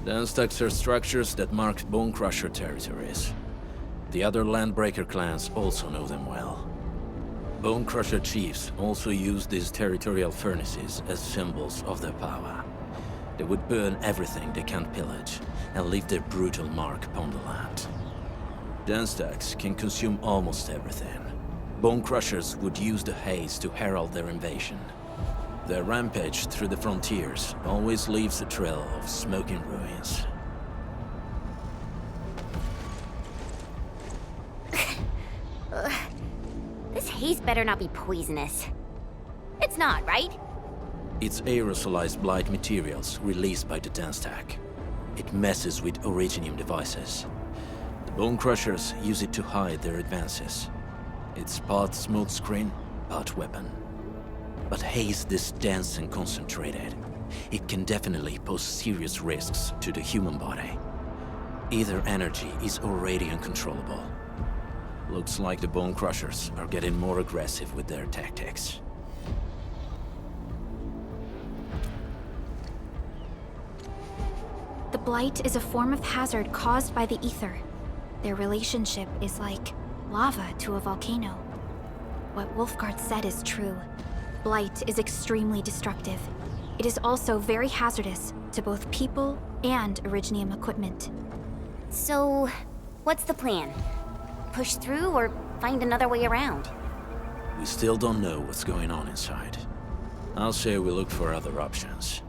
[SPEAKER 19] Dense techs are structures that mark Bone Crusher territories. The other Landbreaker clans also know them well. Bone Crusher chiefs also use these territorial furnaces as symbols of their power. They would burn everything they can't pillage, and leave their brutal mark upon the land. Dense techs can consume almost everything. Bone Crushers would use the haze to herald their invasion. Their rampage through the frontiers always leaves a trail of smoking ruins.
[SPEAKER 1] This haze better not be poisonous. It's not, right?
[SPEAKER 19] It's aerosolized blight materials released by the dense tech. It messes with originium devices. The Bone Crushers use it to hide their advances. It's part smokescreen, part weapon. But haze this dense and concentrated, it can definitely pose serious risks to the human body. Either energy is already uncontrollable. Looks like the Bone Crushers are getting more aggressive with their tactics.
[SPEAKER 3] The blight is a form of hazard caused by the ether. Their relationship is like lava to a volcano. What Wulfgard said is true. Blight is extremely destructive. It is also very hazardous to both people and Originium equipment.
[SPEAKER 1] So, what's the plan? Push through or find another way around.
[SPEAKER 19] We still don't know what's going on inside. I'll say we look for other options.